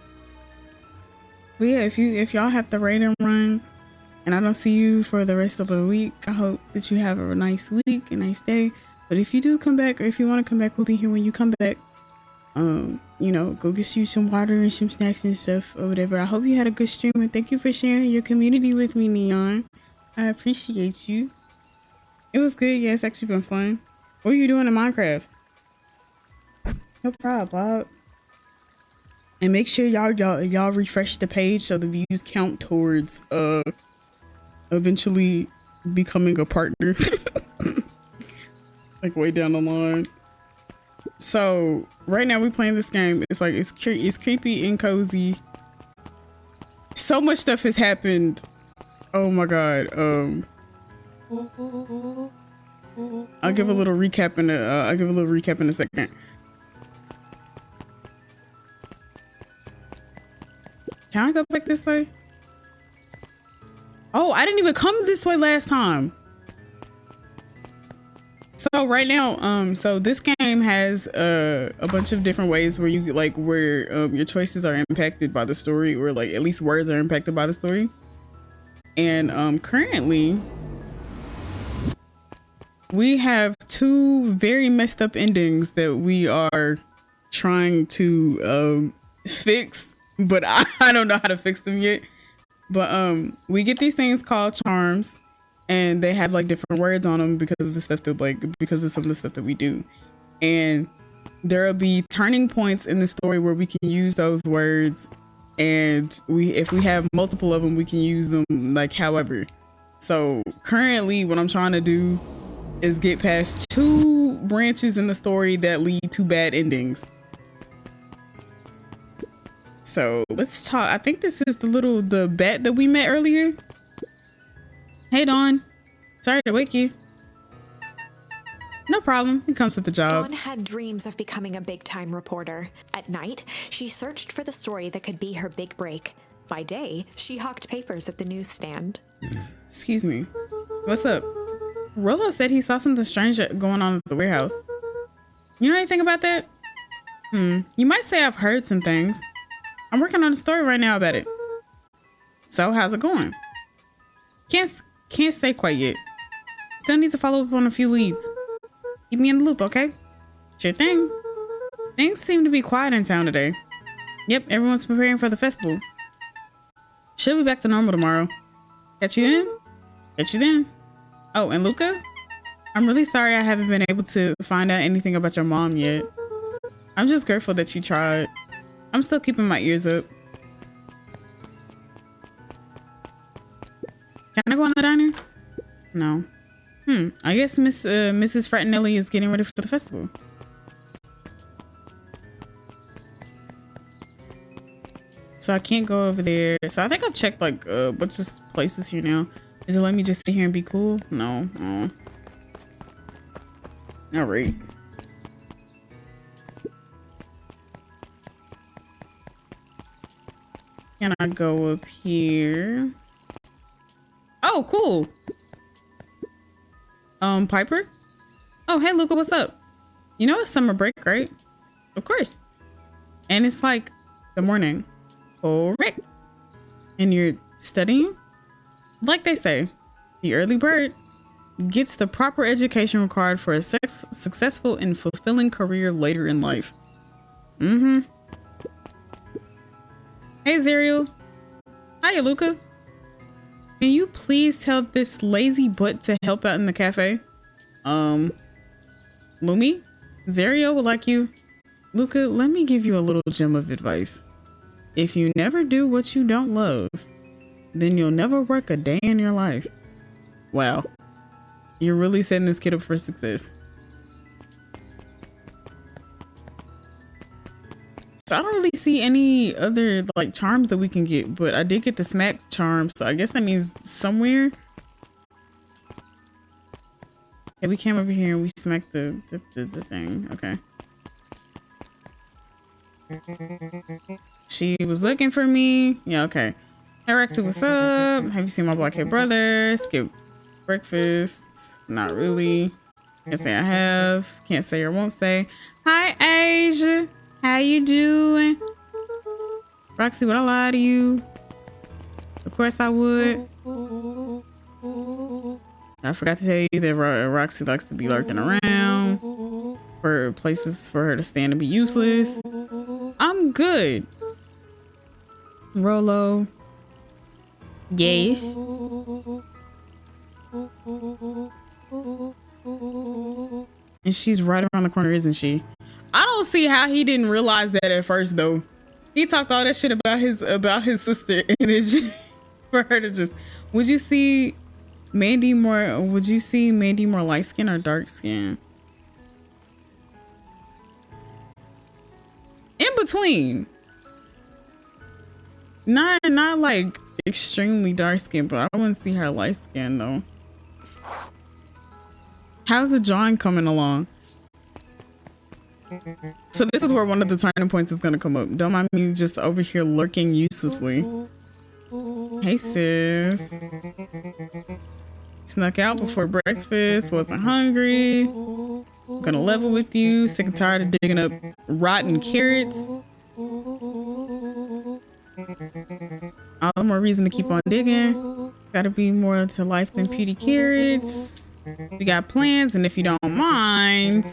But yeah, if y'all have the raid and run and I don't see you for the rest of the week, I hope that you have a nice week, a nice day. But if you do come back, or if you want to come back, we'll be here when you come back. You know, go get you some water and some snacks and stuff or whatever. I hope you had a good stream, and thank you for sharing your community with me, Neon. I appreciate you. It was good. Yeah, it's actually been fun. What are you doing in Minecraft? No problem, Bob. And make sure y'all refresh the page so the views count towards eventually becoming a partner. Like way down the line. So right now we're playing this game. It's like it's creepy and cozy. So much stuff has happened. Oh my god. I'll give a little recap in a second. Can I go back this way? Oh, I didn't even come this way last time. So right now, so this game has a bunch of different ways where you like where your choices are impacted by the story, or like at least words are impacted by the story. And currently we have two very messed up endings that we are trying to fix, but I don't know how to fix them yet. But we get these things called charms, and they have like different words on them because of the stuff that because of some of the stuff that we do. And there'll be turning points in the story where we can use those words, and if we have multiple of them, we can use them like however. So currently what I'm trying to do is get past two branches in the story that lead to bad endings. So let's talk. I think this is the bat that we met earlier. Hey Dawn, sorry to wake you. No problem, it comes with the job. Dawn had dreams of becoming a big-time reporter. At night, she searched for the story that could be her big break. By day, she hawked papers at the newsstand. Excuse me, what's up? Rollo said he saw something strange going on at the warehouse. You know anything about that? You might say I've heard some things. I'm working on a story right now about it. So how's it going? Can't say quite yet. Still need to follow up on a few leads. Keep me in the loop, okay? Sure thing. Things seem to be quiet in town today. Yep, everyone's preparing for the festival. She'll be back to normal tomorrow. Catch you then? Catch you then. Oh, and Luca? I'm really sorry I haven't been able to find out anything about your mom yet. I'm just grateful that you tried. I'm still keeping my ears up. Can I go in the diner? No. I guess Mrs. Frattinelli is getting ready for the festival. So I can't go over there. So I think I've checked like a bunch of places here now. Is it letting me just sit here and be cool? No. Oh. All right. Can I go up here? Oh, cool. Piper? Oh, hey, Luca, what's up? You know it's summer break, right? Of course. And it's like the morning. Correct. And you're studying? Like they say, the early bird gets the proper education required for a successful and fulfilling career later in life. Hey, Zerial. Hiya, Luca. Can you please tell this lazy butt to help out in the cafe? Lumi? Zerial would like you. Luca, let me give you a little gem of advice. If you never do what you don't love, then you'll never work a day in your life. Wow. You're really setting this kid up for success. So I don't really see any other like charms that we can get, but I did get the smack charm, so I guess that means somewhere. Okay, we came over here and we smacked the thing. Okay. She was looking for me. Yeah, okay. Hey Rexy, what's up? Have you seen my blockhead brother? Skip breakfast. Not really. Can't say I have. Can't say or won't say. Hi, Asia. How you doing? Roxy, would I lie to you? Of course I would. I forgot to tell you that Roxy likes to be lurking around for places for her to stand and be useless. I'm good. Rolo. Yes. And she's right around the corner, isn't she? I don't see how he didn't realize that at first, though. He talked all that shit about his sister, and it's just for her to just. Would you see Mandy more light skin or dark skin? In between. Not like extremely dark skin, but I wouldn't see her light skin though. How's the drawing coming along? So this is where one of the turning points is gonna come up. Don't mind me just over here lurking uselessly. Hey sis. Snuck out before breakfast, wasn't hungry. Gonna level with you. Sick and tired of digging up rotten carrots. All the more reason to keep on digging. Gotta be more to life than pretty carrots. We got plans, and if you don't mind,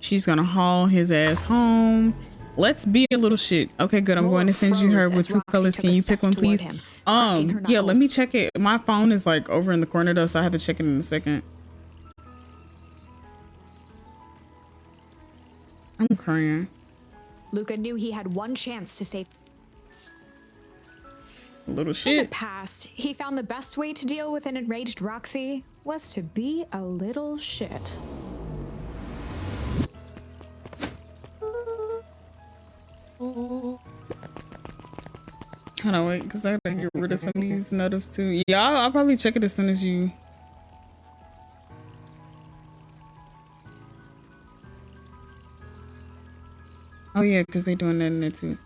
she's gonna haul his ass home. Let's be a little shit. Okay, good. I'm going to send you her with 2 colors. Can you pick one, please? Yeah, let me check it. My phone is like over in the corner though, so I have to check it in a second. I'm crying. Luca knew he had one chance to save a little shit. In the past, he found the best way to deal with an enraged Roxy was to be a little shit. Hold on, wait, because I gotta get rid of some of these natives too. Yeah, I'll probably check it as soon as you. Oh yeah, because they're doing that in there too.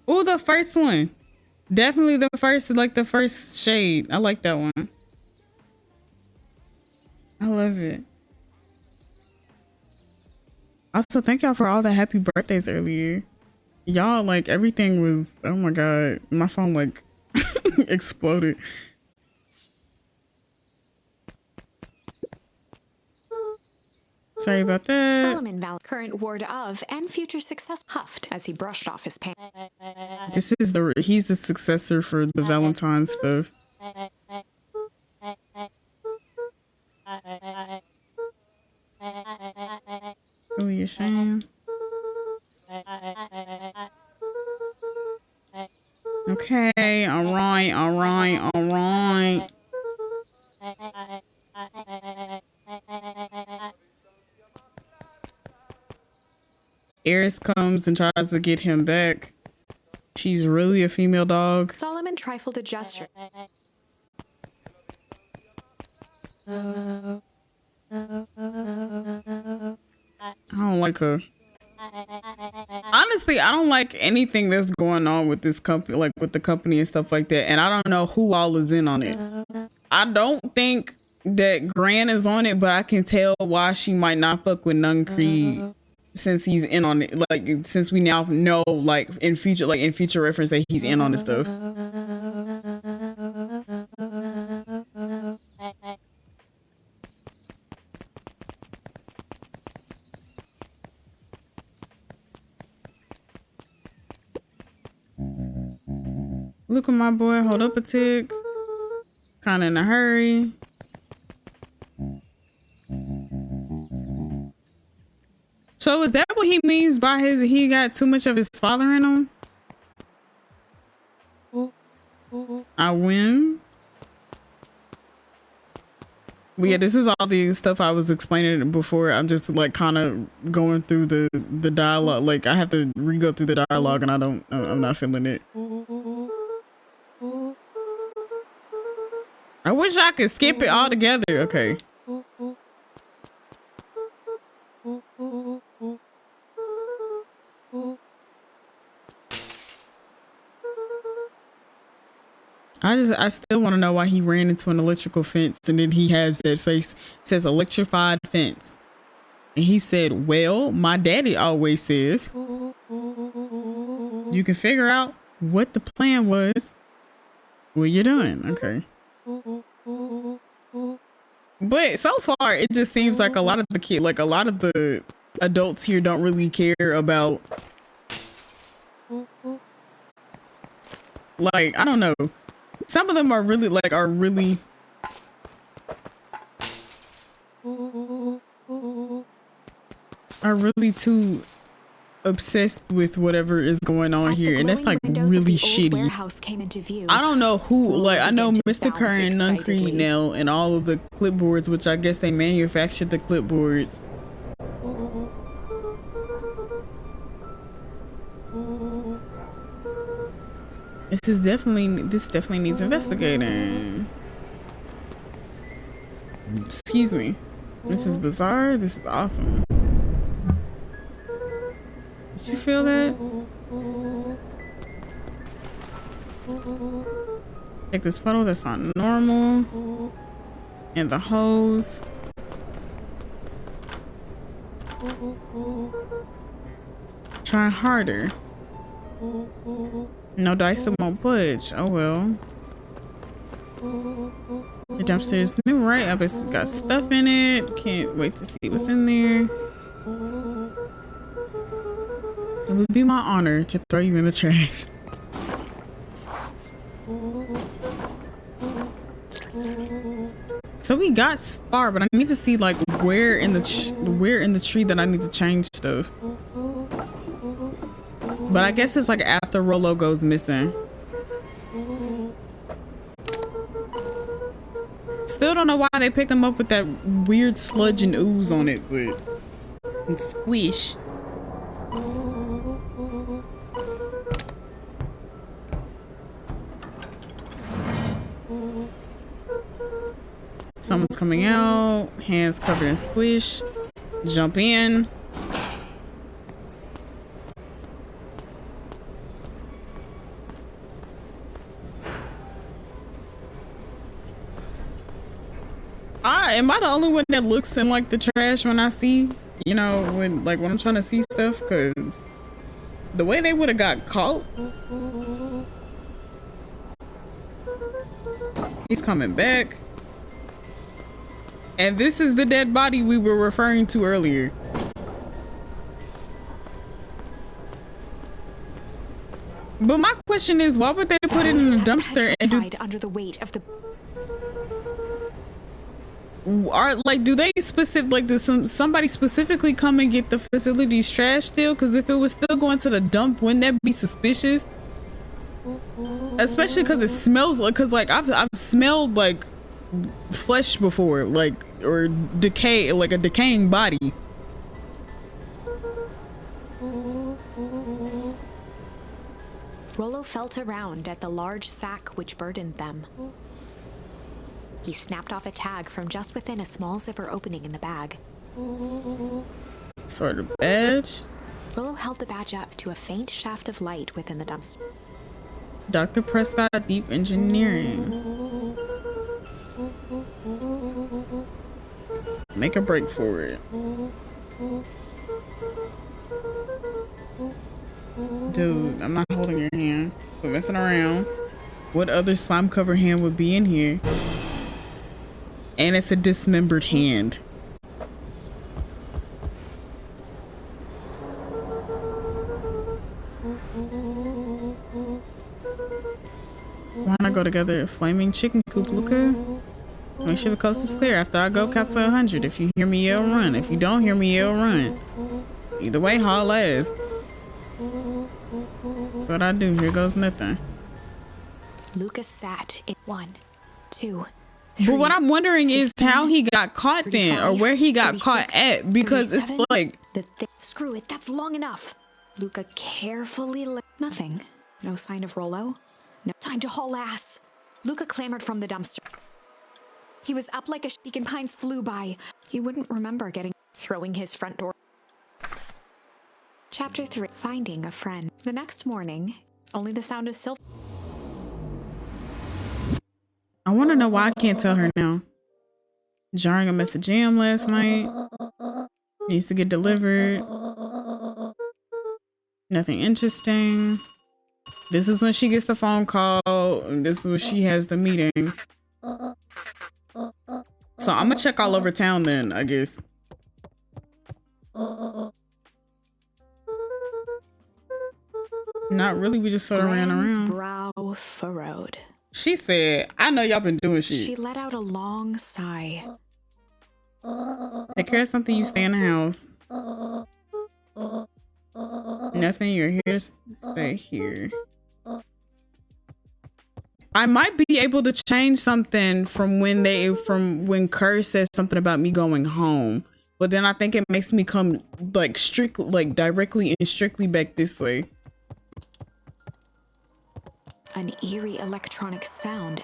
Oh, the first one. Definitely the first, like the first shade. I like that one. I love it. Also, thank y'all for all the happy birthdays earlier. Y'all, like, everything was, oh my god, my phone like exploded. Sorry about that. Solomon Val, current ward of and future success, huffed as he brushed off his pants. This is he's the successor for the Valentine stuff. Really a shame. Okay, alright. Eris comes and tries to get him back. She's really a female dog. Solomon trifled a gesture. I don't like her. Honestly, I don't like anything that's going on with this company, like with the company and stuff like that. And I don't know who all is in on it. I don't think that Gran is on it, but I can tell why she might not fuck with Nun Creed since he's in on it. Like, since we now know, like in future reference that he's in on this stuff. Look at my boy, hold up a tick. Kinda in a hurry. So is that what he means by he got too much of his father in him? I win. But yeah, this is all the stuff I was explaining before. I'm just like kind of going through the dialogue. Like I have to re-go through the dialogue and I'm not feeling it. I wish I could skip it all together. Okay. I still want to know why he ran into an electrical fence and then he has that face, says electrified fence. And he said, well, my daddy always says you can figure out what the plan was. What you doing? Okay. But so far, it just seems like a lot of the adults here don't really care about, like, I don't know. Some of them are really too obsessed with whatever is going on here, and that's like really shitty. I don't know who, like, I know Mr. Kerr and Nuncrete now and all of the clipboards, which I guess they manufactured the clipboards. This definitely needs investigating. Excuse me. This is bizarre. This is awesome. Did you feel that? Take this puddle that's not normal. And the hose. Try harder. No dice that won't budge. Oh well. The dumpster is new, right? I bet it's got stuff in it. Can't wait to see what's in there. It would be my honor to throw you in the trash. So we got far, but I need to see like where in the tree that I need to change stuff. But I guess it's like after Rollo goes missing. Still don't know why they picked him up with that weird sludge and ooze on it, but and squish. Someone's coming out, hands covered in squish. Jump in. Am I the only one that looks in like the trash when I see, you know, when I'm trying to see stuff? Because the way they would have got caught. He's coming back. And this is the dead body we were referring to earlier. But my question is, why would they put it in the dumpster and do under the weight of the do they does somebody specifically come and get the facility's trash still? Because if it was still going to the dump, wouldn't that be suspicious? Especially because it smells like, because like I've smelled like flesh before, like, or decay, like a decaying body. Rollo felt around at the large sack which burdened them. He snapped off a tag from just within a small zipper opening in the bag. Sort of badge. Rollo held the badge up to a faint shaft of light within the dumpster. Dr. Prescott Deep Engineering. Make a break for it. Dude, I'm not holding your hand. We're messing around. What other slime covered hand would be in here? And it's a dismembered hand. Wanna go together? Flaming chicken coop, Luca. Make sure the coast is clear. After I go, capture 100. If you hear me yell, run. If you don't hear me yell, run. Either way, haul ass. That's what I do. Here goes nothing. Lucas sat in 1, 2, 3. But what I'm wondering is how he got caught then, or where he got caught at, because it's like screw it, that's long enough. Luca carefully nothing. No sign of Rollo. No time to haul ass. Luca clambered from the dumpster. He was up like a beacon pines flew by. He wouldn't remember throwing his front door. Chapter 3. Finding a friend. The next morning, only the sound of silver. I want to know why I can't tell her now. Jarring a mess of jam last night. Needs to get delivered. Nothing interesting. This is when she gets the phone call. This is when she has the meeting. So I'm gonna check all over town then, I guess. Not really, we just sort of ran around. Brow furrowed. She said, I know y'all been doing shit. She let out a long sigh. Take care of something, you stay in the house. Nothing, you're here to stay here. I might be able to change something from when Kerr says something about me going home. But then I think it makes me come like directly and strictly back this way. An eerie electronic sound.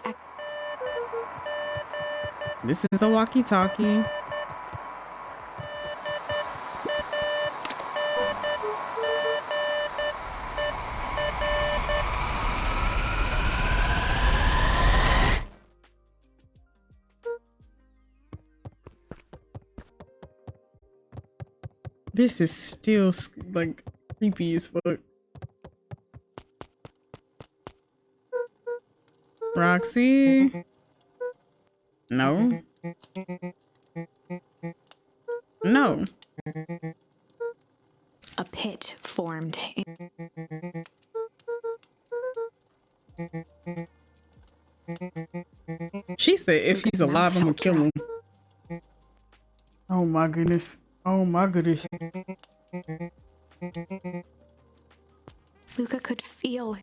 This is the walkie-talkie. This is still like creepy as fuck. Roxy? No. No. A pit formed. She said if he's alive, I'm gonna kill him. Oh my goodness. Oh my goodness. Luca could feel.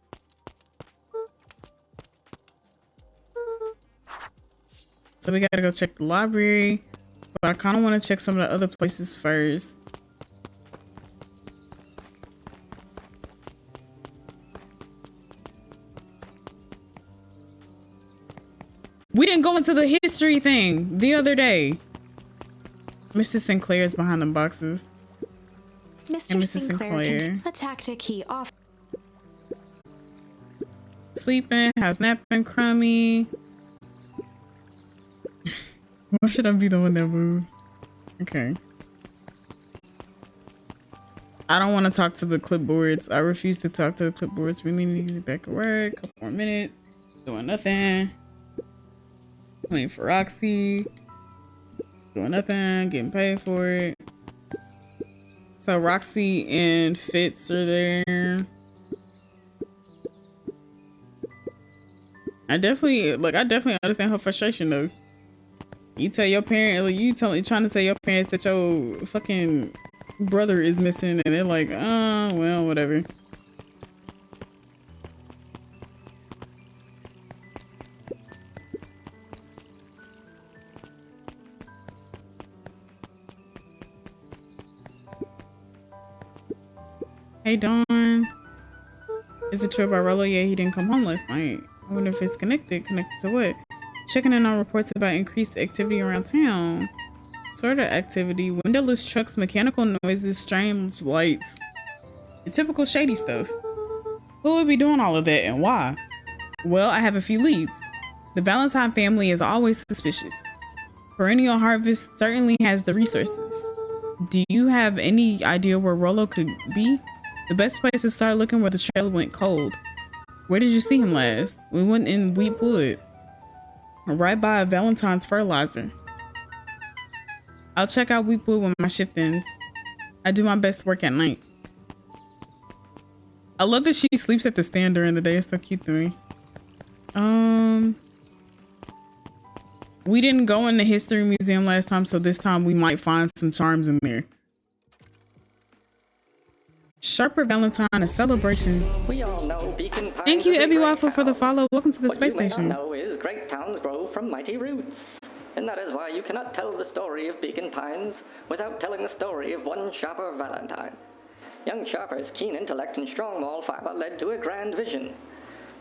So we gotta go check the library, but I kind of want to check some of the other places first. We didn't go into the history thing the other day. Mr. Sinclair's behind them boxes. Mr. Sinclair. A tactic he offered. Sleeping, how's napping, crummy. Why should I be the one that moves? Okay. I don't want to talk to the clipboards. I refuse to talk to the clipboards. We need to get back at work. Couple more minutes. Doing nothing. Waiting for Roxy. Doing nothing. Getting paid for it. So Roxy and Fitz are there. I definitely understand her frustration though. You tell your parent, like trying to tell your parents that your fucking brother is missing, and they're like, oh, well, whatever. Hey, Dawn. Is it true about Rollo? Yeah, he didn't come home last night. I wonder if it's connected. Connected to what? Checking in on reports about increased activity around town. Sort of activity. Windowless trucks, mechanical noises, strange lights. The typical shady stuff. Who would be doing all of that and why? Well, I have a few leads. The Valentine family is always suspicious. Perennial Harvest certainly has the resources. Do you have any idea where Rollo could be? The best place to start looking where the trail went cold. Where did you see him last? We went in Wheatwood. Right by a Valentine's fertilizer. I'll check out Wheatwood when my shift ends. I do my best work at night. I love that she sleeps at the stand during the day. It's so cute to me. We didn't go in the history museum last time, so this time we might find some charms in there. Sharper Valentine, a celebration. We all know Beacon Pines. Thank you, Ebby Waffle, for the follow. Welcome to the space station. What you may not know is great towns grow from mighty roots. And that is why you cannot tell the story of Beacon Pines without telling the story of one Sharper Valentine. Young Sharper's keen intellect and strong moral fiber led to a grand vision.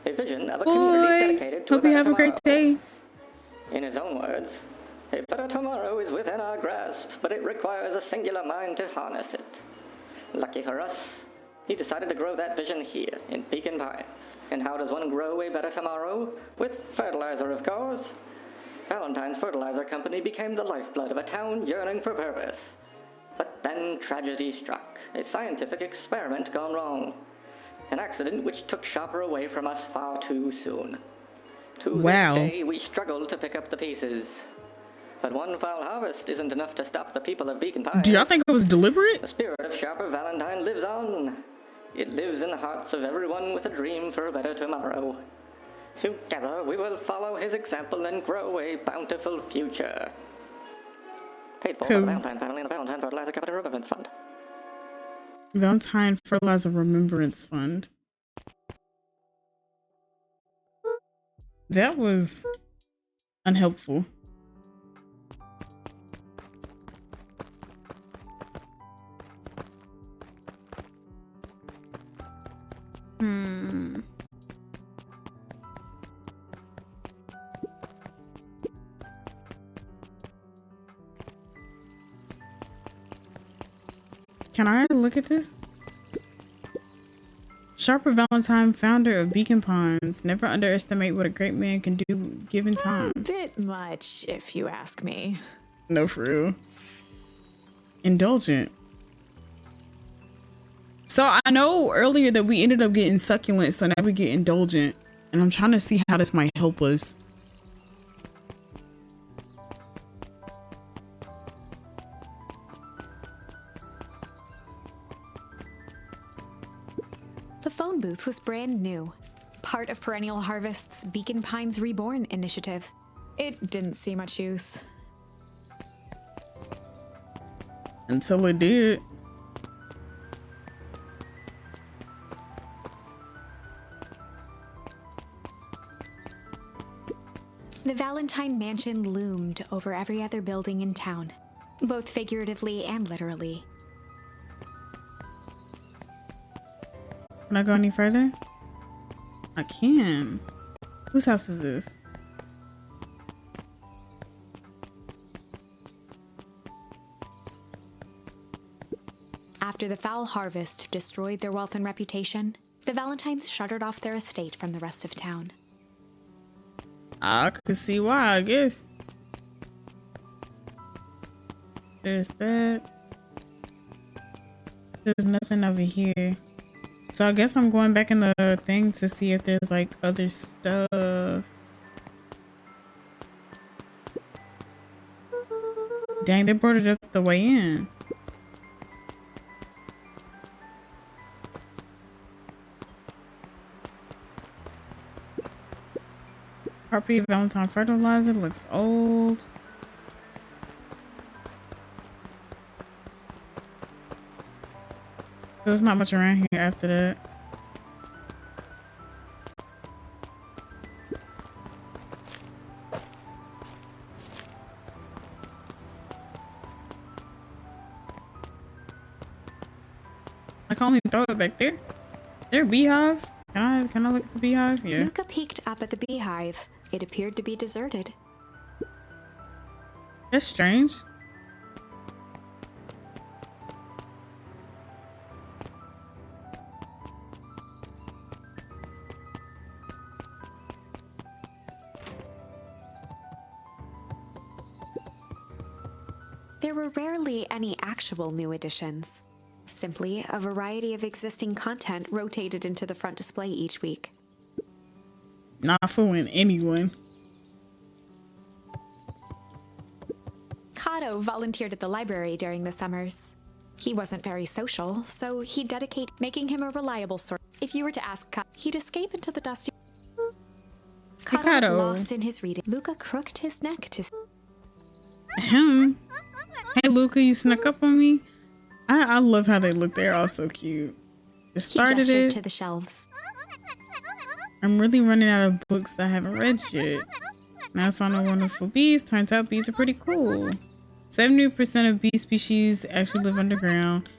A vision of a community dedicated to hope you have a great day. In his own words, a better tomorrow is within our grasp, but it requires a singular mind to harness it. Lucky for us, he decided to grow that vision here in Beacon Pines, And how does one grow a better tomorrow? With fertilizer, of course. Valentine's Fertilizer Company became the lifeblood of a town yearning for purpose. But then tragedy struck, a scientific experiment gone wrong. An accident which took Shopper away from us far too soon. To this day, we struggle to pick up the pieces. But one foul harvest isn't enough to stop the people of Beacon Pines. Do y'all think it was deliberate? The spirit of Shopper Valentine lives on. It lives in the hearts of everyone with a dream for a better tomorrow. Together, we will follow his example and grow a bountiful future. Paid for by the Valentine family and the Valentine Fertilizer Company Remembrance Fund. Valentine Fertilizer Remembrance Fund. That was unhelpful. Can I look at this? Sharper Valentine, founder of Beacon Pines. Never underestimate what a great man can do given time. A bit much, if you ask me. No, for real. Indulgent. So I know earlier that we ended up getting succulent, so now we get indulgent. And I'm trying to see how this might help us. The phone booth was brand new, part of Perennial Harvest's Beacon Pines Reborn initiative. It didn't see much use. Until it did. The Valentine Mansion loomed over every other building in town, both figuratively and literally. Can I go any further? I can. Whose house is this? After the foul harvest destroyed their wealth and reputation, the Valentines shuttered off their estate from the rest of town. I could see why, I guess. There's that. There's nothing over here. So I guess I'm going back in the thing to see if there's like other stuff. Dang, they brought it up the way in. Property of Valentine Fertilizer looks old. There's not much around here after that. I can only throw it back there. Is there a beehive? Can I look at the beehive? Yeah. Luca peeked up at the beehive. It appeared to be deserted. That's strange. There were rarely any actual new additions. Simply a variety of existing content rotated into the front display each week. Not fooling anyone. Kato volunteered at the library during the summers. He wasn't very social, so he'd dedicate making him a reliable source. If you were to ask Kato, he'd escape into the dusty... Kato was lost in his reading. Luca crooked his neck to... Him? Hey Luca, you snuck up on me? I love how they look. They're all so cute. Just started he gestured it. to the shelves. I'm really running out of books that I haven't read yet. Now it's on the wonderful bees. Turns out bees are pretty cool. 70% of bee species actually live underground.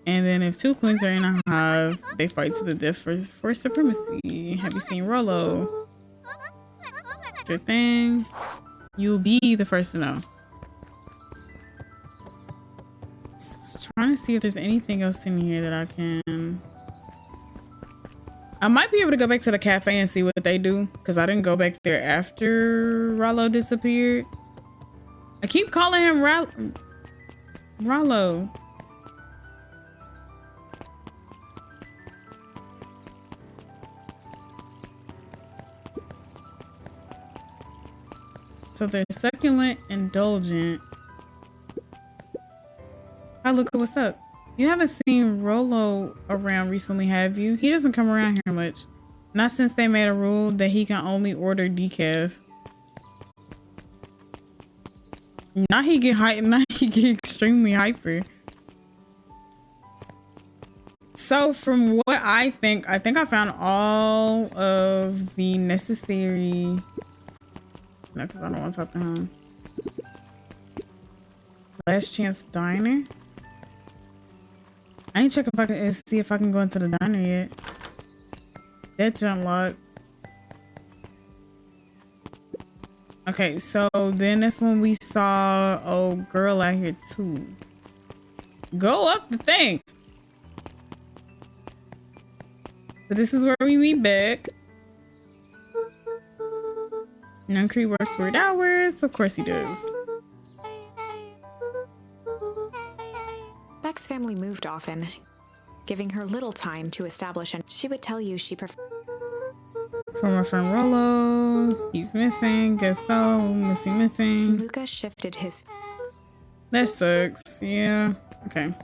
And then if two queens are in a hive, they fight to the death for supremacy. Have you seen Rollo? Good thing. You'll be the first to know. Trying to see if there's anything else in here that I can I might be able to go back to the cafe and see what they do, because I didn't go back there after Rollo disappeared. I keep calling him Rollo. So they're succulent, indulgent. Hi, Luca, what's up? You haven't seen Rollo around recently, have you? He doesn't come around here much. Not since they made a rule that he can only order decaf. Now he get extremely hyper. So from what I think I found all of the necessary. No, because I don't want to talk to him. Last Chance Diner. I ain't checking if I can see if I can go into the diner yet. That jump locked. Okay, so then that's when we saw a girl out here too. Go up the thing. So this is where we meet Beck. Nuncree works weird hours. Of course he does. Beck's family moved often, giving her little time to establish, and she would tell you she preferred. From our friend Rollo, he's missing. Guess so. Missing. Luca shifted his. That sucks. Yeah. Okay.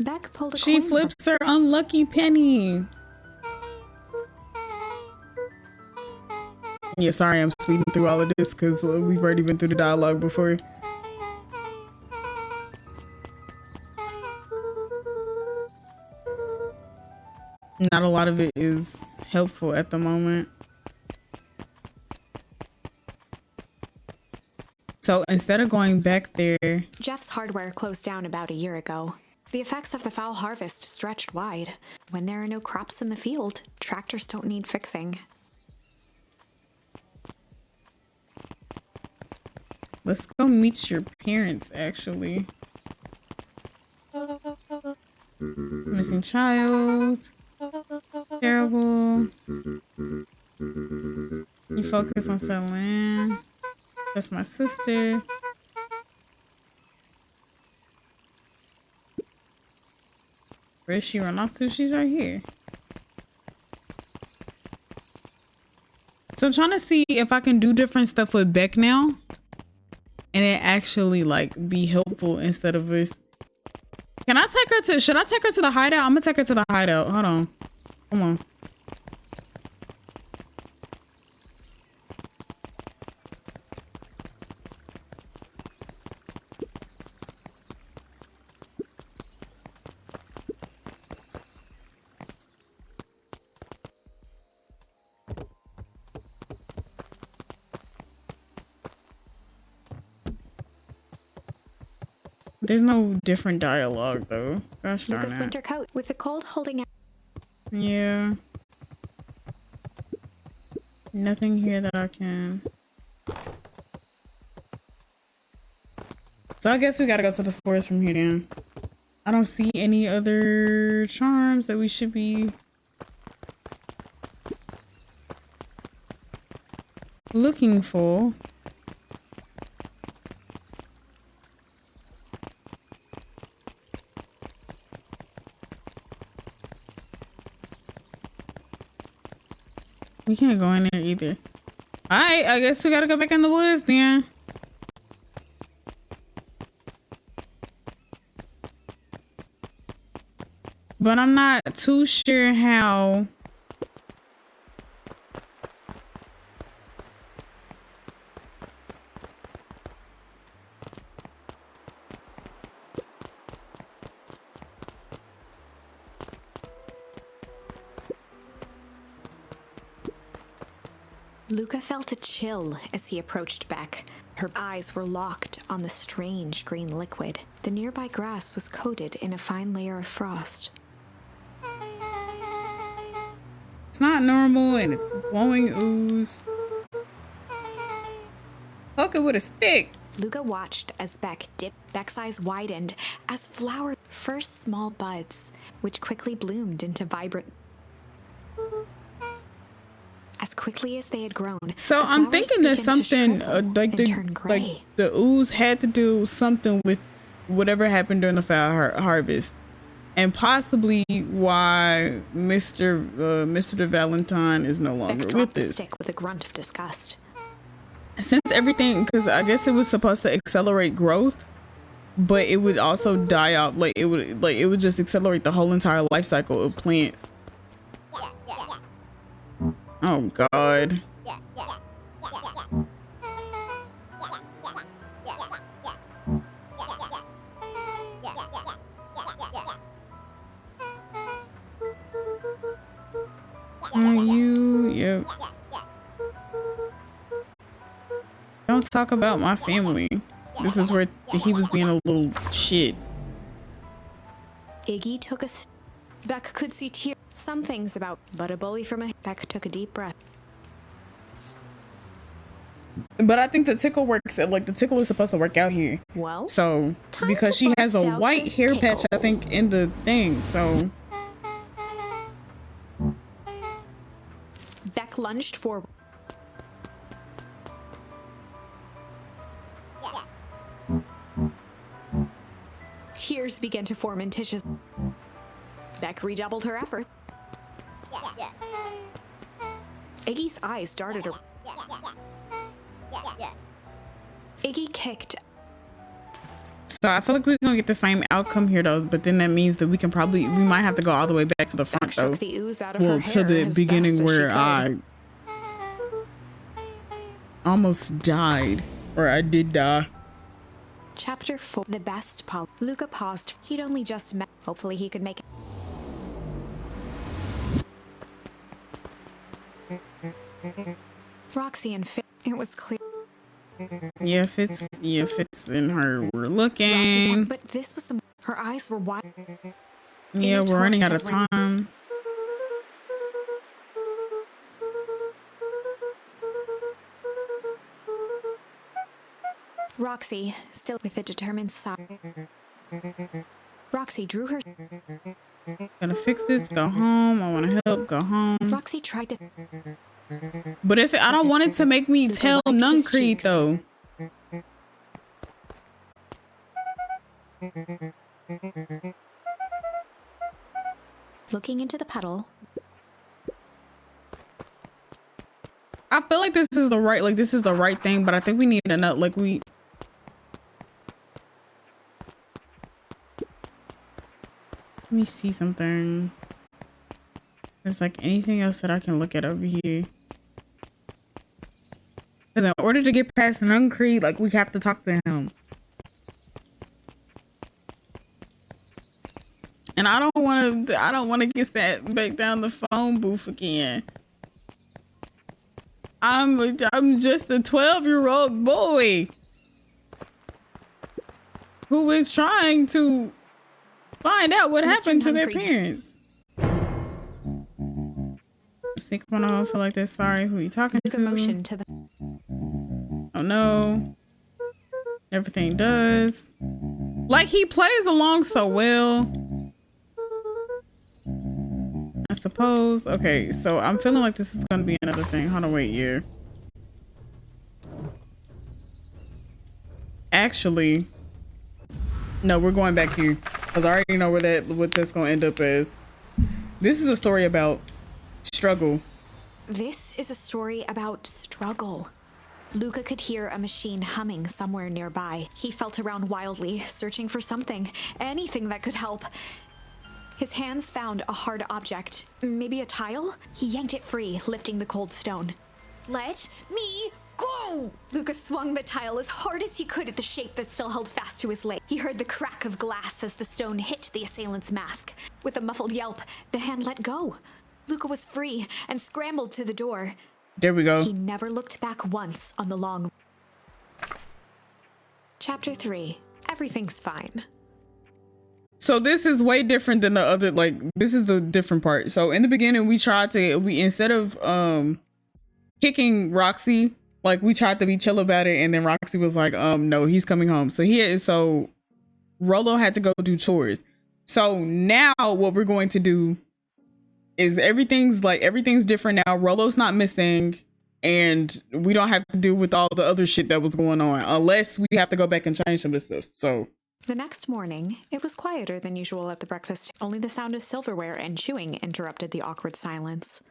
Beck pulled a She coin flips her unlucky penny. Yeah, sorry, I'm speeding through all of this because we've already been through the dialogue before. Not a lot of it is helpful at the moment. So instead of going back there... Jeff's hardware closed down about a year ago. The effects of the foul harvest stretched wide. When there are no crops in the field, tractors don't need fixing. Let's go meet your parents, actually. Missing child. Terrible. You focus on settling. That's my sister. Where's she run off to? She's right here. So I'm trying to see if I can do different stuff with Beck now. And it actually like be helpful instead of this. Can I take her to, should I take her to the hideout? I'm gonna take her to the hideout. Hold on. Come on. There's no different dialogue though. Gosh darn Luca's it. winter coat with the cold holding out. Yeah. Nothing here that I can. So I guess we gotta go to the forest from here then. I don't see any other charms that we should be looking for. We can't go in there either. Alright, I guess we gotta go back in the woods then. But I'm not too sure how. Luca felt a chill as he approached Beck. Her eyes were locked on the strange green liquid. The nearby grass was coated in a fine layer of frost. It's not normal and it's glowing ooze. Poke it with a stick. Luca watched as Beck dipped. Beck's eyes widened as flower first small buds, which quickly bloomed into vibrant. As quickly as they had grown. So I'm thinking that something like the ooze had to do something with whatever happened during the fall harvest, and possibly why Mr. Valentine is no longer with us. Stick with a grunt of disgust. Since everything, because I guess it was supposed to accelerate growth, but it would also die off. It would just accelerate the whole entire life cycle of plants. Oh God. Yep. Don't talk about my family. This is where he was being a little shit. Iggy took a Beck could see tears. Some things about, but a bully from a. Beck took a deep breath. But I think the tickle works. Like the tickle is supposed to work out here. Well, so because she has a white hair patch, I think, in the thing. So Beck lunged forward. Tears began to form in Tish's. Beck redoubled her effort. Iggy's eyes darted her. Iggy kicked. So I feel like we're gonna get the same outcome here, though. But then that means that we might have to go all the way back to the front, though. The ooze out of well, her to hair the beginning where I almost died, or I did die. Chapter 4. The best Paul. Luca paused. He'd only just met. Hopefully he could make it. Roxy and Fitz. It was clear. Yeah, Fitz and her were looking. But this was the. Her eyes were wide. Yeah, we're running out of time. Roxy, still with a determined sigh. Roxy drew her. Gonna fix this, go home. I wanna help, go home. Roxy tried to. But if I don't want it to make me tell Nuncreed, though. Looking into the puddle. I feel like this is the right thing, but I think we need another, Let me see something. There's like anything else that I can look at over here. Because in order to get past Nuncreed, like we have to talk to him. And I don't want to get that back down the phone booth again. I'm just a 12-year-old boy who is trying to find out what happened to their parents. Sneak one off like that. Sorry, who you talking to? Oh no. Everything does. Like he plays along so well. I suppose. Okay, so I'm feeling like this is gonna be another thing. Hold on, wait, yeah. Actually, no, we're going back here because I already know what that's gonna end up as. This is a story about struggle. This is a story about struggle. Luca could hear a machine humming somewhere nearby. He felt around wildly, searching for something, anything that could help. His hands found a hard object, maybe a tile? He yanked it free, lifting the cold stone. Let me go! Luca swung the tile as hard as he could at the shape that still held fast to his leg. He heard the crack of glass as the stone hit the assailant's mask. With a muffled yelp, the hand let go. Luca was free and scrambled to the door. There we go. He never looked back once on the long... Chapter 3. Everything's fine. So this is way different than the other, this is the different part. So in the beginning, we instead of kicking Roxy Like, we tried to be chill about it, and then Roxy was like, no, he's coming home. So Rolo had to go do chores. So now what we're going to do is everything's different now. Rolo's not missing, and we don't have to deal with all the other shit that was going on unless we have to go back and change some of this stuff. So the next morning, it was quieter than usual at the breakfast. Only the sound of silverware and chewing interrupted the awkward silence.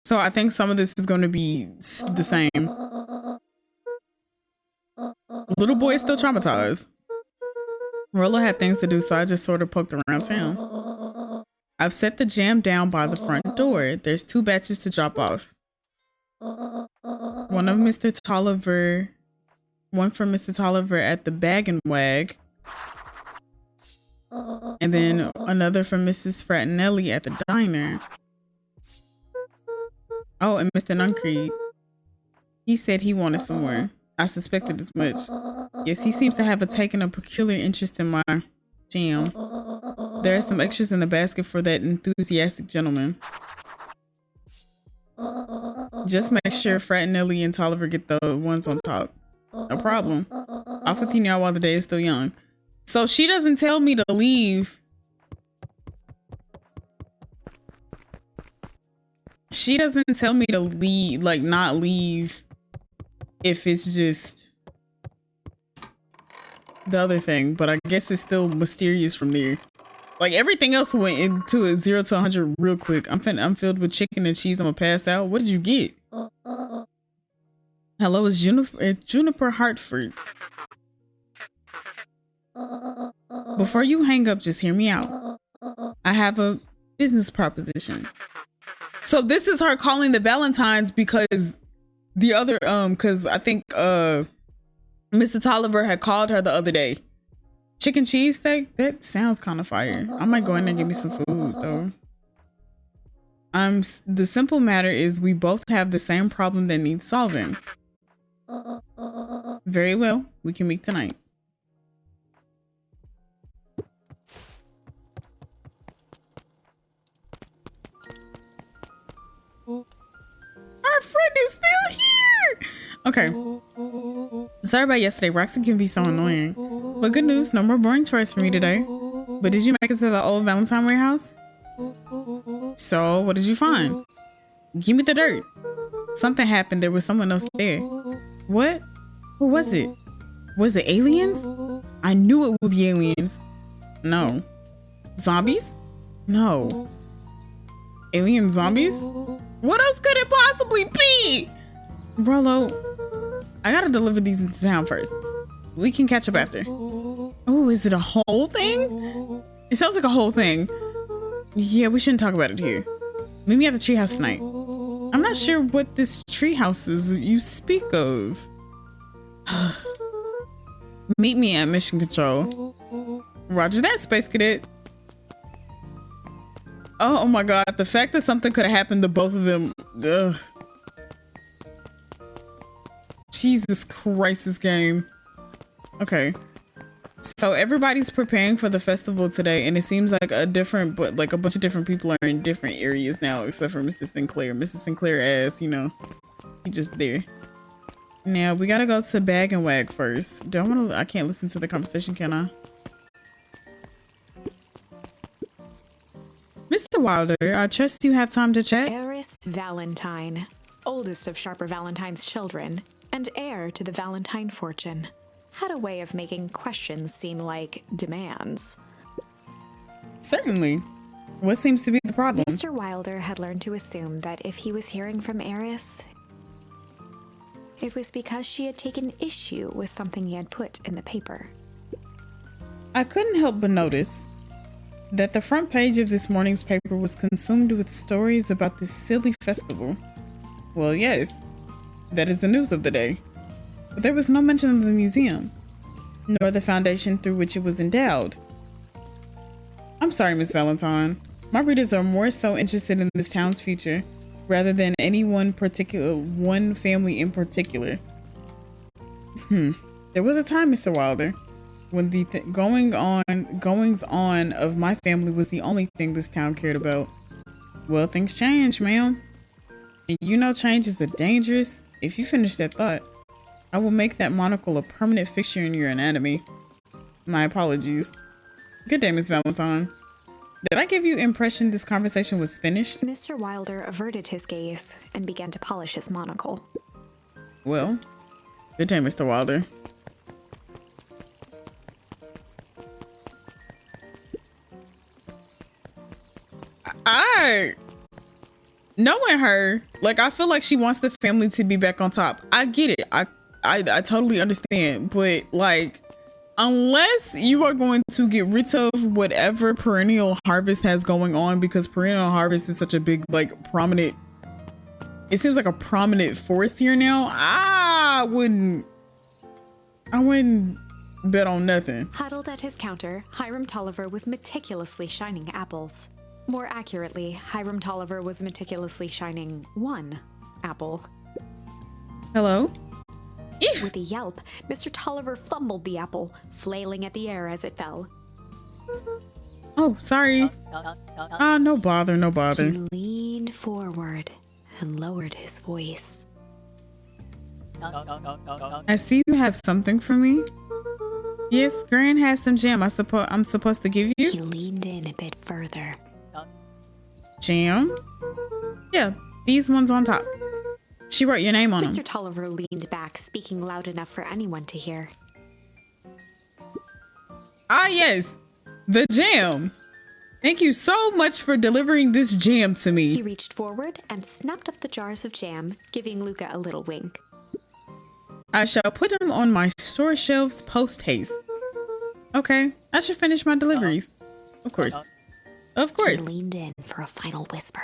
So I think some of this is going to be the same. Little boy is still traumatized. Rolo had things to do, so I just sort of poked around town. I've set the jam down by the front door. There's 2 batches to drop off. One of Mr. Tolliver, one for Mr. Tolliver at the Bag and Wag, and then another for Mrs. Frattinelli at the diner. Oh, and Mr. Nuncreed. He said he wanted some more. I suspected as much. Yes, he seems to have taken a peculiar interest in my jam. There are some extras in the basket for that enthusiastic gentleman. Just make sure Frattinelli and Tolliver get the ones on top. No problem. Off with you now while the day is still young. So she doesn't tell me to leave. She doesn't tell me to leave, like not leave, if it's just the other thing. But I guess it's still mysterious from there. Like everything else went into a 0 to 100 real quick. I'm filled with chicken and cheese. I'm gonna pass out. What did you get? Hello, it's Juniper Hartford. Before you hang up, just hear me out. I have a business proposition. So this is her calling the Valentines because the other, because I think Mr. Tolliver had called her the other day. Chicken cheese steak? That sounds kind of fire. I might go in there and get me some food though. The simple matter is we both have the same problem that needs solving. Very well, we can meet tonight. Our friend is still here. Okay. Sorry about yesterday. Roxy can be so annoying. But good news, no more boring chores for me today. But did you make it to the old Valentine warehouse? So, what did you find? Give me the dirt. Something happened. There was someone else there. What? Who was it? Was it aliens? I knew it would be aliens. No. Zombies? No. Alien zombies? What else could it possibly be? Rolo, I gotta deliver these into town first. We can catch up after. Oh, is it a whole thing? It sounds like a whole thing. Yeah, we shouldn't talk about it here. Meet me at the treehouse tonight. I'm not sure what this treehouse is you speak of. Meet me at Mission Control. Roger that, Space Cadet. Oh my god, the fact that something could have happened to both of them. Ugh. Jesus Christ, this game. Okay. So everybody's preparing for the festival today, and it seems like a bunch of different people are in different areas now, except for Mr. Sinclair. Mrs. Sinclair ass, you know, he just there. Now we gotta go to Bag and Wag first. I can't listen to the conversation, can I? Mr. Wilder, I trust you have time to chat. Heiress Valentine, oldest of Sharper Valentine's children, and heir to the Valentine fortune, had a way of making questions seem like demands. Certainly. What seems to be the problem? Mr. Wilder had learned to assume that if he was hearing from Heiress, it was because she had taken issue with something he had put in the paper. I couldn't help but notice that the front page of this morning's paper was consumed with stories about this silly festival. Well, yes, that is the news of the day. But there was no mention of the museum, nor the foundation through which it was endowed. I'm sorry, Miss Valentine. My readers are more so interested in this town's future rather than any one family in particular. There was a time, Mr. Wilder, when the goings on of my family was the only thing this town cared about. Well, things change, ma'am. And you know change is dangerous. If you finish that thought, I will make that monocle a permanent fixture in your anatomy. My apologies. Good day, Miss Valentine. Did I give you impression this conversation was finished? Mr. Wilder averted his gaze and began to polish his monocle. Well, good day, Mr. Wilder. Knowing her, like, I feel like she wants the family to be back on top. I get it. I totally understand. But, like, unless you are going to get rid of whatever Perennial Harvest has going on, because Perennial Harvest is such a big, like, prominent, it seems like a prominent force here now. I wouldn't bet on nothing. Huddled at his counter, Hiram Tolliver was meticulously shining apples. More accurately, Hiram Tolliver was meticulously shining one apple. Hello? With a yelp, Mr. Tolliver fumbled the apple, flailing at the air as it fell. Oh, sorry. No bother, no bother. He leaned forward and lowered his voice. I see you have something for me. Yes, Gran has some jam I'm supposed to give you. He leaned in a bit further. Jam? Yeah, these ones on top. She wrote your name on them. Mr. Tolliver leaned back, speaking loud enough for anyone to hear. Ah, yes, the jam. Thank you so much for delivering this jam to me. He reached forward and snapped up the jars of jam, giving Luca a little wink. I shall put them on my store shelves post haste. Okay, I should finish my deliveries. Of course. Of course. He leaned in for a final whisper.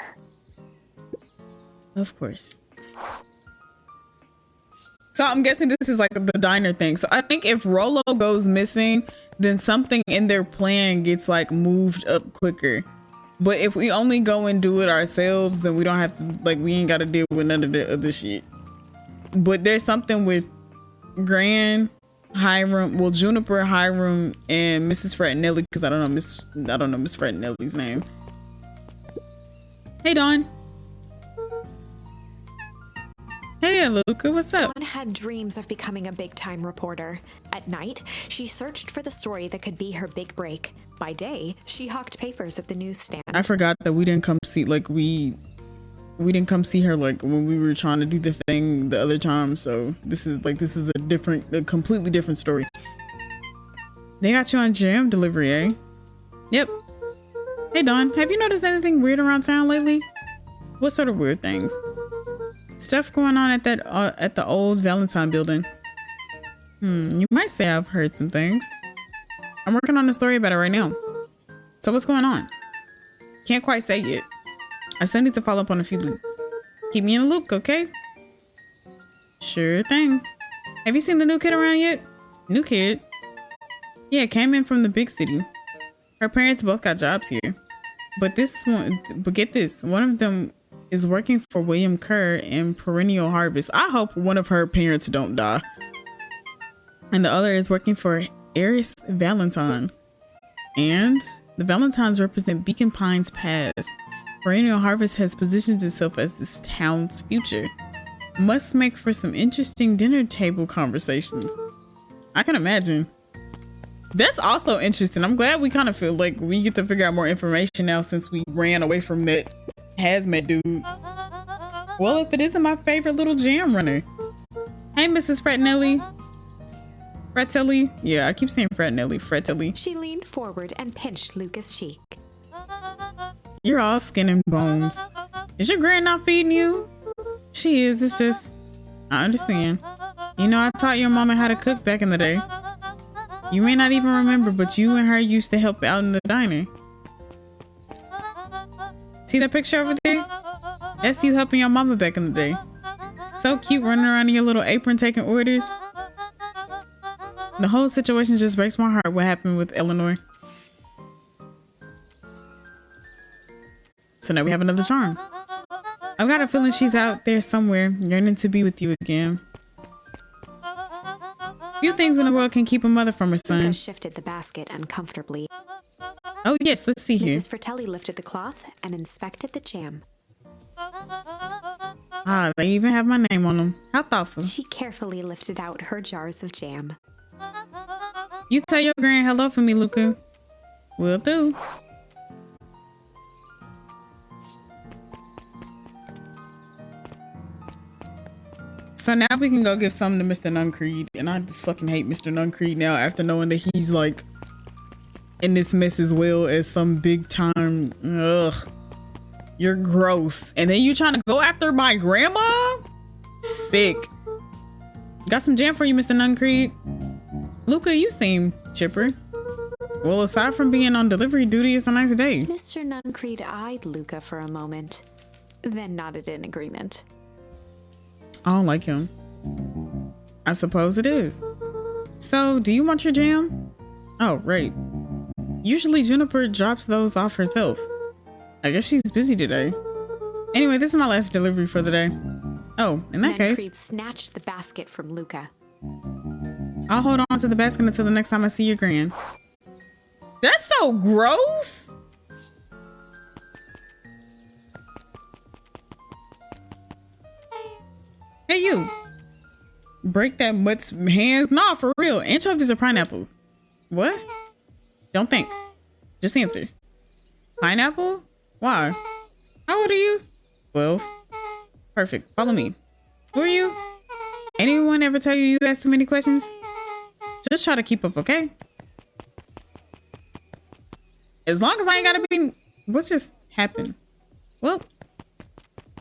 Of course. So I'm guessing this is like the diner thing. So I think if Rolo goes missing, then something in their plan gets like moved up quicker. But if we only go and do it ourselves, then we don't have to, like, we ain't got to deal with none of the other shit. But there's something with Gran, Hiram, well, Juniper, Hiram, and Mrs. Frattinelli, because I don't know Miss Frattinelli's name. Hey, Dawn. Hey, Luca, what's up? Dawn had dreams of becoming a big-time reporter. At night, she searched for the story that could be her big break. By day, she hawked papers at the newsstand. I forgot that we didn't come see, like, we didn't come see her, like, when we were trying to do the thing the other time. So this is a completely different story. They got you on jam delivery, eh? Yep. Hey, Dawn, have you noticed anything weird around town lately? What sort of weird things? Stuff going on at the old Valentine building. You might say I've heard some things. I'm working on a story about it right now. So what's going on? Can't quite say yet. I still need to follow up on a few leads. Keep me in the loop, okay? Sure thing. Have you seen the new kid around yet? New kid? Yeah, came in from the big city. Her parents both got jobs here. But get this, one of them is working for William Kerr in Perennial Harvest. I hope one of her parents don't die. And the other is working for Eris Valentine. And the Valentines represent Beacon Pines past. Perennial Harvest has positioned itself as this town's future. Must make for some interesting dinner table conversations. I can imagine. That's also interesting. I'm glad we kind of feel like we get to figure out more information now since we ran away from that hazmat dude. Well, if it isn't my favorite little jam runner. Hey, Mrs. Frattinelli. Fratelli? Yeah, I keep saying Frattinelli. Fratelli. She leaned forward and pinched Luca's cheek. You're all skin and bones. Is your grand not feeding you? She is. It's just, I understand. You know, I taught your mama how to cook back in the day. You may not even remember, but you and her used to help out in the diner. See that picture over there? That's you helping your mama back in the day. So cute, running around in your little apron taking orders. The whole situation just breaks my heart, what happened with Eleanor. So now we have another charm. I've got a feeling she's out there somewhere, yearning to be with you again. Few things in the world can keep a mother from her son. Luca shifted the basket uncomfortably. Oh yes, let's see here. Mrs. Fratelli lifted the cloth and inspected the jam. Ah, they even have my name on them. How thoughtful. She carefully lifted out her jars of jam. You tell your grand hello for me, Luca. Will do. So now we can go give some to Mr. Nuncreed. And I fucking hate Mr. Nuncreed now after knowing that he's like in this mess as well as some big time. Ugh. You're gross. And then you trying to go after my grandma? Sick. Got some jam for you, Mr. Nuncreed. Luca, you seem chipper. Well, aside from being on delivery duty, it's a nice day. Mr. Nuncreed eyed Luca for a moment, then nodded in agreement. I don't like him. I suppose it is. So, do you want your jam? Oh, right. Usually Juniper drops those off herself. I guess she's busy today. Anyway, this is my last delivery for the day. Oh, in that case, Nuncreed snatched the basket from Luca. I'll hold on to the basket until the next time I see your grand. That's so gross. Hey, you. Break that mutt's hands? Nah, for real. Anchovies or pineapples? What? Don't think. Just answer. Pineapple? Why? How old are you? 12. Perfect. Follow me. Who are you? Anyone ever tell you you ask too many questions? Just try to keep up, okay? As long as I ain't gotta be... What just happened? Well,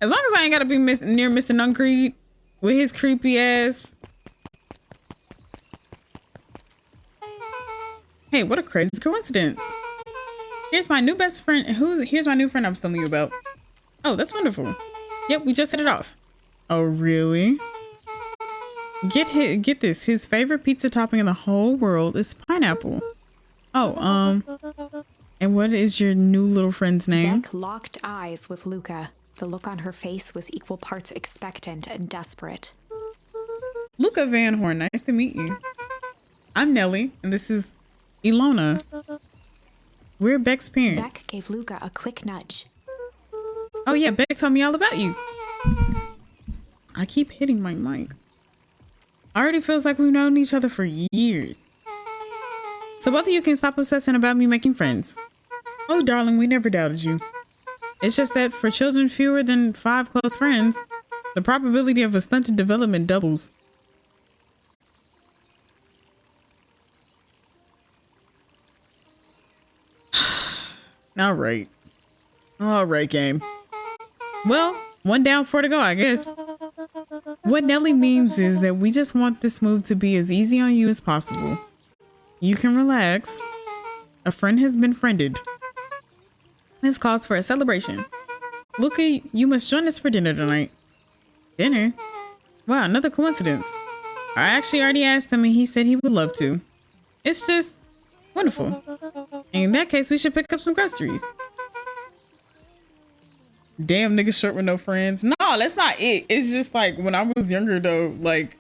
as long as I ain't gotta be near Mr. Nuncreed with his creepy ass. Hey, what a crazy coincidence. Here's my new best friend. Here's my new friend I was telling you about. Oh, that's wonderful. Yep, we just hit it off. Oh, really? Get this. His favorite pizza topping in the whole world is pineapple. Oh, and what is your new little friend's name? Beck locked eyes with Luca. The look on her face was equal parts expectant and desperate. Luca Van Horn, nice to meet you. I'm Nellie, and this is Ilona. We're Beck's parents. Beck gave Luca a quick nudge. Oh yeah, Beck told me all about you. I keep hitting my mic. Already feels like we've known each other for years. So both of you can stop obsessing about me making friends. Oh darling, we never doubted you. It's just that for children fewer than 5 close friends, the probability of a stunted development doubles. All right, game. Well, 1 down, 4 to go, I guess. What Nelly means is that we just want this move to be as easy on you as possible. You can relax. A friend has been friended. This calls for a celebration. Luca, you must join us for dinner tonight. Dinner? Wow, another coincidence. I actually already asked him and he said he would love to. It's just wonderful. In that case, we should pick up some groceries. Damn, nigga short with no friends. No, that's not it. It's just like when I was younger though, like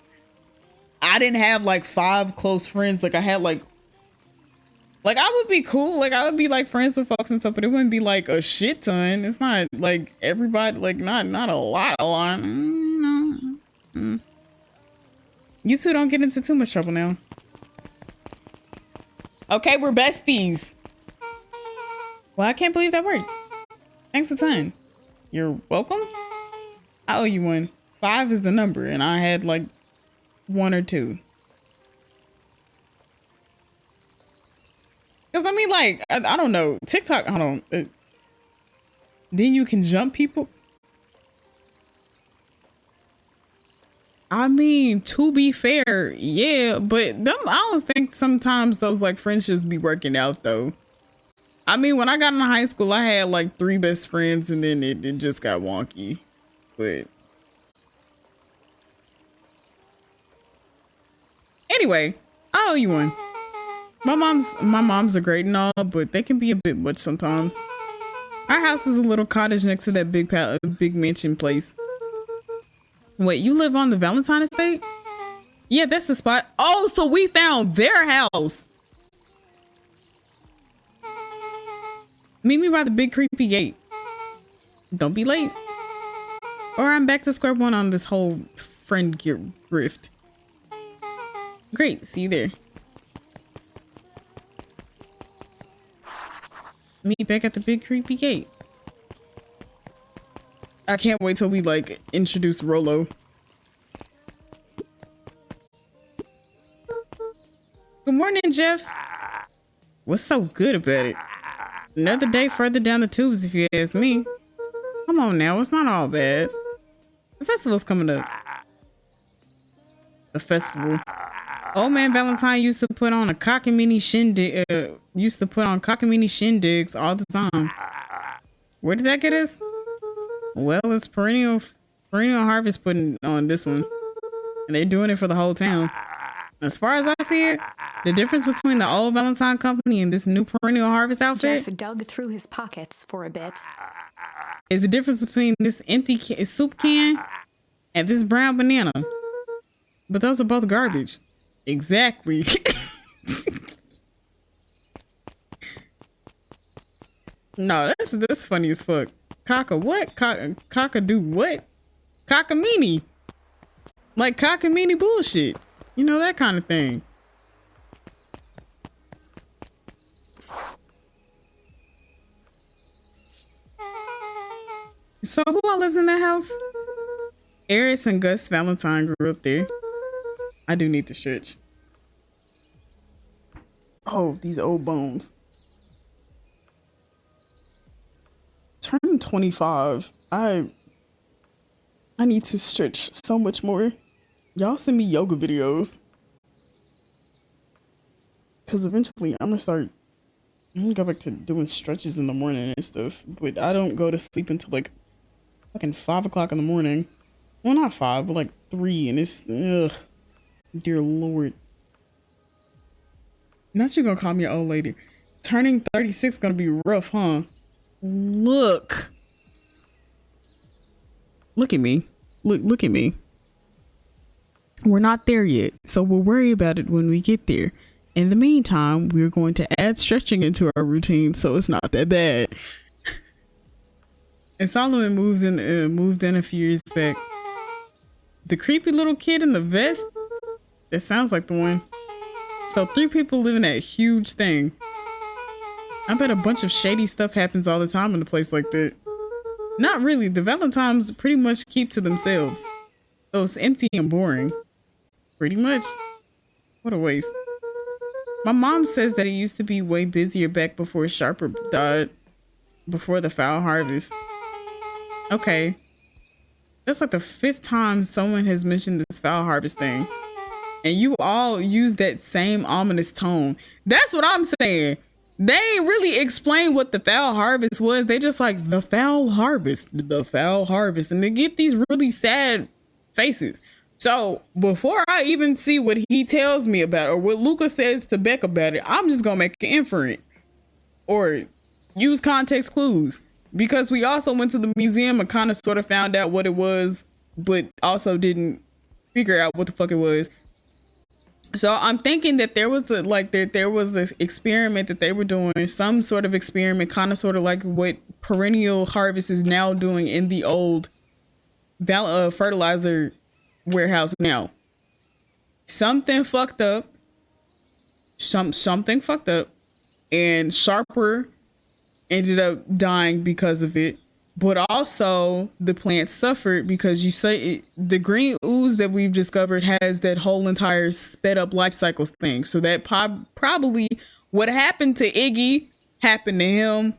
I didn't have like 5 close friends. Like I had like I would be cool. Like I would be like friends with folks and stuff, but it wouldn't be like a shit ton. It's not like everybody, like not a lot. No. You two don't get into too much trouble now. Okay, we're besties. Well, I can't believe that worked. Thanks a ton. You're welcome. I owe you one. 5 is the number, and I had like 1 or 2. Cause I mean, like, I don't know. TikTok, I don't. Then you can jump people. I mean, to be fair, yeah, but them, I don't think sometimes those like friendships be working out though. I mean, when I got into high school, I had like 3 best friends, and then it just got wonky. But anyway, I owe you one. My moms are great and all, but they can be a bit much sometimes. Our house is a little cottage next to that big mansion place. Wait, you live on the Valentine estate? Yeah, that's the spot. Oh, so we found their house. Meet me by the big creepy gate. Don't be late. Or I'm back to square one on this whole friend grift. Great, see you there. Meet back at the big creepy gate. I can't wait till we like introduce Rolo. Good morning, Jeff. What's so good about it? Another day further down the tubes, if you ask me. Come on now, it's not all bad. The festival's coming up. The festival. Old man Valentine used to put on a cockamamie shindig. Shindigs all the time. Where did that get us? Well, it's perennial harvest putting on this one, and they're doing it for the whole town. As far as I see it, the difference between the old Valentine company and this new perennial harvest outfit Jeff dug through his pockets for a bit. Is the difference between this empty soup can and this brown banana. But those are both garbage. Exactly. No, that's funny as fuck. Cock do what? Cockamini. Like cockamini bullshit. You know, that kind of thing. So who all lives in that house? Eris and Gus Valentine grew up there. I do need to stretch. Oh, these old bones. Turning 25. I need to stretch so much more. Y'all send me yoga videos. Cause eventually I'm gonna go back to doing stretches in the morning and stuff. But I don't go to sleep until like fucking 5 o'clock in the morning. Well, not 5, but like 3, and it's ugh. Dear Lord. Not you gonna call me an old lady. Turning 36 gonna be rough, huh? Look at me. Look at me. We're not there yet, so we'll worry about it when we get there. In the meantime, we're going to add stretching into our routine, so it's not that bad. And Solomon moved in a few years back. The creepy little kid in the vest? That sounds like the one. So 3 people live in that huge thing. I bet a bunch of shady stuff happens all the time in a place like that. Not really. The Valentines pretty much keep to themselves. So it's empty and boring. Pretty much. What a waste. My mom says that it used to be way busier back before Sharper died. Before the foul harvest. Okay. That's like the 5th time someone has mentioned this foul harvest thing. And you all use that same ominous tone. That's what I'm saying. They ain't really explain what the foul harvest was. They just like, the foul harvest. And they get these really sad faces. So before I even see what he tells me about it, or what Luca says to Beck about it, I'm just gonna make an inference or use context clues, because we also went to the museum and kind of sort of found out what it was, but also didn't figure out what the fuck it was. So I'm thinking that there was this experiment that they were doing, some sort of experiment, kind of sort of like what Perennial Harvest is now doing in the old fertilizer warehouse now. Something fucked up. Something fucked up, and Sharper ended up dying because of it. But also the plant suffered because the green ooze that we've discovered has that whole entire sped up life cycles thing. So that probably what happened to Iggy happened to him,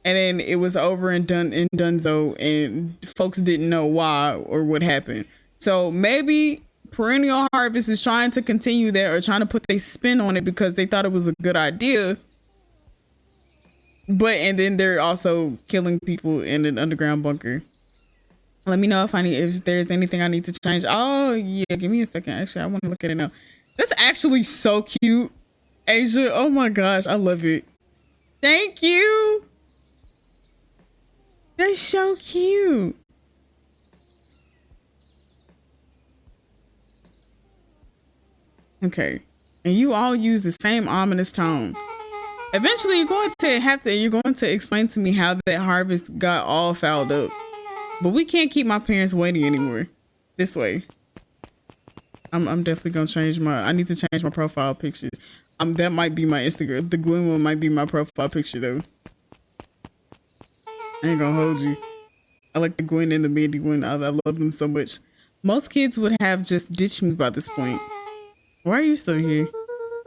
and then it was over and done in Dunzo, and folks didn't know why or what happened. So maybe Perennial Harvest is trying to continue that, or trying to put their spin on it because they thought it was a good idea. And then they're also killing people in an underground bunker. Let me know if there's anything I need to change. Oh yeah, give me a second. Actually, I want to look at it now. That's actually so cute, Asia. Oh my gosh, I love it. Thank you. That's so cute. Okay. And you all use the same ominous tone. Eventually you're going to explain to me how that harvest got all fouled up. But we can't keep my parents waiting anymore. This way. I'm definitely gonna I need to change my profile pictures. That might be my Instagram. The Gwen one might be my profile picture though. I ain't gonna hold you. I like the Gwen and the Mandy one. I love them so much. Most kids would have just ditched me by this point. Why are you still here?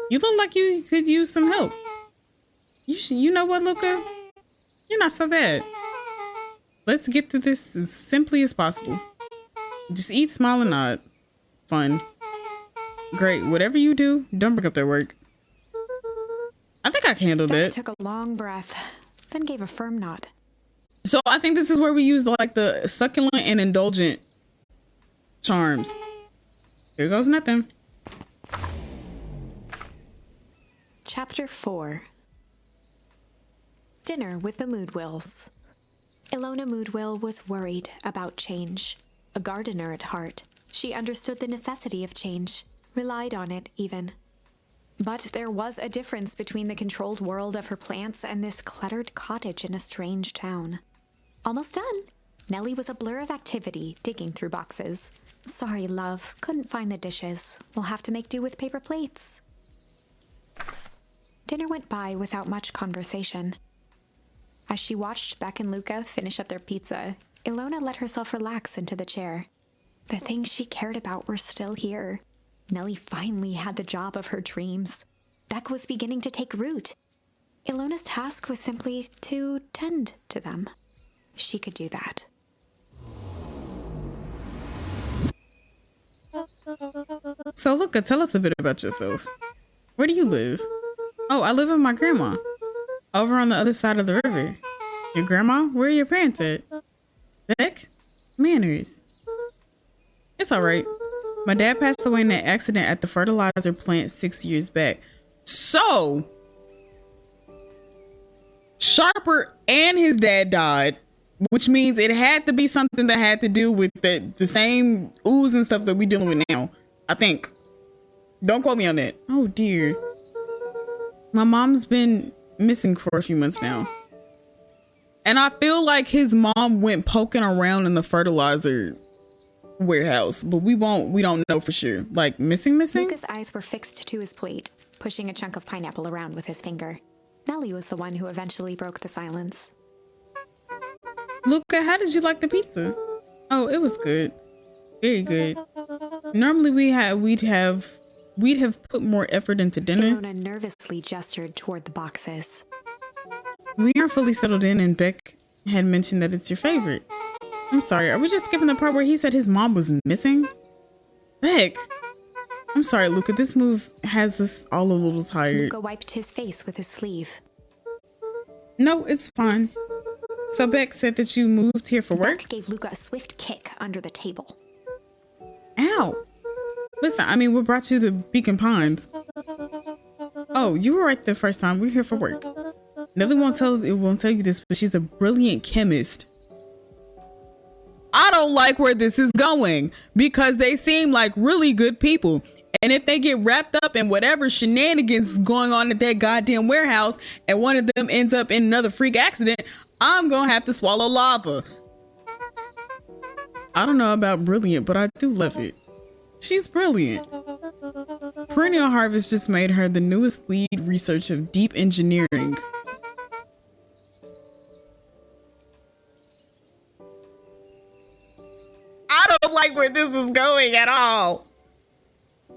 You look like you could use some help. You know what, Luca? You're not so bad. Let's get through this as simply as possible. Just eat, smile, and nod. Fun. Great. Whatever you do, don't bring up their work. I think I can handle that. Took a long breath, then gave a firm nod. So I think this is where we use the succulent and indulgent charms. Here goes nothing. Chapter 4. Dinner with the Moodwills. Ilona Moodwill was worried about change. A gardener at heart, she understood the necessity of change, relied on it even. But there was a difference between the controlled world of her plants and this cluttered cottage in a strange town. Almost done. Nellie was a blur of activity, digging through boxes. Sorry, love, couldn't find the dishes. We'll have to make do with paper plates. Dinner went by without much conversation. As she watched Beck and Luca finish up their pizza, Ilona let herself relax into the chair. The things she cared about were still here. Nellie finally had the job of her dreams. Beck was beginning to take root. Ilona's task was simply to tend to them. She could do that. So Luca, tell us a bit about yourself. Where do you live? Oh, I live with my grandma. Over on the other side of the river. Your grandma? Where are your parents at? Beck? Manners. It's alright. My dad passed away in an accident at the fertilizer plant 6 years back. So, Sharper and his dad died, which means it had to be something that had to do with the same ooze and stuff that we're dealing with now. I think. Don't quote me on that. Oh dear. My mom's been missing for a few months now. And I feel like his mom went poking around in the fertilizer warehouse, but we don't know for sure. Like missing? Luca's eyes were fixed to his plate, pushing a chunk of pineapple around with his finger. Nellie was the one who eventually broke the silence. Luca, how did you like the pizza? Oh, it was good. Very good. Normally we'd have put more effort into dinner. Ilona nervously gestured toward the boxes. We aren't fully settled in, and Beck had mentioned that it's your favorite. I'm sorry, are we just skipping the part where he said his mom was missing? Beck! I'm sorry, Luca, this move has us all a little tired. Luca wiped his face with his sleeve. No, it's fine. So Beck said that you moved here for work? Beck gave Luca a swift kick under the table. Ow! Listen, what brought you to Beacon Pines? Oh, you were right the first time. We're here for work. Nellie won't tell you this, but she's a brilliant chemist. I don't like where this is going because they seem like really good people. And if they get wrapped up in whatever shenanigans is going on at that goddamn warehouse and one of them ends up in another freak accident, I'm gonna have to swallow lava. I don't know about brilliant, but I do love it. She's brilliant. Perennial Harvest just made her the newest lead research of deep engineering. I don't like where this is going at all.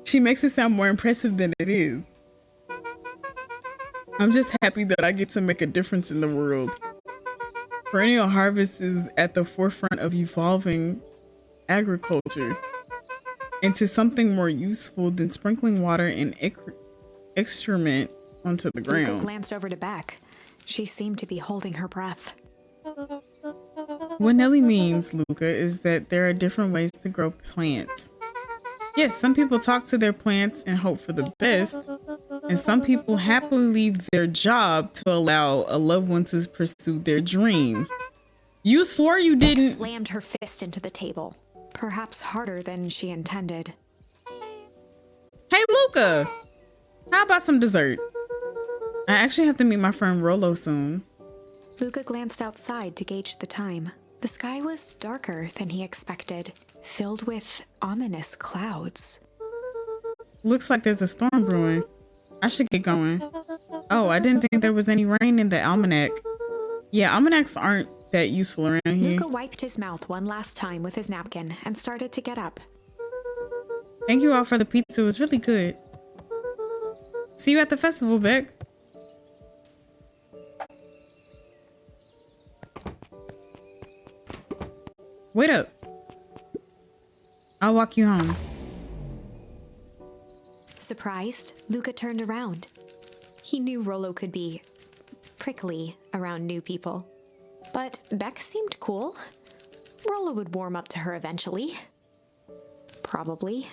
She makes it sound more impressive than it is. I'm just happy that I get to make a difference in the world. Perennial Harvest is at the forefront of evolving agriculture into something more useful than sprinkling water and excrement onto the ground. Luca glanced over to Beck. She seemed to be holding her breath. What Nellie means, Luca, is that there are different ways to grow plants. Yes, some people talk to their plants and hope for the best, and some people happily leave their job to allow a loved one to pursue their dream. You swore you didn't. Beck slammed her fist into the table, perhaps harder than she intended. Hey, Luca, how about some dessert? I actually have to meet my friend Rolo soon. Luca glanced outside to gauge the time. The sky was darker than he expected, filled with ominous clouds. Looks like there's a storm brewing. I should get going. Oh, I didn't think there was any rain in the almanac. Yeah, almanacs aren't that useful around here. Luca wiped his mouth one last time with his napkin and started to get up. Thank you all for the pizza. It was really good. See you at the festival, Beck. Wait up. I'll walk you home. Surprised, Luca turned around. He knew Rolo could be prickly around new people. But Beck seemed cool. Rolo would warm up to her eventually. Probably.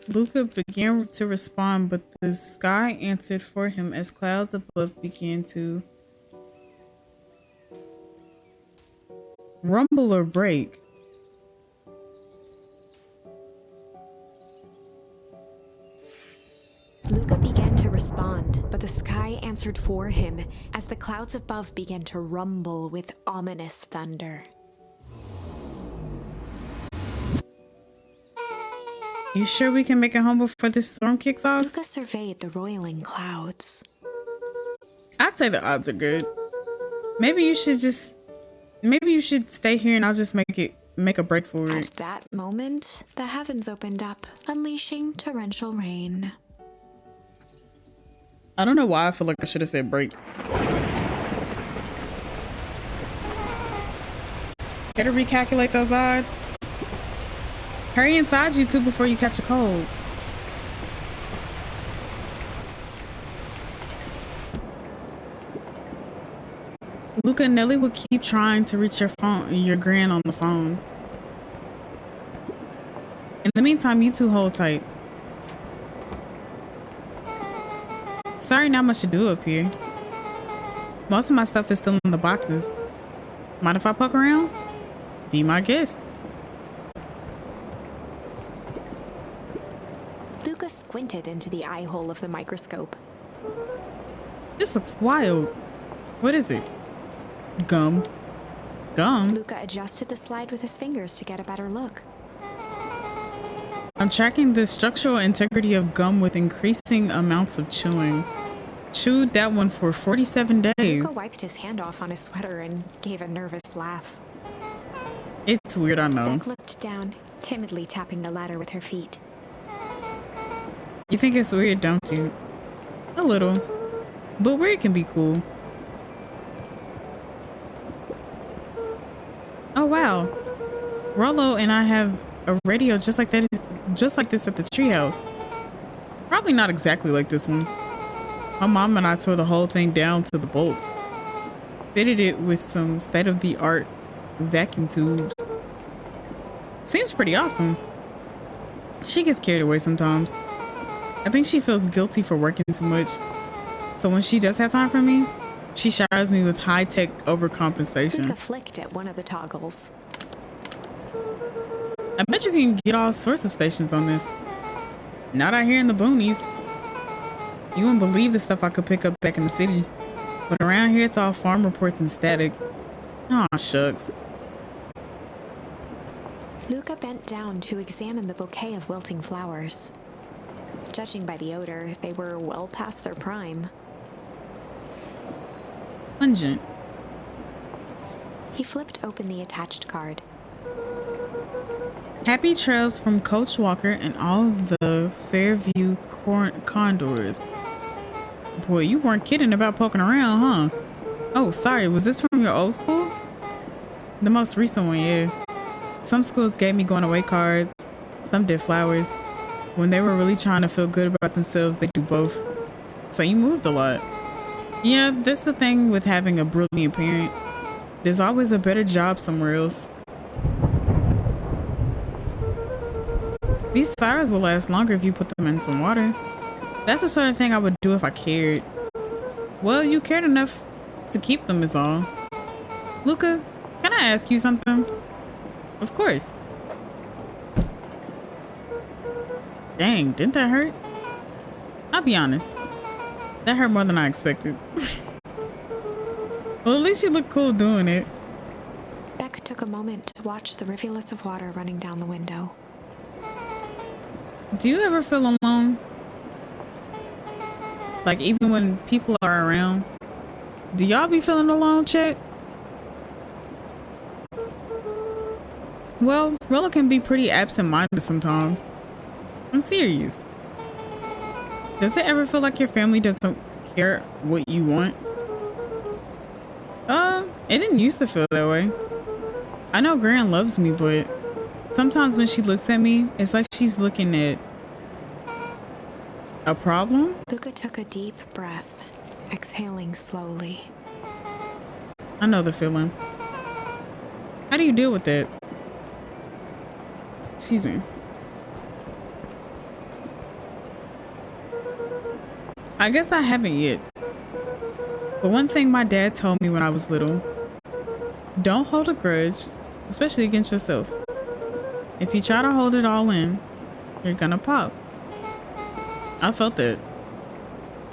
Luca began to respond, but the sky answered for him as clouds above began to rumble or break. Luca began to respond, but the sky answered for him as the clouds above began to rumble with ominous thunder. You sure we can make it home before this storm kicks off? Luca surveyed the roiling clouds. I'd say the odds are good. Maybe you should stay here and I'll just make a break for it. At that moment, the heavens opened up, unleashing torrential rain. I don't know why I feel like I should have said break. Better recalculate those odds. Hurry inside, you two, before you catch a cold. Luca and Nelly will keep trying to reach your gran on the phone. In the meantime, you two hold tight. Sorry, not much to do up here. Most of my stuff is still in the boxes. Mind if I poke around? Be my guest. Luca squinted into the eye hole of the microscope. This looks wild. What is it? Gum. Gum? Luca adjusted the slide with his fingers to get a better look. I'm tracking the structural integrity of gum with increasing amounts of chewing. Chewed that one for 47 days. Luca wiped his hand off on his sweater and gave a nervous laugh. It's weird, I know. Beck looked down, timidly tapping the ladder with her feet. You think it's weird, don't you? A little. But weird can be cool. Oh wow. Rolo and I have a radio just like this at the treehouse. Probably not exactly like this one. My mom and I tore the whole thing down to the bolts. Fitted it with some state-of-the-art vacuum tubes. Seems pretty awesome. She gets carried away sometimes. I think she feels guilty for working too much. So when she does have time for me, she showers me with high-tech overcompensation. Luca flicked at one of the toggles. I bet you can get all sorts of stations on this. Not out here in the boonies. You wouldn't believe the stuff I could pick up back in the city. But around here, it's all farm reports and static. Aw, shucks. Luca bent down to examine the bouquet of wilting flowers. Judging by the odor, they were well past their prime. Pungent. He flipped open the attached card. Happy trails from Coach Walker and all the Fairview condors. Boy, you weren't kidding about poking around, huh? Oh, sorry, was this from your old school? The most recent one, yeah. Some schools gave me going away cards. Some did flowers. When they were really trying to feel good about themselves, they do both. So you moved a lot. Yeah, that's the thing with having a brilliant parent. There's always a better job somewhere else. These flowers will last longer if you put them in some water. That's the sort of thing I would do if I cared. Well, you cared enough to keep them is all. Luca, can I ask you something? Of course. Dang, didn't that hurt? I'll be honest. That hurt more than I expected. Well, at least you look cool doing it. Beck took a moment to watch the rivulets of water running down the window. Do you ever feel alone? Like, even when people are around? Do y'all be feeling alone, Chet? Well, Rilla can be pretty absent-minded sometimes. I'm serious. Does it ever feel like your family doesn't care what you want? It didn't used to feel that way. I know Gran loves me, but sometimes when she looks at me, it's like she's looking at a problem. Luca took a deep breath, exhaling slowly. I know the feeling. How do you deal with it? Excuse me. I guess I haven't yet. But one thing my dad told me when I was little, don't hold a grudge, especially against yourself. If you try to hold it all in, you're gonna pop. I felt that.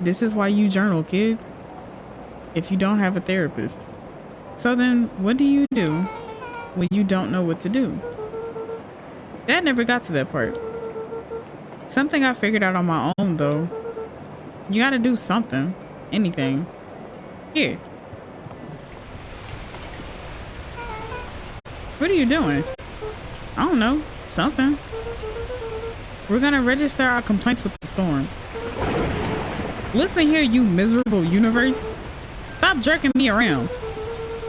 This is why you journal, kids. If you don't have a therapist. So then, what do you do when you don't know what to do? Dad never got to that part. Something I figured out on my own, though. You gotta do something. Anything. Here. What are you doing? I don't know. Something. We're gonna register our complaints with the storm. Listen here, you miserable universe. Stop jerking me around.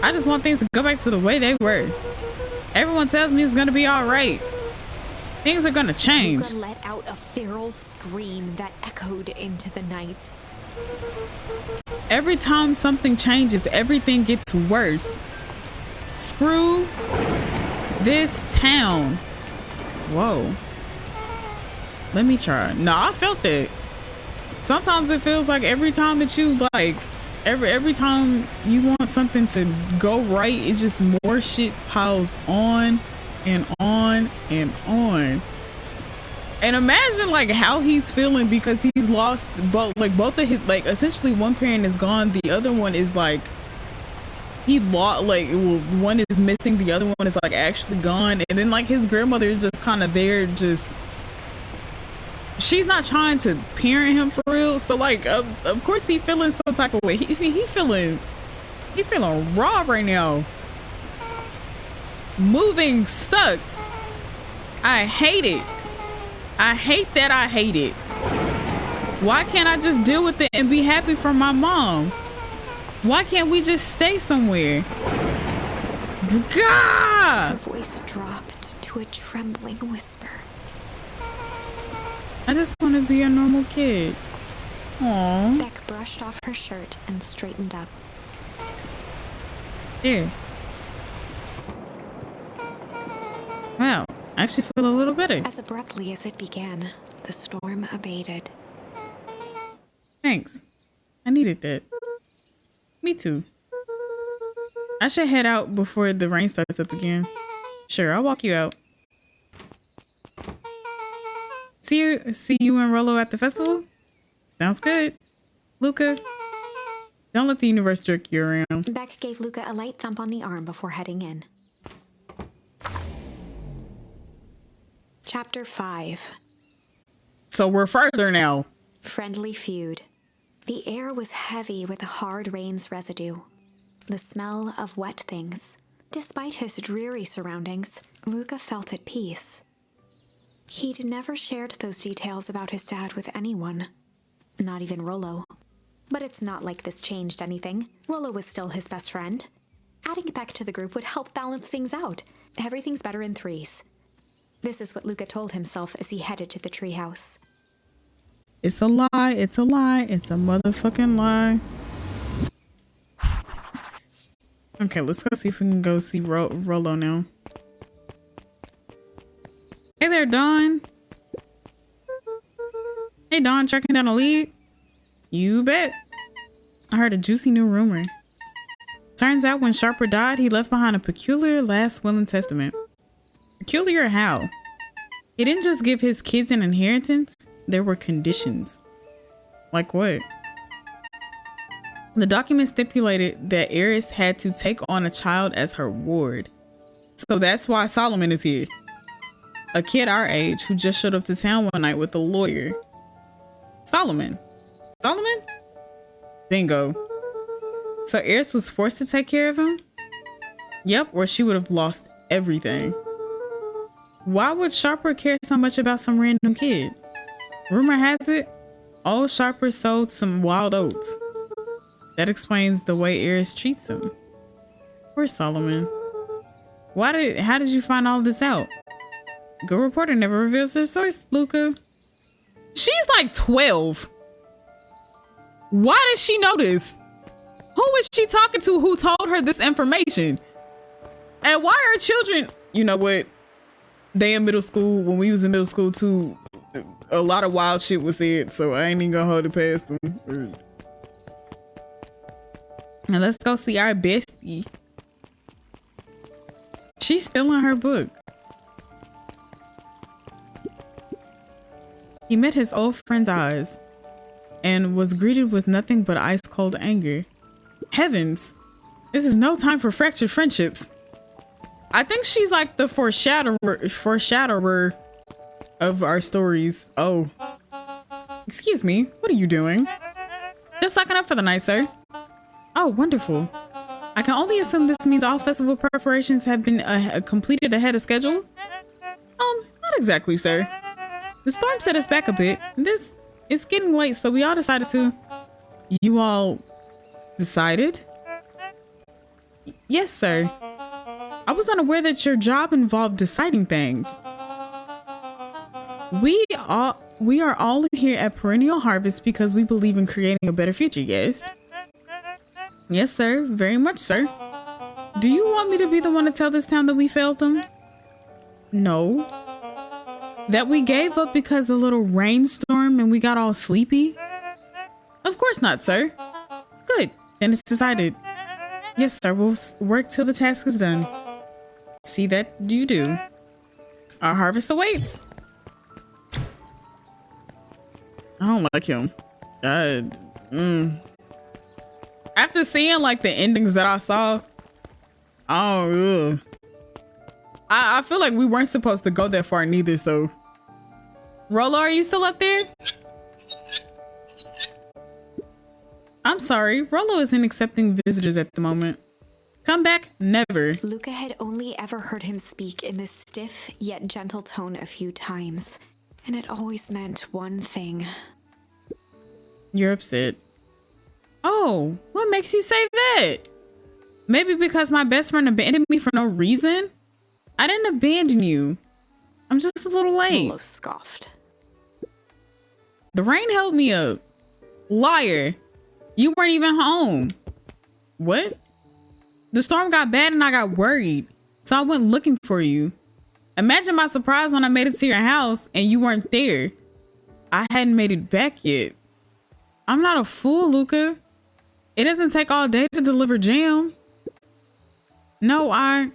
I just want things to go back to the way they were. Everyone tells me it's gonna be alright. Things are gonna change. Luca let out a feral scream that echoed into the night. Every time something changes, everything gets worse. Screw this town. Whoa. Let me try. No, I felt that. Sometimes it feels like every time that you like, every time you want something to go right, it's just more shit piles on and on and on. And imagine like how he's feeling because he's lost both of his, like essentially one parent is gone, the other one is like he lost, like one is missing, the other one is like actually gone, and then like his grandmother is just kind of there, just she's not trying to parent him for real. So like of course he feeling some type of way. He feeling raw right now. Moving sucks. I hate it. I hate that I hate it. Why can't I just deal with it and be happy for my mom? Why can't we just stay somewhere? God! Her voice dropped to a trembling whisper. I just want to be a normal kid. Aww. Beck brushed off her shirt and straightened up. Here. Wow, I actually feel a little better. As abruptly as it began, the storm abated. Thanks. I needed that. Me too. I should head out before the rain starts up again. Sure, I'll walk you out. See you and Rolo at the festival? Sounds good. Luca, don't let the universe jerk you around. Beck gave Luca a light thump on the arm before heading in. Chapter 5. So we're further now. Friendly feud. The air was heavy with the hard rain's residue. The smell of wet things. Despite his dreary surroundings, Luca felt at peace. He'd never shared those details about his dad with anyone. Not even Rollo. But it's not like this changed anything. Rollo was still his best friend. Adding Beck to the group would help balance things out. Everything's better in threes. This is what Luca told himself as he headed to the treehouse. It's a lie. It's a lie. It's a motherfucking lie. Okay, let's go see if we can go see Rollo now. Hey there, Dawn. Hey, Dawn, tracking down a lead? You bet. I heard a juicy new rumor. Turns out when Sharper died, he left behind a peculiar last will and testament. Peculiar how? He didn't just give his kids an inheritance. There were conditions. Like what? The document stipulated that Eris had to take on a child as her ward. So that's why Solomon is here. A kid our age who just showed up to town one night with a lawyer. Solomon? Bingo. So Eris was forced to take care of him? Yep, or she would have lost everything. Why would Sharper care so much about some random kid? Rumor has it, old Sharper sold some wild oats. That explains the way Eris treats him. Poor Solomon. How did you find all this out? Good reporter never reveals their source, Luca. She's like 12. Why did she know this? Who is she talking to who told her this information? And why are children, you know what? They in middle school, when we was in middle school too, a lot of wild shit was said, so I ain't even gonna hold it past them. Now let's go see our bestie. She's still in her book. He met his old friend's eyes and was greeted with nothing but ice cold anger. Heavens, this is no time for fractured friendships. I think she's like the foreshadower of our stories. Oh, excuse me, what are you doing? Just sucking up for the night, sir. Oh, wonderful. I can only assume this means all festival preparations have been completed ahead of schedule. Not exactly, sir. The storm set us back a bit. It's getting late, so we all decided to. You all decided? Yes, sir. I was unaware that your job involved deciding things. We are all here at Perennial Harvest because we believe in creating a better future, yes? Yes, sir. Very much, sir. Do you want me to be the one to tell this town that we failed them? No. That we gave up because of a little rainstorm and we got all sleepy? Of course not, sir. Good. Then it's decided. Yes, sir. We'll work till the task is done. See that you do. Our harvest awaits. I don't like him. After seeing like the endings that I saw, I feel like we weren't supposed to go that far neither, so. Rolo, are you still up there? I'm sorry, Rolo isn't accepting visitors at the moment. Come back, never. Luca had only ever heard him speak in this stiff yet gentle tone a few times, and it always meant one thing. You're upset. Oh, what makes you say that? Maybe because my best friend abandoned me for no reason? I didn't abandon you. I'm just a little late. Rolo scoffed. The rain held me up. Liar. You weren't even home. What? The storm got bad and I got worried, so I went looking for you. Imagine my surprise when I made it to your house and you weren't there. I hadn't made it back yet. I'm not a fool, Luca. It doesn't take all day to deliver jam. No,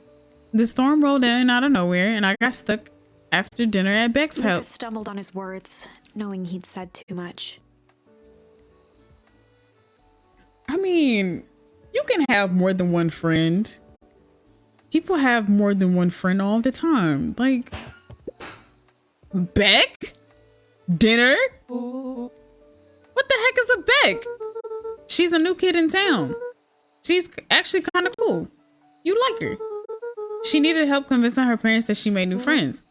the storm rolled in out of nowhere and I got stuck after dinner at Beck's Luca house. stumbled on his words, knowing he'd said too much. I mean, you can have more than one friend. People have more than one friend all the time. Like, Beck? Dinner? What the heck is a Beck? She's a new kid in town. She's actually kind of cool. You like her. She needed help convincing her parents that she made new friends.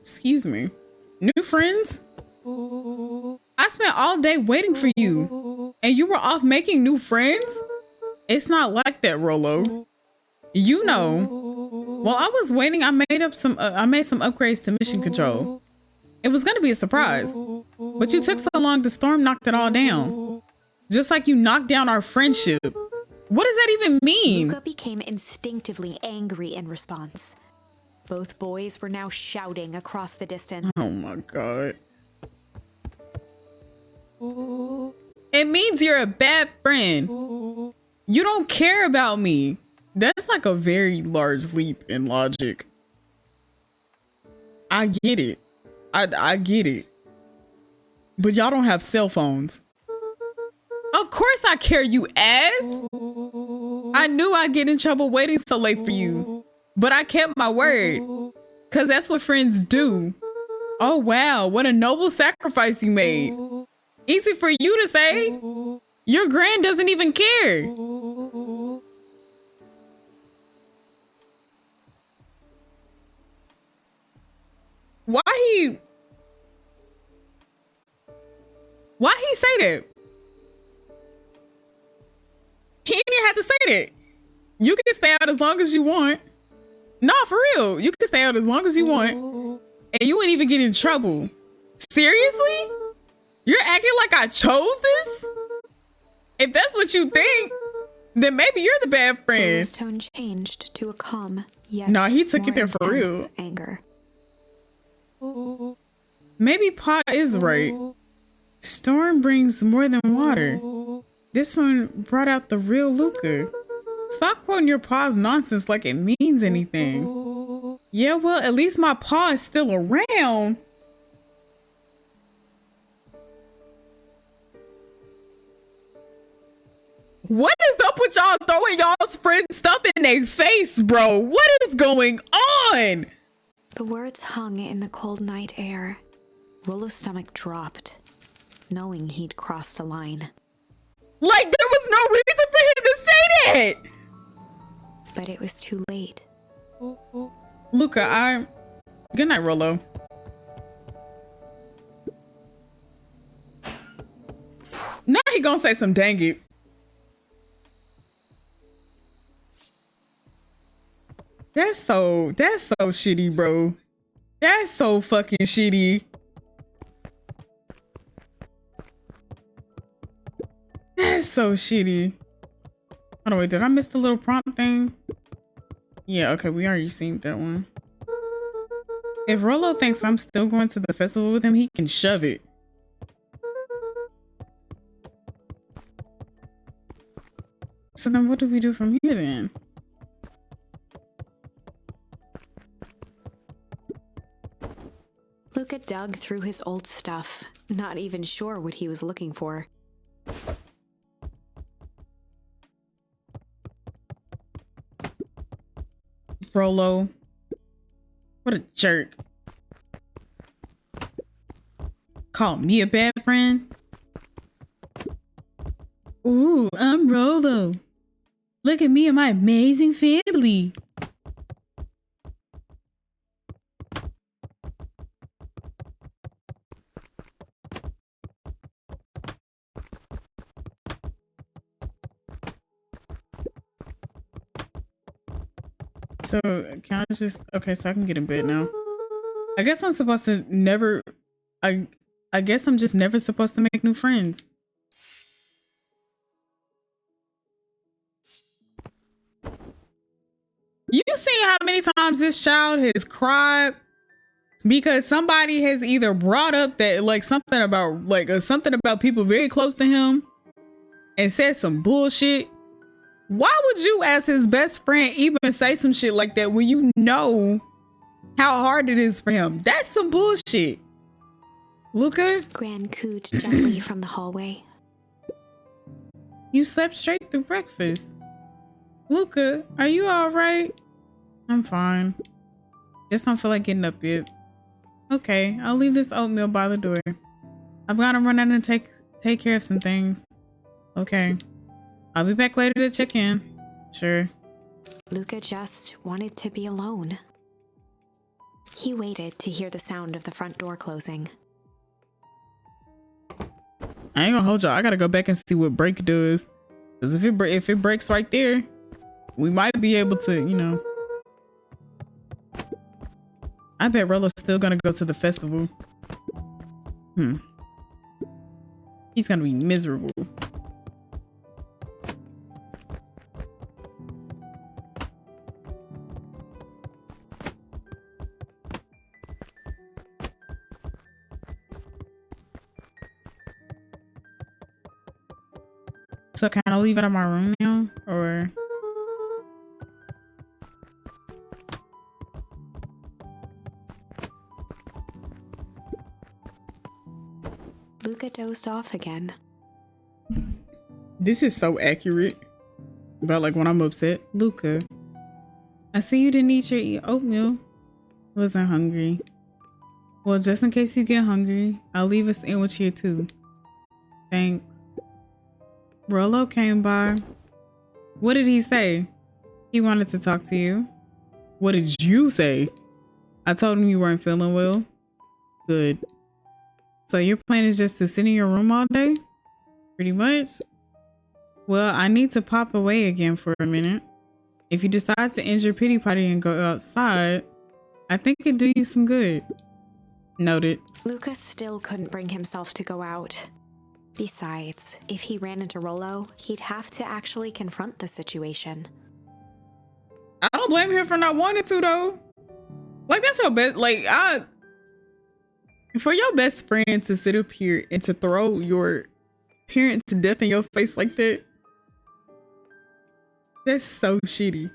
Excuse me. New friends? I spent all day waiting for you, and you were off making new friends? It's not like that, Rolo. You know. While I was waiting, I made some upgrades to mission control. It was gonna be a surprise, but you took so long, the storm knocked it all down. Just like you knocked down our friendship. What does that even mean? Luca became instinctively angry in response. Both boys were now shouting across the distance. Oh my god. It means you're a bad friend. You don't care about me. That's like a very large leap in logic. I get it. I get it. But y'all don't have cell phones. Of course I care, you ass. I knew I'd get in trouble waiting so late for you. But I kept my word. Cause that's what friends do. Oh wow, what a noble sacrifice you made. Easy for you to say. Your grand doesn't even care. Why he say that? He didn't even have to say that. You can stay out as long as you want. No, for real. You can stay out as long as you want. And you wouldn't even get in trouble. Seriously? You're acting like I chose this? If that's what you think, then maybe you're the bad friend. His tone changed to a calm, yet nah, he took more it there for real. intense anger. Maybe Pa is right. Storm brings more than water. This one brought out the real Luca. Stop quoting your Pa's nonsense like it means anything. Yeah, well, at least my Pa is still around. What is up with y'all throwing y'all's friends stuff in their face, bro? What is going on? The words hung in the cold night air. Rollo's stomach dropped, knowing he'd crossed a line. Like, there was no reason for him to say that! But it was too late. Luca, good night, Rollo. Now he gonna say some dang it. That's so shitty, bro. That's so fucking shitty. That's so shitty. Hold on, wait, did I miss the little prompt thing? Yeah, okay, we already seen that one. If Rollo thinks I'm still going to the festival with him, he can shove it. So then what do we do from here then? Luca dug through his old stuff, not even sure what he was looking for. Rollo. What a jerk. Call me a bad friend? Ooh, I'm Rollo. Look at me and my amazing family. So can I just, okay, so I can get in bed now. I guess I'm supposed to never, I guess I'm just never supposed to make new friends. You see how many times this child has cried because somebody has either brought up that like something about people very close to him and said some bullshit. Why would you, as his best friend, even say some shit like that when you know how hard it is for him? That's some bullshit. Luca? Gran cooed gently from the hallway. You slept straight through breakfast. Luca, are you alright? I'm fine. Just don't feel like getting up yet. Okay, I'll leave this oatmeal by the door. I've got to run out and take care of some things. Okay. I'll be back later to check in. Sure. Luca just wanted to be alone. He waited to hear the sound of the front door closing. I ain't gonna hold y'all. I gotta go back and see what break does. Because if it breaks right there, we might be able to, you know. I bet Rollo's still gonna go to the festival. He's gonna be miserable. So can I leave it in my room now, or? Luca dozed off again. This is so accurate about like when I'm upset. Luca, I see you didn't eat your oatmeal. Wasn't hungry. Well, just in case you get hungry, I'll leave a sandwich here too. Thanks. Rollo came by. What did he say? He wanted to talk to you. What did you say? I told him you weren't feeling well. Good. So your plan is just to sit in your room all day? Pretty much. Well, I need to pop away again for a minute. If you decide to end your pity party and go outside, I think it'd do you some good. Noted. Lucas still couldn't bring himself to go out. Besides, if he ran into Rollo, he'd have to actually confront the situation. I don't blame him for not wanting to though. Like that's your best, for your best friend to sit up here and to throw your parents to death in your face like that. That's so shitty.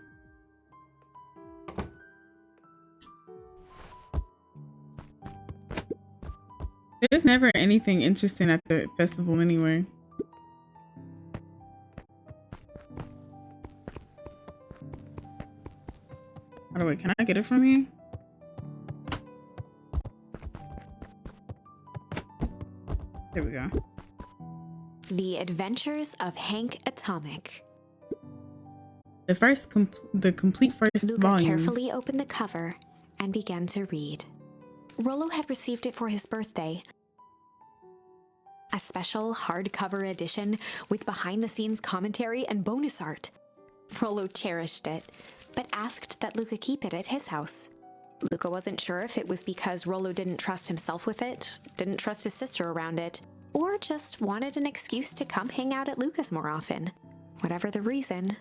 There's never anything interesting at the festival anyway. By the way, can I get it from here? There we go. The Adventures of Hank Atomic. The complete first Luca volume. carefully opened the cover and began to read. Rollo had received it for his birthday. A special hardcover edition with behind-the-scenes commentary and bonus art. Rollo cherished it, but asked that Luca keep it at his house. Luca wasn't sure if it was because Rollo didn't trust himself with it, didn't trust his sister around it, or just wanted an excuse to come hang out at Luca's more often. Whatever the reason,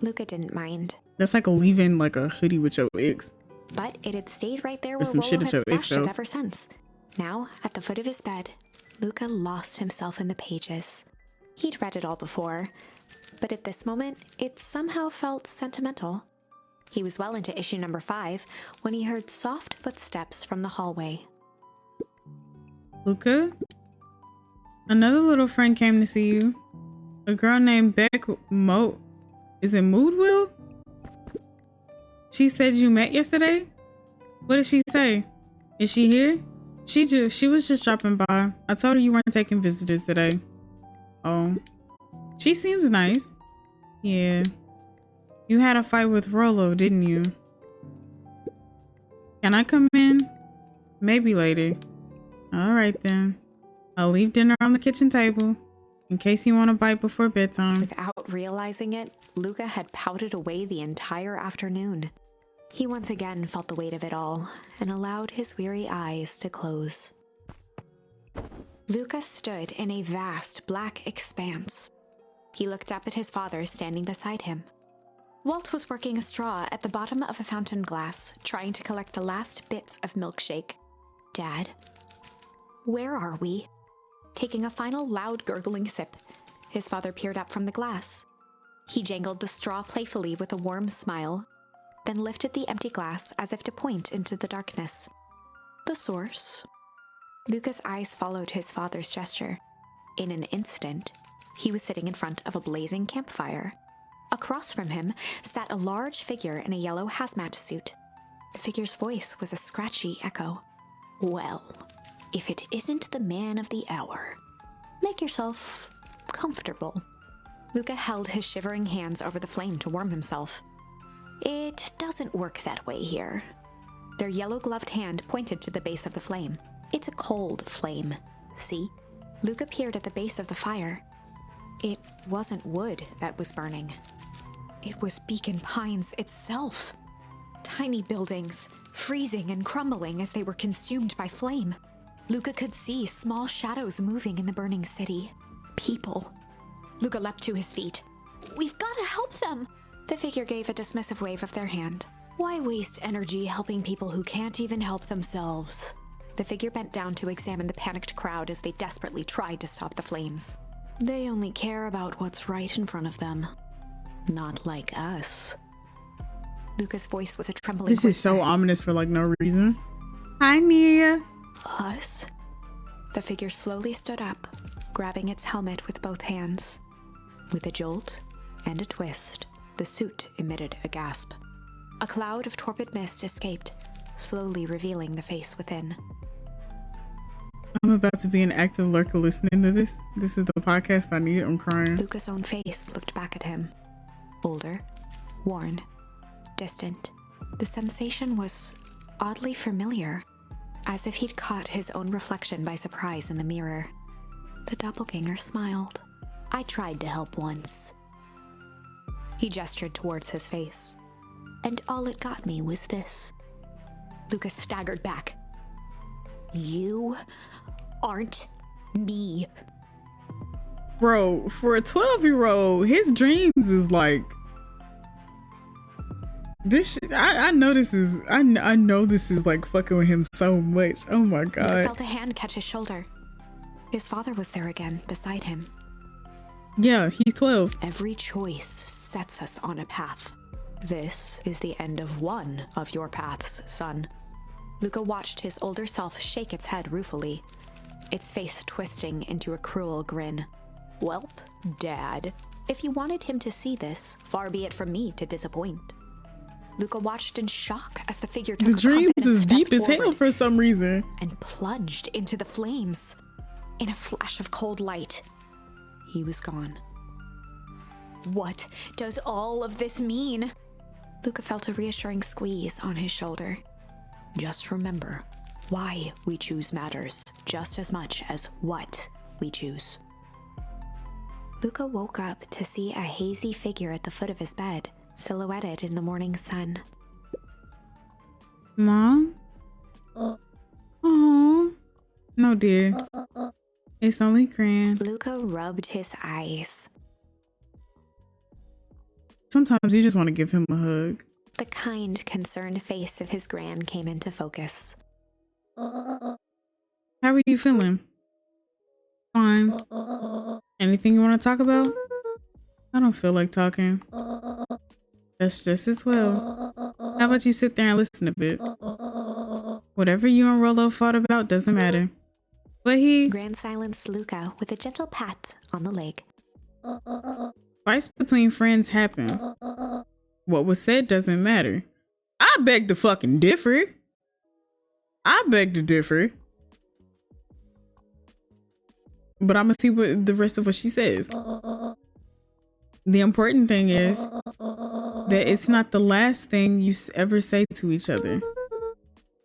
Luca didn't mind. That's like leaving like a hoodie with your ex. But it had stayed right there where some Rollo shit had that your ex stashed it does. ever since. Now, at the foot of his bed, Luca lost himself in the pages. He'd read it all before, but at this moment, it somehow felt sentimental. He was well into issue number 5 when he heard soft footsteps from the hallway. Luca? Another little friend came to see you. A girl named Beck Is it Moodwill? She said you met yesterday? What did she say? Is she here? She was just dropping by. I told her you weren't taking visitors today. Oh. She seems nice. Yeah. You had a fight with Rollo, didn't you? Can I come in? Maybe later. Alright then. I'll leave dinner on the kitchen table in case you want to bite before bedtime. Without realizing it, Luca had pouted away the entire afternoon. He once again felt the weight of it all and allowed his weary eyes to close. Luca stood in a vast black expanse. He looked up at his father standing beside him. Walt was working a straw at the bottom of a fountain glass, trying to collect the last bits of milkshake. Dad, where are we? Taking a final loud gurgling sip, his father peered up from the glass. He jangled the straw playfully with a warm smile, then lifted the empty glass as if to point into the darkness. The source. Luca's eyes followed his father's gesture. In an instant, he was sitting in front of a blazing campfire. Across from him sat a large figure in a yellow hazmat suit. The figure's voice was a scratchy echo. Well, if it isn't the man of the hour, make yourself comfortable. Luca held his shivering hands over the flame to warm himself. It doesn't work that way here. Their yellow-gloved hand pointed to the base of the flame. It's a cold flame, see? Luca peered at the base of the fire. It wasn't wood that was burning. It was Beacon Pines itself. Tiny buildings, freezing and crumbling as they were consumed by flame. Luca could see small shadows moving in the burning city. People. Luca leapt to his feet. We've got to help them! The figure gave a dismissive wave of their hand. Why waste energy helping people who can't even help themselves? The figure bent down to examine the panicked crowd as they desperately tried to stop the flames. They only care about what's right in front of them. Not like us. Luca's voice was a trembling This is so ominous for like no reason. Hi, Nia. Us? The figure slowly stood up, grabbing its helmet with both hands. With a jolt and a twist, the suit emitted a gasp. A cloud of torpid mist escaped, slowly revealing the face within. I'm about to be an active lurker listening to this. This is the podcast I need. I'm crying. Luca's own face looked back at him. Older, worn, distant. The sensation was oddly familiar, as if he'd caught his own reflection by surprise in the mirror. The doppelganger smiled. I tried to help once. He gestured towards his face. And all it got me was this. Luca staggered back. You aren't me. Bro, for a 12-year-old, his dreams is like this shit. I know this is I know this is like fucking with him so much. Oh my god. Luca felt a hand catch his shoulder. His father was there again, beside him. Yeah, he's 12. Every choice sets us on a path. This is the end of one of your paths, son. Luca watched his older self shake its head ruefully, its face twisting into a cruel grin. Welp, Dad, if you wanted him to see this, far be it from me to disappoint. Luca watched in shock as the figure took the dreams is deep as hell for some reason and plunged into the flames. In a flash of cold light, he was gone. What does all of this mean? Luca felt a reassuring squeeze on his shoulder. Just remember, why we choose matters just as much as what we choose. Luca woke up to see a hazy figure at the foot of his bed, silhouetted in the morning sun. Mom? Oh, no dear. It's only Gran. Luca rubbed his eyes. Sometimes you just want to give him a hug. The kind, concerned face of his Gran came into focus. How are you feeling? Fine. Anything you want to talk about? I don't feel like talking. That's just as well. How about you sit there and listen a bit? Whatever you and Rollo fought about doesn't matter. But Gran silenced Luca with a gentle pat on the leg. Fights between friends happen. What was said doesn't matter. I beg to fucking differ. I beg to differ. But I'm gonna see what the rest of what she says. The important thing is that it's not the last thing you ever say to each other.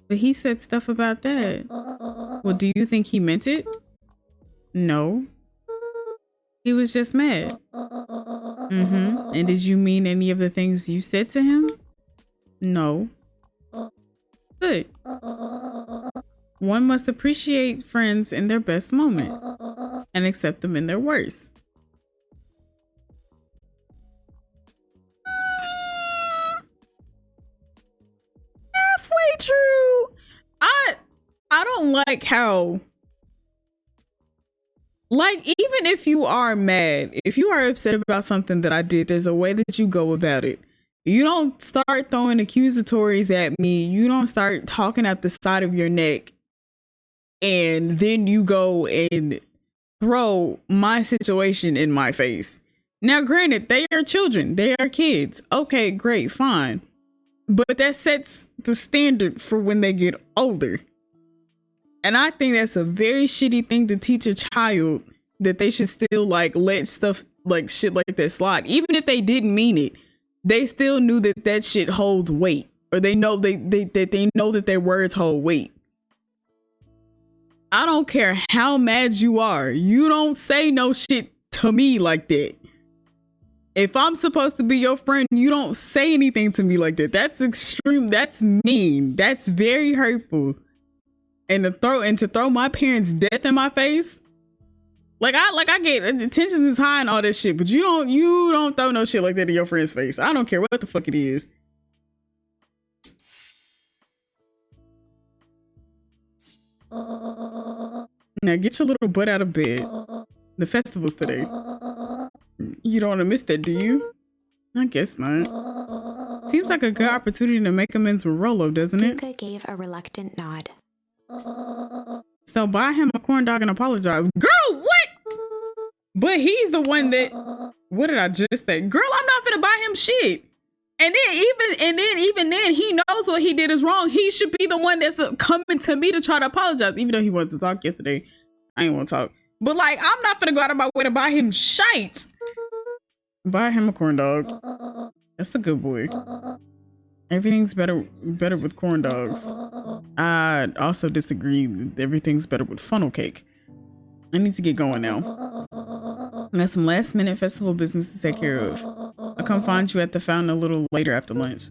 But he said stuff about that. Well, do you think he meant it? No. He was just mad. And did you mean any of the things you said to him? No. Good. One must appreciate friends in their best moments and accept them in their worst. Halfway true. I don't like how, like, even if you are mad, if you are upset about something that I did, there's a way that you go about it. You don't start throwing accusatories at me. You don't start talking at the side of your neck. And then you go and throw my situation in my face. Now, granted, they are children. They are kids. Okay, great, fine. But that sets the standard for when they get older. And I think that's a very shitty thing to teach a child, that they should still like let stuff like shit like that slide. Even if they didn't mean it, they still knew that that shit holds weight, or they know they know that their words hold weight. I don't care how mad you are. You don't say no shit to me like that. If I'm supposed to be your friend, you don't say anything to me like that. That's extreme. That's mean. That's very hurtful. And to throw my parents' death in my face. Like I get the tensions is high and all that shit, but you don't throw no shit like that in your friend's face. I don't care what the fuck it is. Now get your little butt out of bed. The festival's today. You don't want to miss that, do you? I guess not. Seems like a good opportunity to make amends with Rollo, doesn't it? Luca gave a reluctant nod. So buy him a corn dog and apologize. Girl, what? But he's the one that, what did I just say? Girl, I'm not gonna buy him shit. And then even then, he knows what he did is wrong. He should be the one that's coming to me to try to apologize. Even though he wanted to talk yesterday, I ain't want to talk. But like, I'm not gonna go out of my way to buy him shite. Buy him a corn dog. That's the good boy. Everything's better with corn dogs. I also disagree. Everything's better with funnel cake. I need to get going now. I got some last minute festival business to take care of. I'll come find you at the fountain a little later after lunch.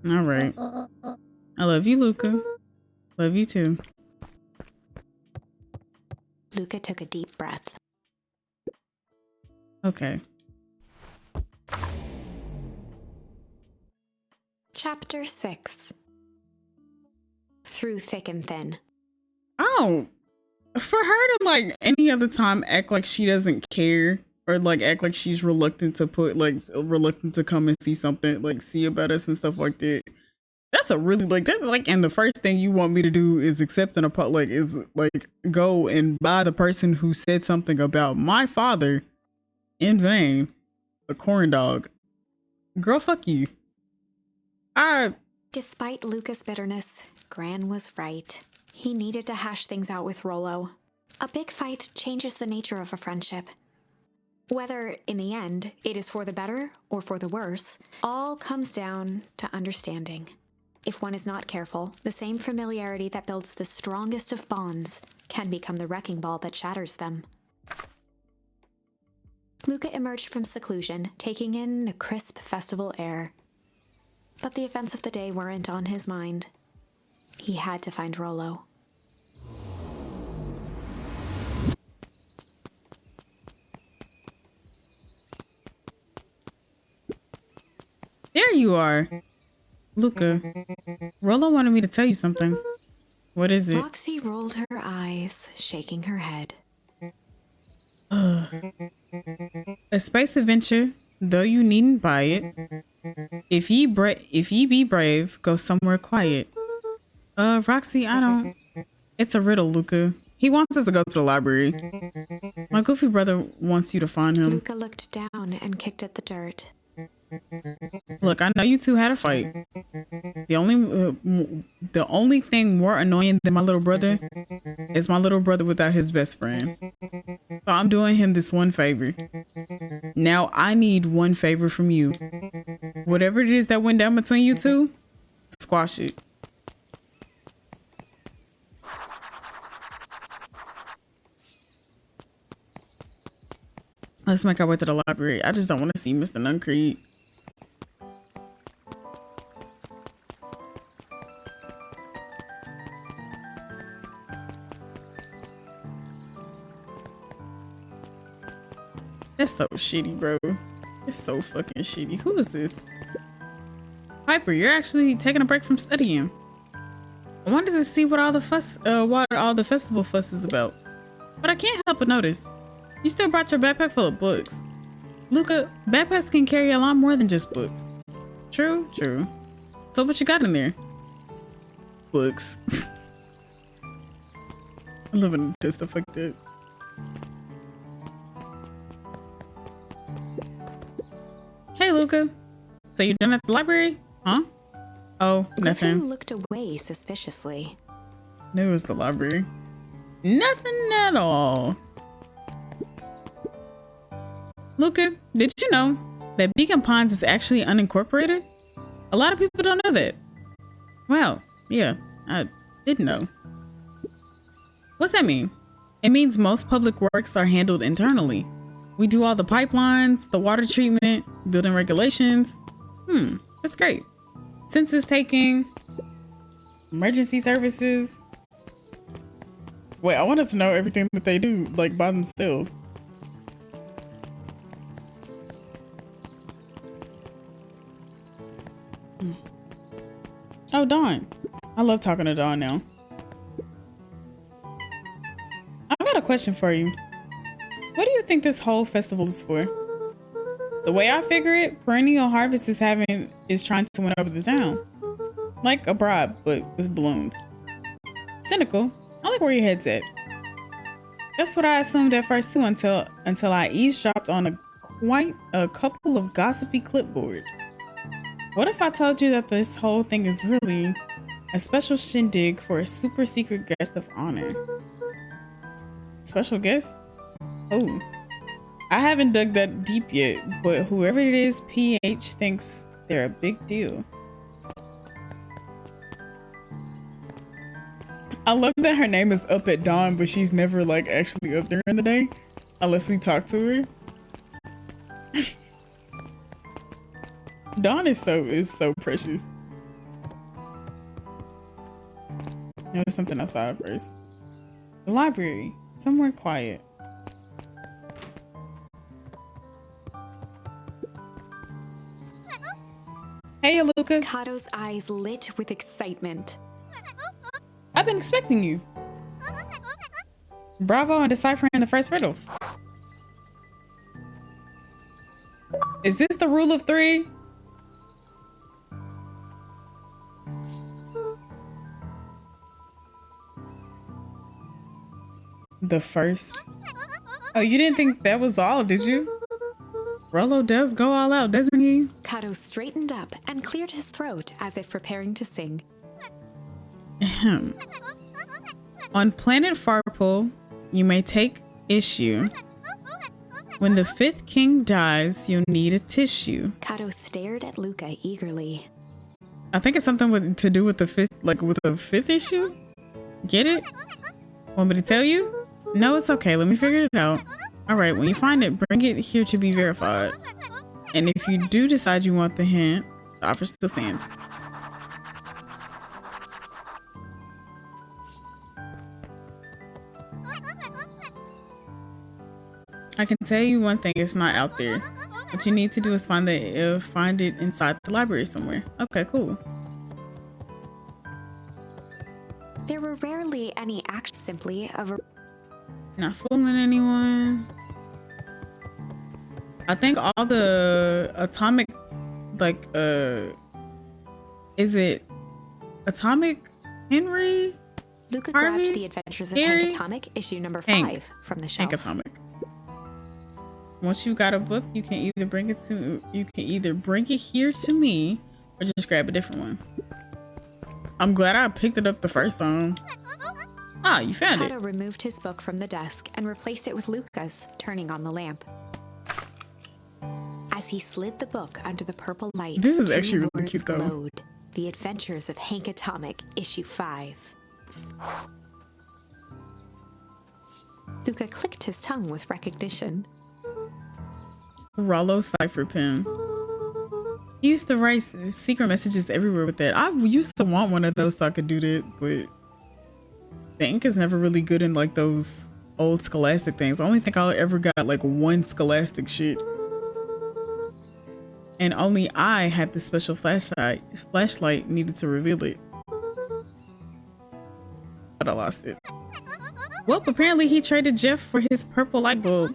All right. I love you, Luca. Love you too. Luca took a deep breath. Okay. Chapter 6. Through thick and thin. Oh, for her to like any other time act like she doesn't care or like act like she's reluctant to come and see something, like see about us and stuff like that. That's a really like that like, and the first thing you want me to do is accept an is like go and buy the person who said something about my father in vain a corn dog. Girl, fuck you. Despite Luca's bitterness, Gran was right. He needed to hash things out with Rollo. A big fight changes the nature of a friendship. Whether, in the end, it is for the better or for the worse, all comes down to understanding. If one is not careful, the same familiarity that builds the strongest of bonds can become the wrecking ball that shatters them. Luca emerged from seclusion, taking in the crisp festival air. But the events of the day weren't on his mind. He had to find Rollo. There you are. Luca, Rollo wanted me to tell you something. What is it? Roxy rolled her eyes, shaking her head. A space adventure, though you needn't buy it. If ye be brave, go somewhere quiet. Roxy, I don't. It's a riddle, Luca. He wants us to go to the library. My goofy brother wants you to find him. Luca looked down and kicked at the dirt. Look, I know you two had a fight. The only thing more annoying than my little brother is my little brother without his best friend. So I'm doing him this one favor. Now I need one favor from you. Whatever it is that went down between you two, squash it. Let's make our way to the library. I just don't want to see Mr. Nuncreed. That's so shitty, bro. It's so fucking shitty. Who is this? Piper, you're actually taking a break from studying. I wanted to see what all the festival fuss is about. But I can't help but notice. You still brought your backpack full of books. Luca, backpacks can carry a lot more than just books. True, true. So what you got in there? Books. I love it just the fuck that. Hey, Luca. So you done at the library? Huh? Oh, nothing. Griffin looked away suspiciously. Knew it was the library. Nothing at all. Luca, did you know that Beacon Pines is actually unincorporated? A lot of people don't know that. Wow, yeah, I didn't know. What's that mean? It means most public works are handled internally. We do all the pipelines, the water treatment, building regulations. That's great. Census taking, emergency services. Wait, I wanted to know everything that they do, like by themselves. Oh, Dawn. I love talking to Dawn now. I got a question for you. What do you think this whole festival is for? The way I figure it, Perennial Harvest is trying to win over the town. Like a bribe, but with balloons. Cynical, I like where your head's at. That's what I assumed at first too, until I eavesdropped on quite a couple of gossipy clipboards. What if I told you that this whole thing is really a special shindig for a super secret guest of honor? Special guest? Oh, I haven't dug that deep yet, but whoever it is, PH thinks they're a big deal. I love that her name is Up at Dawn, but she's never like actually up during the day unless we talk to her. Dawn is so precious. There's something outside first. The library, somewhere quiet. Hey, Luca. Kato's eyes lit with excitement. I've been expecting you. Bravo on deciphering the first riddle. Is this the rule of 3? The first? Oh, you didn't think that was all, did you? Rollo does go all out, doesn't he? Kato straightened up and cleared his throat as if preparing to sing. Ahem. On planet Farpole, you may take issue. When the 5th king dies, you'll need a tissue. Kato stared at Luca eagerly. I think it's something to do with the 5th, like with the 5th issue? Get it? Want me to tell you? No, it's okay. Let me figure it out. Alright, when you find it, bring it here to be verified. And if you do decide you want the hint, the offer still stands. I can tell you one thing, it's not out there. What you need to do is find it inside the library somewhere. Okay, cool. There were rarely any acts, simply of a... Not fooling anyone. I think all the atomic, like, is it Atomic Henry? Luca Harvey? grabbed The Adventures of Harry? Hank Atomic, issue number 5, Hank. from the shelf. Hank Atomic. Once you got a book, you can either bring it here to me, or just grab a different one. I'm glad I picked it up the first time. Ah, you found it. Kato removed his book from the desk and replaced it with Luca's, turning on the lamp. As he slid the book under the purple light, This is 2 actually really words cute, though. glowed. The Adventures of Hank Atomic, issue 5. Luca clicked his tongue with recognition. Rollo cipher pen. He used to write secret messages everywhere with that. I used to want one of those so I could do that, but the ink is never really good in like those old Scholastic things. I only think I ever got like one Scholastic shit. And only I had the special flashlight needed to reveal it. But I lost it. Well, apparently he traded Jeff for his purple light bulb.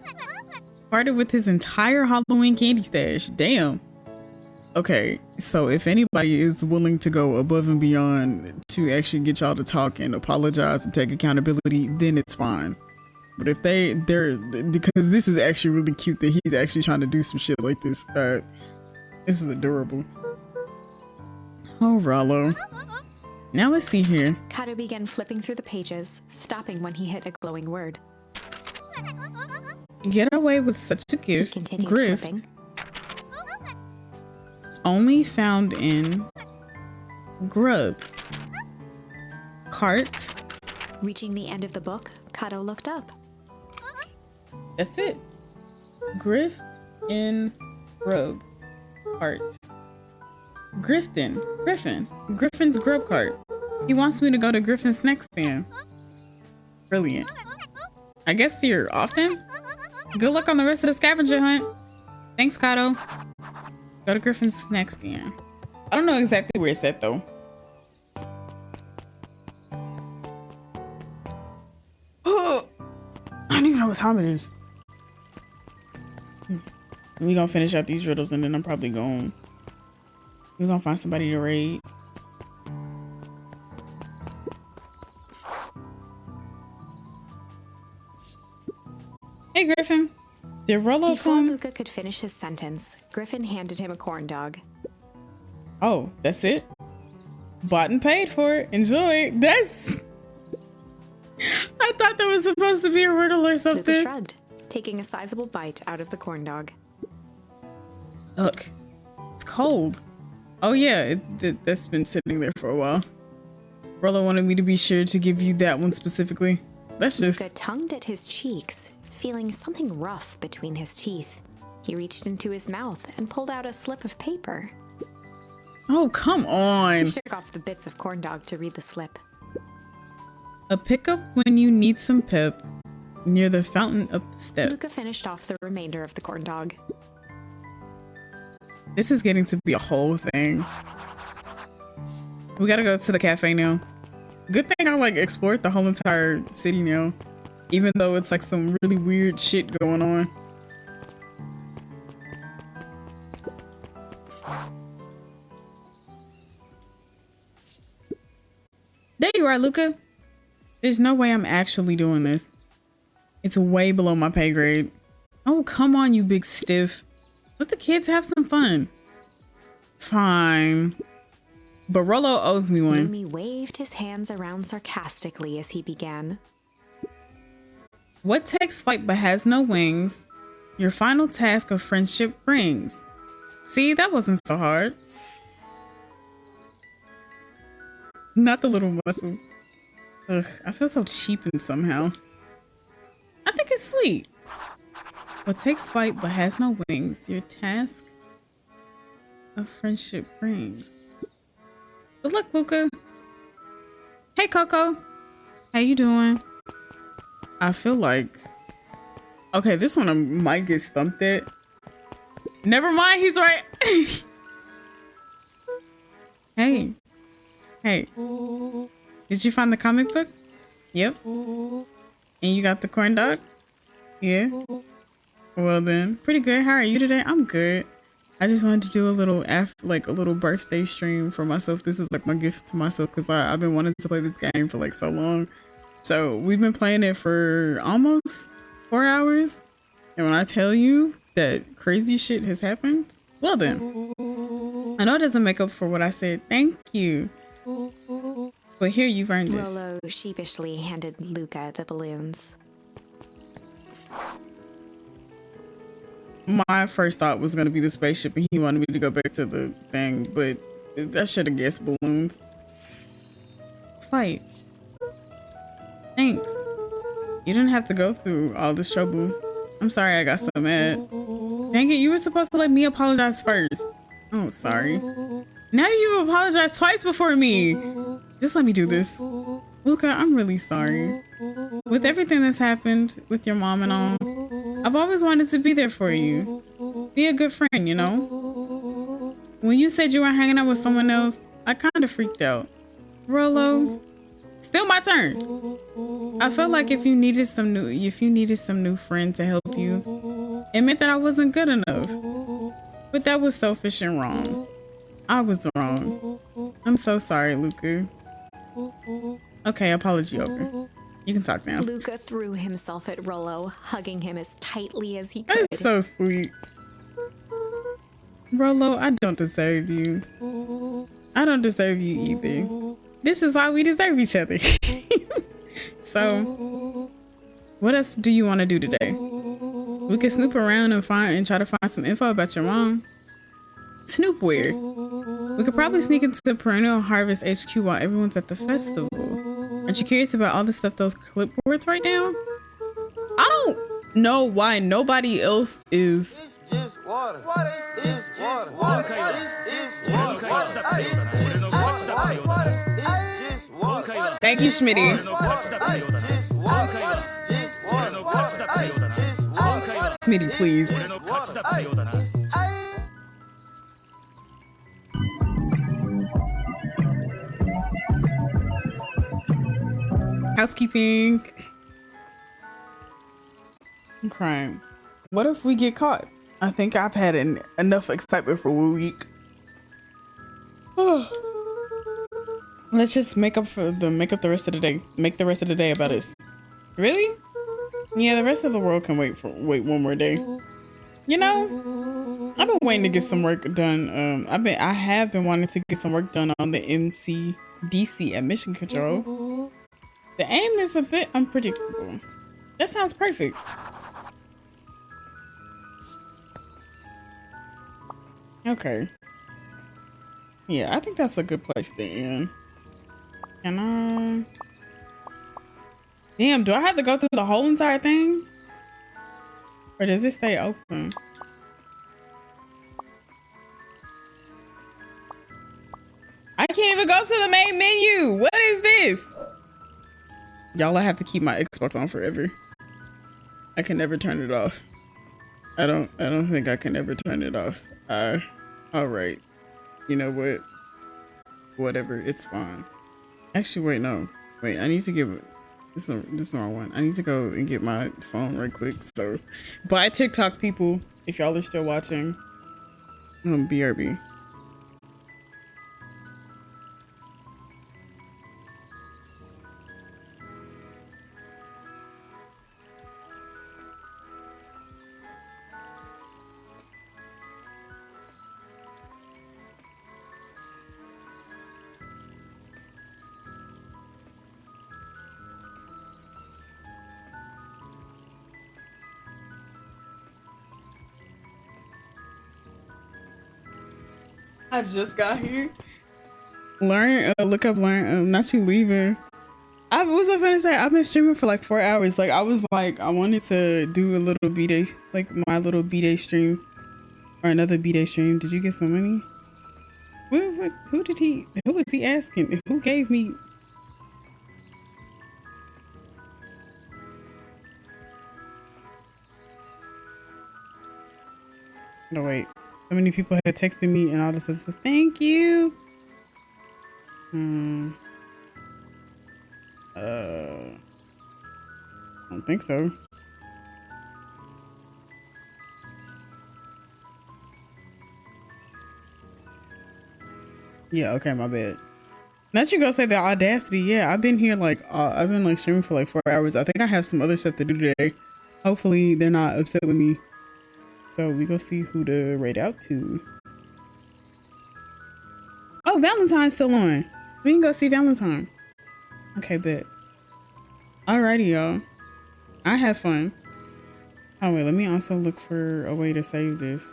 Parted with his entire Halloween candy stash. Damn. Okay, so if anybody is willing to go above and beyond to actually get y'all to talk and apologize and take accountability, then it's fine. But if they're because this is actually really cute that he's actually trying to do some shit like this. This is adorable. Oh, Rollo. Now let's see here. Kato began flipping through the pages, stopping when he hit a glowing word. Get away with such a gift. He continued Grift. flipping. Only found in grub. Cart. Reaching the end of the book, Kato looked up. That's it. Grift in grub. Cart. Griffin. Griffin's grub cart. He wants me to go to Griffin's snack stand. Brilliant. I guess you're off then? Good luck on the rest of the scavenger hunt. Thanks, Kato. Go to Griffin's snack stand. I don't know exactly where it's at though. I don't even know what time it is. We're gonna finish out these riddles and then I'm probably going. We're gonna find somebody to raid. Hey, Griffin. Did Rollo Before come? Luca could finish his sentence, Griffin handed him a corn dog. Oh, that's it? Bought and paid for it. Enjoy. That's... I thought that was supposed to be a riddle or something. Luca shrugged, taking a sizable bite out of the corn dog. Look, it's cold. Oh yeah, that's been sitting there for a while. Rollo wanted me to be sure to give you that one specifically. That's just... Luca tongued at his cheeks, feeling something rough between his teeth. He reached into his mouth and pulled out a slip of paper. Oh, come on. He shook off the bits of corn dog to read the slip. A pickup when you need some pep near the fountain up the step. Luca finished off the remainder of the corn dog. This is getting to be a whole thing. We gotta go to the cafe now. Good thing I like explored the whole entire city now, even though it's like some really weird shit going on. There you are, Luca. There's no way I'm actually doing this. It's way below my pay grade. Oh, come on, you big stiff. Let the kids have some fun. Fine. But Rollo owes me one. Lumi waved his hands around sarcastically as he began. What takes flight but has no wings? Your final task of friendship brings. See, that wasn't so hard. Not the little muscle. Ugh, I feel so cheapened somehow. I think it's sweet. What takes flight but has no wings? Your task of friendship brings. Good luck, Luca. Hey, Coco. How you doing? I feel like... Okay, this one I might get stumped at. Never mind, he's right. Hey. Hey. Did you find the comic book? Yep. And you got the corn dog? Yeah. Well then, pretty good. How are you today? I'm good. I just wanted to do a little a little birthday stream for myself. This is like my gift to myself because I've been wanting to play this game for like so long. So we've been playing it for almost 4 hours. And when I tell you that crazy shit has happened, well then. I know it doesn't make up for what I said. Thank you. But here, you've earned this. Rollo sheepishly handed Luca the balloons. My first thought was going to be the spaceship and he wanted me to go back to the thing, but I should have guessed balloons. Flight. Thanks. You didn't have to go through all this trouble. I'm sorry I got so mad. Dang it, you were supposed to let me apologize first. Oh, sorry. Now you've apologized twice before me. Just let me do this. Luca, I'm really sorry. With everything that's happened with your mom and all, I've always wanted to be there for you. Be a good friend, you know? When you said you were hanging out with someone else, I kind of freaked out. Rollo, still my turn. I felt like if you needed some new friend to help you, it meant that I wasn't good enough. But that was selfish and wrong. I was wrong. I'm so sorry, Luca. Okay, apology over. You can talk now. Luca threw himself at Rollo, hugging him as tightly as he could. That's so sweet. Rollo, I don't deserve you. I don't deserve you either. This is why we deserve each other. So, what else do you want to do today? We can snoop around and try to find some info about your mom. Snoop where? We could probably sneak into the Perennial Harvest HQ while everyone's at the festival. Aren't you curious about all the stuff those clipboards write down? I don't know why nobody else is. It's just water. What is this? Just water. What is this? Just water. It's just water. Thank you, Schmitty. Schmitty, please. Housekeeping. I'm crying. What if we get caught? I think I've had enough excitement for a week. Let's just make up the rest of the day. Make the rest of the day about us. Really? Yeah, the rest of the world can wait one more day. You know, I've been waiting to get some work done. I have been wanting to get some work done on the MCDC emission control. The aim is a bit unpredictable. That sounds perfect. Okay. Yeah, I think that's a good place to end. Can I? Damn, do I have to go through the whole entire thing? Or does it stay open? I can't even go to the main menu. What is this? Y'all, I have to keep my Xbox on forever. I can never turn it off. I don't think I can ever turn it off. All right. You know what? Whatever, it's fine. Actually, wait, no. Wait, I need to get this wrong one. I need to go and get my phone right quick. So, bye TikTok people, if y'all are still watching. BRB. I just got here. Look up, not you leaving. I was gonna say, I've been streaming for like 4 hours. Like, I was like, I wanted to do a little B-Day, like my little B-Day stream or another B-Day stream. Did you get some money? Who was he asking? Who gave me? No, wait. So many people had texted me and all this stuff. So thank you. I don't think so. Yeah, okay, my bad. Not you gonna say the audacity. Yeah, I've been here like I've been like streaming for like 4 hours. I think I have some other stuff to do today. Hopefully they're not upset with me. So we go see who to raid out to. Oh, Valentine's still on. We can go see Valentine. Okay, bet. Alrighty, y'all. I have fun. Oh wait, let me also look for a way to save this.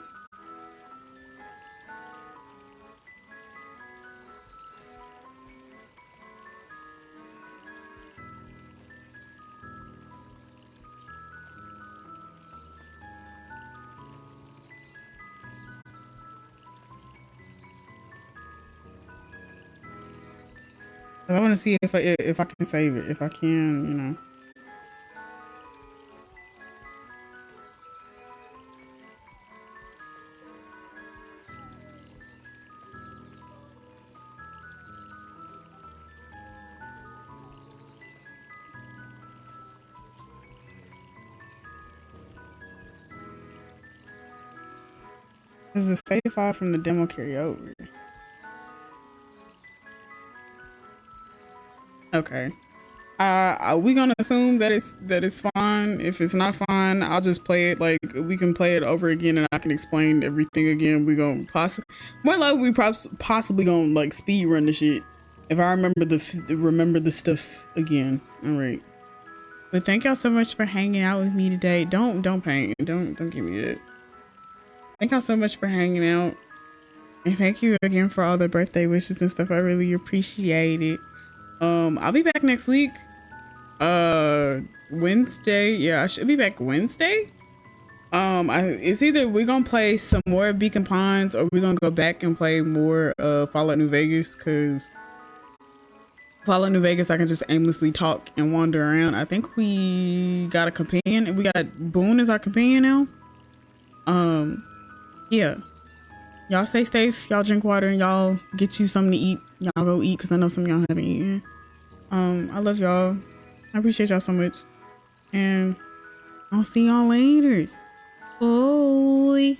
I want to see if I can save it. If I can, you know. Does the save file from the demo carry over? Okay. We gonna assume that it's fine. If it's not fine, I'll just play it. Like, we can play it over again, and I can explain everything again. We gonna possibly gonna like speed run the shit if I remember the stuff again. All right. But thank y'all so much for hanging out with me today. Don't paint. Don't give me that. Thank y'all so much for hanging out, and thank you again for all the birthday wishes and stuff. I really appreciate it. I'll be back next week. Wednesday. Yeah, I should be back Wednesday. It's either we're gonna play some more Beacon Pines or we're gonna go back and play more Fallout New Vegas, because Fallout New Vegas I can just aimlessly talk and wander around. I think we got a companion, and we got Boone as our companion now. Yeah. Y'all stay safe, y'all drink water, and y'all get you something to eat. Y'all go eat, because I know some of y'all haven't eaten. I love y'all. I appreciate y'all so much. And I'll see y'all later. Bye.